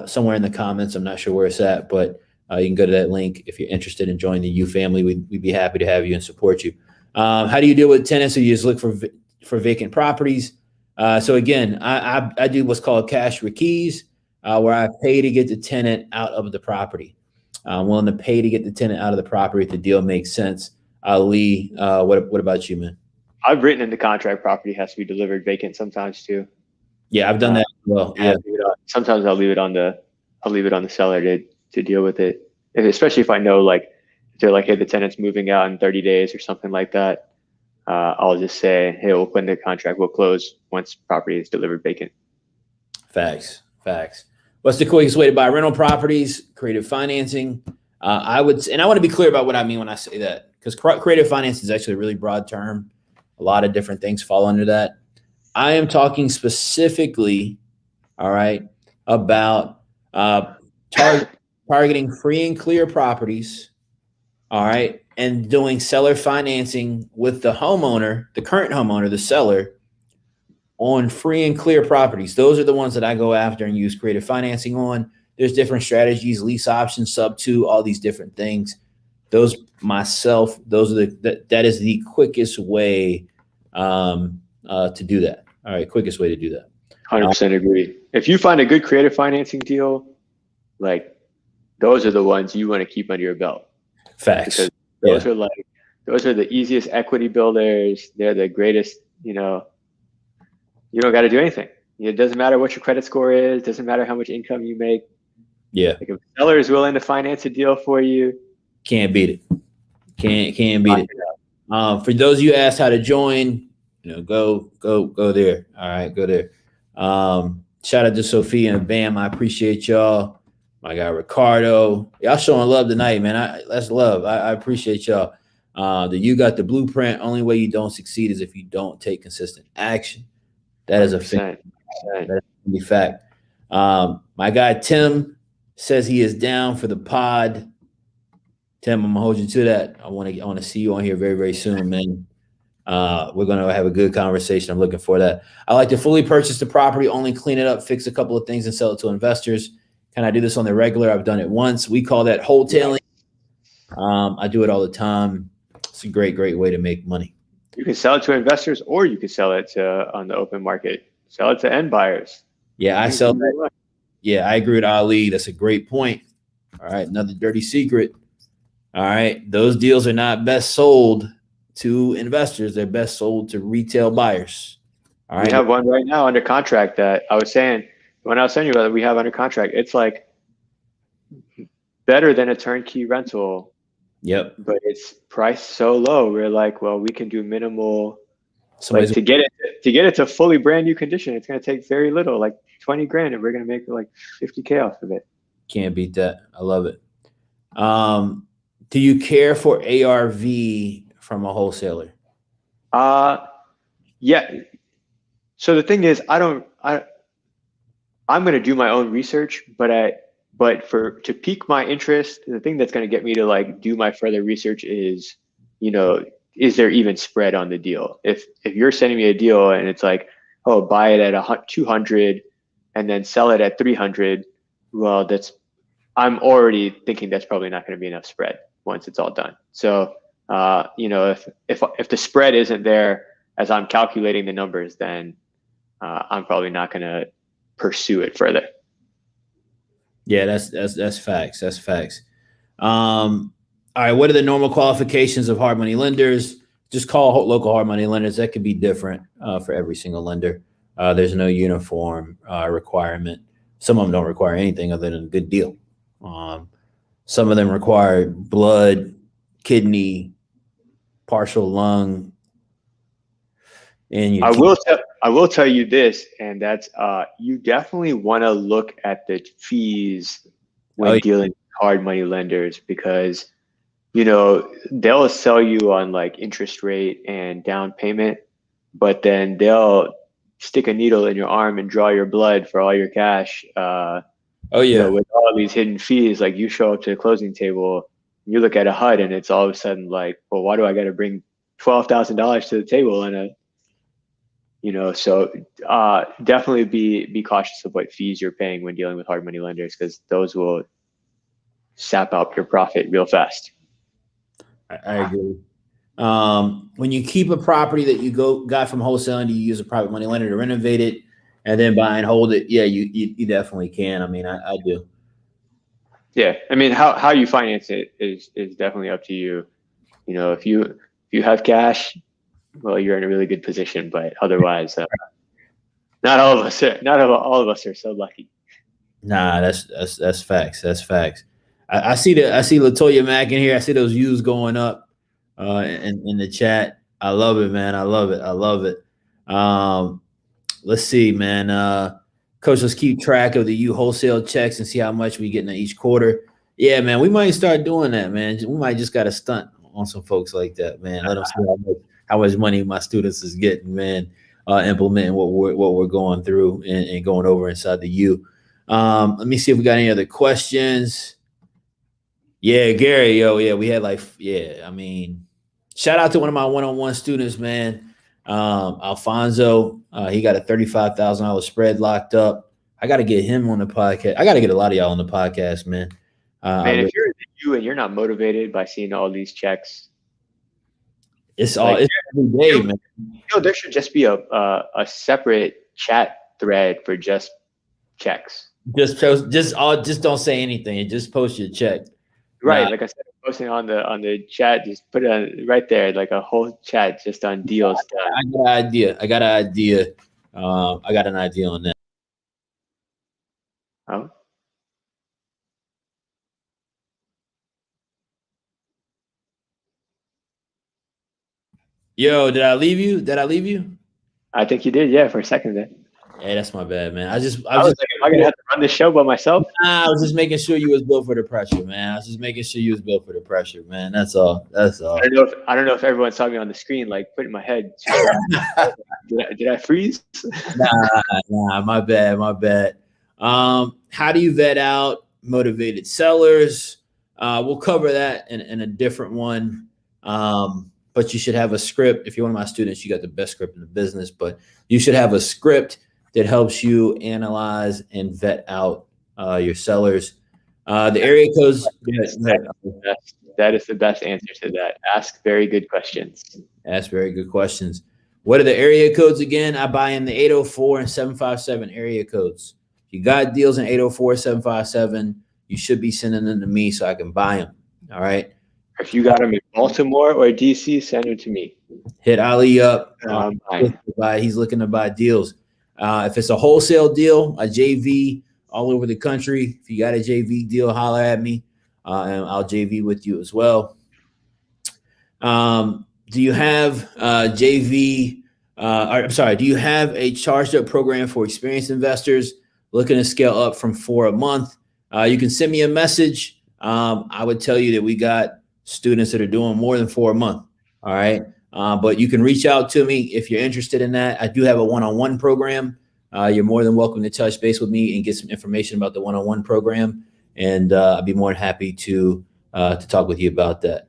somewhere in the comments. I'm not sure where it's at, but you can go to that link if you're interested in joining the U family. We'd be happy to have you and support you. How do you deal with tenants? So you just look for vacant properties. So again, I do what's called cash for keys, where I pay to get the tenant out of the property. I'm willing to pay to get the tenant out of the property if the deal makes sense. Ali, what about you, man? I've written in the contract property has to be delivered vacant sometimes too. Yeah, I've done that as well. Yeah. Sometimes I'll leave it on the seller to deal with it. Especially if I know, like, if they're like, hey, the tenant's moving out in 30 days or something like that. I'll just say, hey, we'll put in the contract. We'll close once property is delivered vacant. Facts. What's the quickest way to buy rental properties? Creative financing. I want to be clear about what I mean when I say that, because creative finance is actually a really broad term. A lot of different things fall under that. I am talking specifically, all right, about targeting free and clear properties, all right, and doing seller financing with the homeowner, the current homeowner, the seller, on free and clear properties. Those are the ones that I go after and use creative financing on. There's different strategies, lease options, sub-2, all these different things. That is the quickest way to do that. All right, quickest way to do that. 100% agree. If you find a good creative financing deal, like, those are the ones you want to keep under your belt. Facts. Because those are the easiest equity builders. They're the greatest. You don't got to do anything. It doesn't matter what your credit score is. Doesn't matter how much income you make. Yeah. Like, if a seller is willing to finance a deal for you, can't beat it. Can't beat it. For those of you who asked how to join, go there. All right, go there. Shout out to Sophia and Bam. I appreciate y'all. My guy Ricardo, y'all showing love tonight, man. That's love. I appreciate y'all. You got the blueprint. Only way you don't succeed is if you don't take consistent action. That is a fact. That is a fact. My guy Tim says he is down for the pod. Tim, I'm gonna hold you to that. I want to see you on here very, very soon, man. We're gonna have a good conversation. I'm looking for that. I like to fully purchase the property, only clean it up, fix a couple of things, and sell it to investors. Can I do this on the regular? I've done it once. We call that wholesaling. I do it all the time. It's a great way to make money. You can sell it to investors, or you can sell it on the open market. Sell it to end buyers. Yeah, I sell that. Yeah, I agree with Ali. That's a great point. All right, another dirty secret. All right, those deals are not best sold to investors. They're best sold to retail buyers. All right. We have one right now under contract that I was saying, when I was telling you about it, we have under contract. It's like better than a turnkey rental. Yep. But it's priced so low. We're like, well, we can do minimal. Somebody's Like to get it to fully brand new condition, it's going to take very little, like 20 grand, and we're going to make like 50K off of it. Can't beat that. I love it. Do you care for ARV from a wholesaler? Yeah. So the thing is, I'm going to do my own research, but to pique my interest, the thing that's going to get me to like do my further research is, is there even spread on the deal? If you're sending me a deal and it's like, oh, buy it at 200 and then sell it at 300, well, I'm already thinking that's probably not going to be enough spread once it's all done. So, if the spread isn't there as I'm calculating the numbers, then I'm probably not going to pursue it further. Yeah, that's facts. That's facts. All right. What are the normal qualifications of hard money lenders? Just call local hard money lenders. That could be different for every single lender. There's no uniform requirement. Some of them don't require anything other than a good deal. Some of them require blood, kidney, partial lung. And I will tell you this, and that's you definitely want to look at the fees when dealing with hard money lenders, because they'll sell you on like interest rate and down payment, but then they'll stick a needle in your arm and draw your blood for all your cash. With all these hidden fees, like you show up to the closing table, you look at a HUD, and it's all of a sudden like, well, why do I got to bring $12,000 to the table so definitely be cautious of what fees you're paying when dealing with hard money lenders, because those will sap out your profit real fast. I agree. When you keep a property that you got from wholesaling, do you use a private money lender to renovate it and then buy and hold it? Yeah, you definitely can. I mean, I do. Yeah, I mean, how you finance it is definitely up to you. If you have cash, well, you're in a really good position. But otherwise, not all of us are so lucky. Nah, that's facts. That's facts. I see Latoya Mack in here. I see those views going up in the chat. I love it, man. I love it. Let's see, man. Coach, let's keep track of the wholesale checks and see how much we getting each quarter. Yeah, man, we might start doing that, man. We might just got to stunt on some folks like that, man. Let them see how much money my students is getting, man. Implementing what we're going through and going over inside the U. Let me see if we got any other questions. Yeah, Gary, we had I mean, shout out to one of my one-on-one students, man. Alfonso, he got a $35,000 spread locked up. I got to get him on the podcast. I got to get a lot of y'all on the podcast, man. If you're in the U and you're not motivated by seeing all these checks, it's every day, man. There should just be a separate chat thread for just checks. Just don't say anything. Just post your check. Right, like I said, posting on the chat, just put it right there, like a whole chat just on deals. I got an idea. I got an idea on that. Oh. Yo, did I leave you? I think you did, yeah, for a second there. Hey, that's my bad, man. I was just like, am I gonna have to run this show by myself? Nah, I was just making sure you was built for the pressure, man. That's all. I don't know if everyone saw me on the screen, like putting my head. Did I freeze? Nah, my bad. How do you vet out motivated sellers? We'll cover that in a different one. But you should have a script. If you're one of my students, you got the best script in the business, but you should have a script that helps you analyze and vet out your sellers. The area codes. That is the best answer to that. Ask very good questions. What are the area codes again? I buy in the 804 and 757 area codes. If you got deals in 804, 757, you should be sending them to me so I can buy them. All right. If you got them in Baltimore or DC, send them to me. Hit Ali up. He's looking to buy deals. If it's a wholesale deal, a JV all over the country, if you got a JV deal, holler at me. and I'll JV with you as well. Do you have JV? I'm sorry. Do you have a charged up program for experienced investors looking to scale up from 4 a month? You can send me a message. I would tell you that we got students that are doing more than 4 a month. All right. But you can reach out to me if you're interested in that. I do have a one-on-one program. You're more than welcome to touch base with me and get some information about the one-on-one program. And I'd be more than happy to talk with you about that.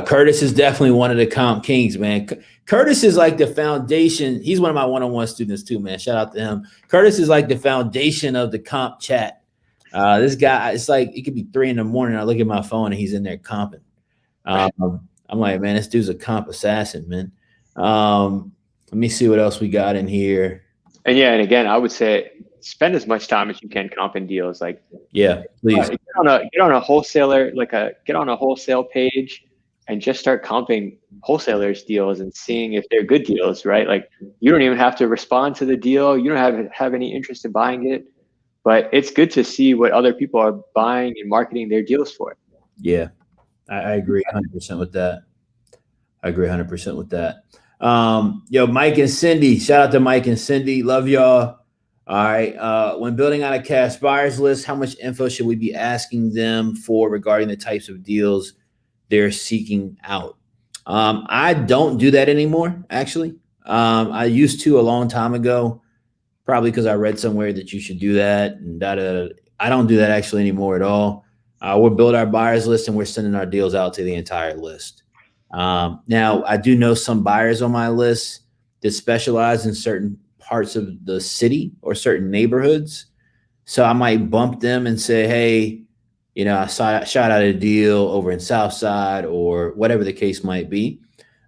Curtis is definitely one of the comp kings, man. Curtis is like the foundation. He's one of my one-on-one students too, man. Shout out to him. Curtis is like the foundation of the comp chat. This guy, it's like it could be 3 a.m. I look at my phone and he's in there comping. I'm like, man, this dude's a comp assassin, man. Let me see what else we got in here. And yeah, and again, I would say spend as much time as you can comping deals. Like, yeah, please get on a wholesaler, get on a wholesale page and just start comping wholesalers deals and seeing if they're good deals, right? Like, you don't even have to respond to the deal. You don't have any interest in buying it, but it's good to see what other people are buying and marketing their deals for. Yeah, I agree 100% with that. Yo, Mike and Cindy, shout out to Mike and Cindy. Love y'all. All right. When building out a cash buyers list, how much info should we be asking them for regarding the types of deals they're seeking out? I don't do that anymore, actually. I used to a long time ago, probably because I read somewhere that you should do that. And I don't do that actually anymore at all. We'll build our buyers list and we're sending our deals out to the entire list. Now, I do know some buyers on my list that specialize in certain parts of the city or certain neighborhoods. So I might bump them and say, hey, I shot out a deal over in Southside or whatever the case might be.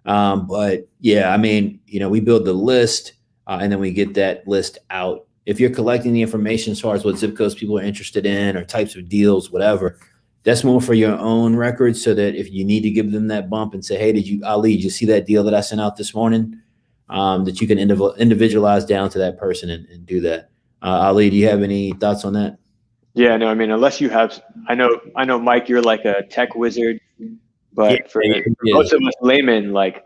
But yeah, I mean, we build the list and then we get that list out. If you're collecting the information as far as what zip codes people are interested in or types of deals, whatever, that's more for your own records so that if you need to give them that bump and say, hey, Ali, did you see that deal that I sent out this morning? That you can individualize down to that person and do that. Ali, do you have any thoughts on that? Yeah, no, I mean, unless you have, I know, Mike, you're like a tech wizard, but for most of us laymen, like,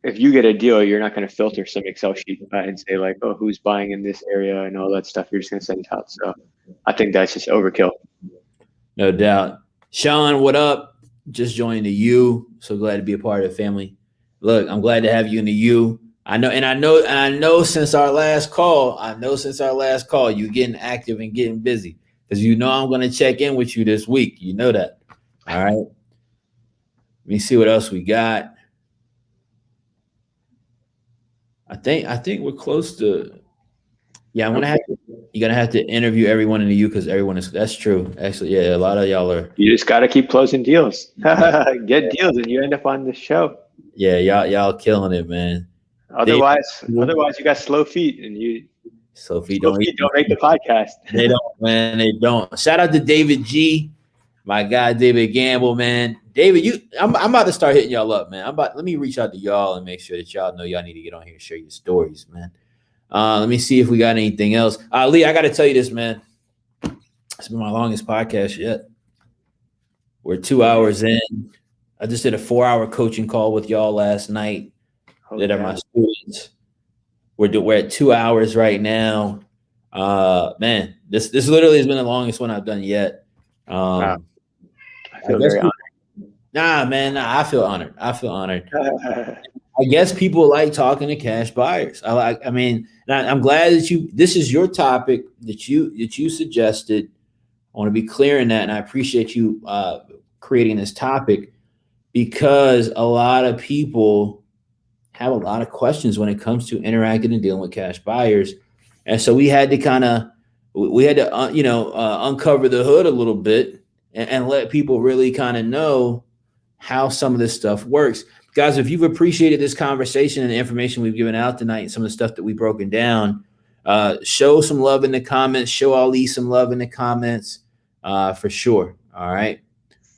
if you get a deal, you're not going to filter some Excel sheet and say like, oh, who's buying in this area and all that stuff. You're just going to send it out. So I think that's just overkill. No doubt. Sean, what up? Just joined the U. So glad to be a part of the family. Look, I'm glad to have you in the U. I know since our last call, you're getting active and getting busy because I'm going to check in with you this week. You know that. All right. Let me see what else we got. I think we're close to. Yeah, you're gonna have to interview everyone in the U because that's true. Actually, yeah, a lot of y'all are. You just gotta keep closing deals. Get deals and you end up on the show. Yeah, y'all killing it, man. Otherwise you got slow feet and you slow feet don't make the podcast. They don't, man. They don't. Shout out to David G, my guy David Gamble, man. David, I'm about to start hitting y'all up, man. Let me reach out to y'all and make sure that y'all know y'all need to get on here and share your stories, man. Let me see if we got anything else. Lee, I got to tell you this, man. It's been my longest podcast yet. We're 2 hours in. I just did a 4-hour coaching call with y'all last night. That are my students. We're at 2 hours right now. Man, this literally has been the longest one I've done yet. Wow. I feel very honored. I feel honored. I guess people like talking to cash buyers. I'm glad that this is your topic that you suggested. I want to be clear in that, and I appreciate you creating this topic because a lot of people have a lot of questions when it comes to interacting and dealing with cash buyers, and so we had to uncover the hood a little bit and let people really kind of know how some of this stuff works. Guys, if you've appreciated this conversation and the information we've given out tonight and some of the stuff that we've broken down, show some love in the comments. Show Ali some love in the comments for sure. All right.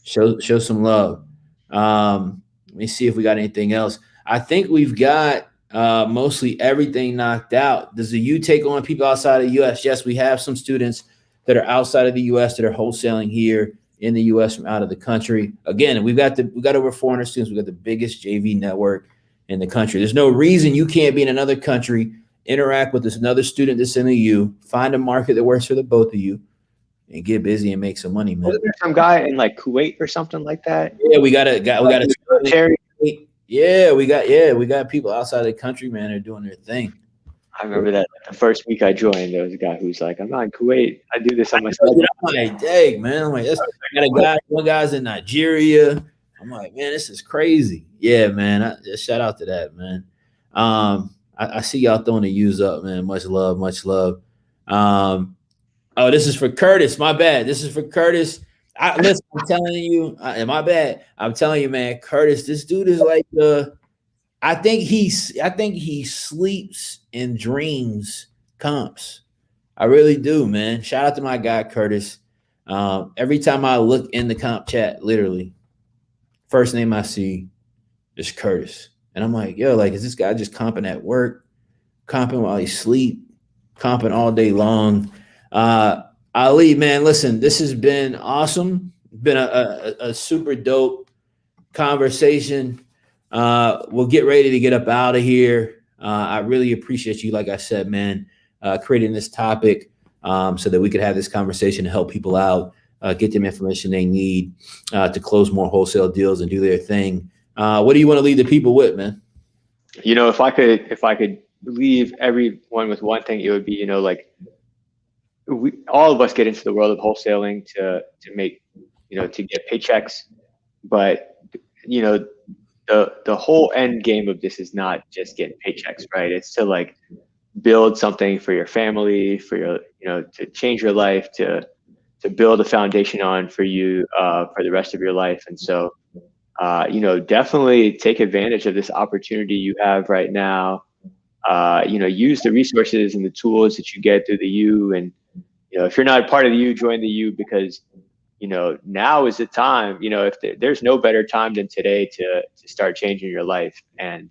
Show some love. Let me see if we got anything else. I think we've got mostly everything knocked out. Does the U take on people outside of the U.S.? Yes, we have some students that are outside of the U.S. that are wholesaling here. in the U.S. from out of the country. Again, we got over 400 students. We got the biggest JV network in the country. There's no reason you can't be in another country, interact with another student that's in the U, find a market that works for the both of you, and get busy and make some money, man. Wasn't there some guy in like Kuwait or something like that? Yeah, we got a military. Yeah, we got people outside the country, man, are doing their thing. I remember that the first week I joined, there was a guy who's like, I'm not in Kuwait. I do this on myself. I'm like, dang, man. I'm like, one guy's in Nigeria. I'm like, man, this is crazy. Yeah, man. Shout out to that, man. I see y'all throwing the U's up, man. Much love, much love. Oh, this is for Curtis. My bad. This is for Curtis. Listen, I'm telling you, my bad. I'm telling you, man, Curtis, this dude is like I think he sleeps and dreams comps. I really do, man. Shout out to my guy, Curtis. Every time I look in the comp chat, literally, first name I see is Curtis. And I'm like, yo, like, is this guy just comping at work, comping while he sleep, comping all day long? Ali, man, listen, this has been awesome. Been a super dope conversation. We'll get ready to get up out of here. I really appreciate you, like I said, man, creating this topic so that we could have this conversation to help people out, get them information they need to close more wholesale deals and do their thing. What do you want to leave the people with, man? You know, if I could leave everyone with one thing, it would be, you know, like all of us get into the world of wholesaling to make, you know, to get paychecks, but you know, the whole end game of this is not just getting paychecks, right? It's to like build something for your family, for your, you know, to change your life, to build a foundation on for you for the rest of your life. And so, you know, definitely take advantage of this opportunity you have right now. You know, use the resources and the tools that you get through the U. And, you know, if you're not part of the U, join the U, because, you know, now is the time. You know, if there's no better time than today to start changing your life. And,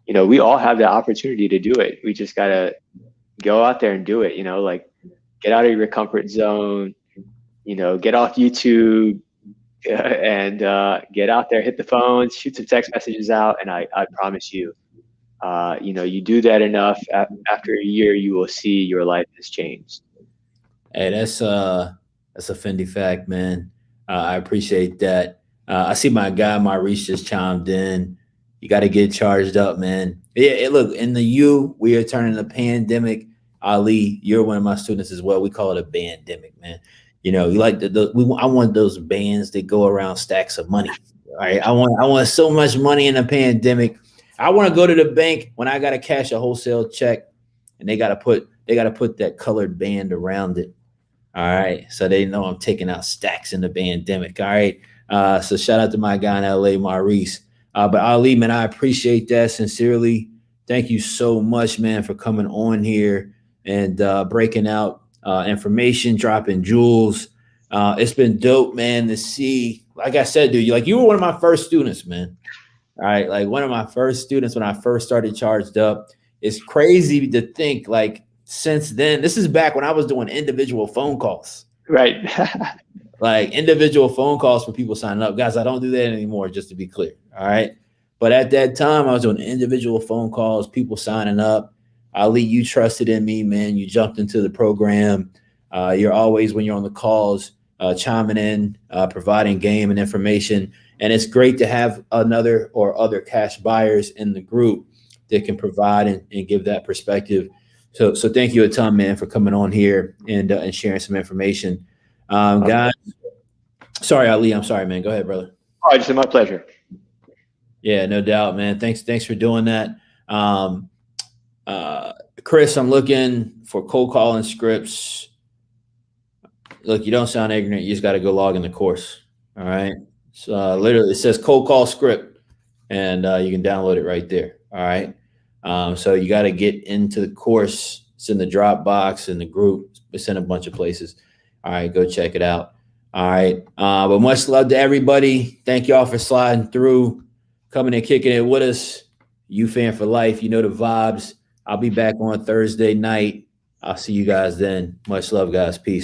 you know, we all have the opportunity to do it. We just got to go out there and do it, you know, like get out of your comfort zone, you know, get off YouTube and get out there, hit the phones, shoot some text messages out. And I promise you, you know, you do that enough, after a year, you will see your life has changed. Hey, that's a Fendi fact, man. I appreciate that. I see my guy Maurice just chimed in. You got to get charged up, man. Yeah, look, in the U, we are turning the pandemic. Ali, you're one of my students as well. We call it a bandemic, man. You know, you like I want those bands that go around stacks of money. All right, I want so much money in a pandemic. I want to go to the bank when I got to cash a wholesale check, and they got to put that colored band around it. All right, so they know I'm taking out stacks in the pandemic. All right, so shout out to my guy in LA, Maurice. But Ali, man, I appreciate that sincerely. Thank you so much, man, for coming on here and breaking out information, dropping jewels. It's been dope, man, to see. Like I said, dude, you were one of my first students, man. All right, like one of my first students when I first started Charged Up. It's crazy to think, like, since then, this is back when I was doing individual phone calls. Right. Like individual phone calls for people signing up. Guys, I don't do that anymore, just to be clear. All right. But at that time, I was doing individual phone calls, people signing up. Ali, you trusted in me, man. You jumped into the program. You're always, when you're on the calls, chiming in, providing game and information. And it's great to have other cash buyers in the group that can provide and give that perspective. So thank you a ton, man, for coming on here and sharing some information. Guys, sorry, Ali. I'm sorry, man. Go ahead, brother. Oh, it's my pleasure. Yeah, no doubt, man. Thanks for doing that. Chris, I'm looking for cold calling scripts. Look, you don't sound ignorant. You just got to go log in the course. All right. So literally it says cold call script, and you can download it right there. All right. So you got to get into the course. It's in the Dropbox, in the group. It's in a bunch of places. All right, go check it out. All right. But much love to everybody. Thank y'all for sliding through, coming and kicking it with us. You fan for life. You know the vibes. I'll be back on Thursday night. I'll see you guys then. Much love, guys. Peace.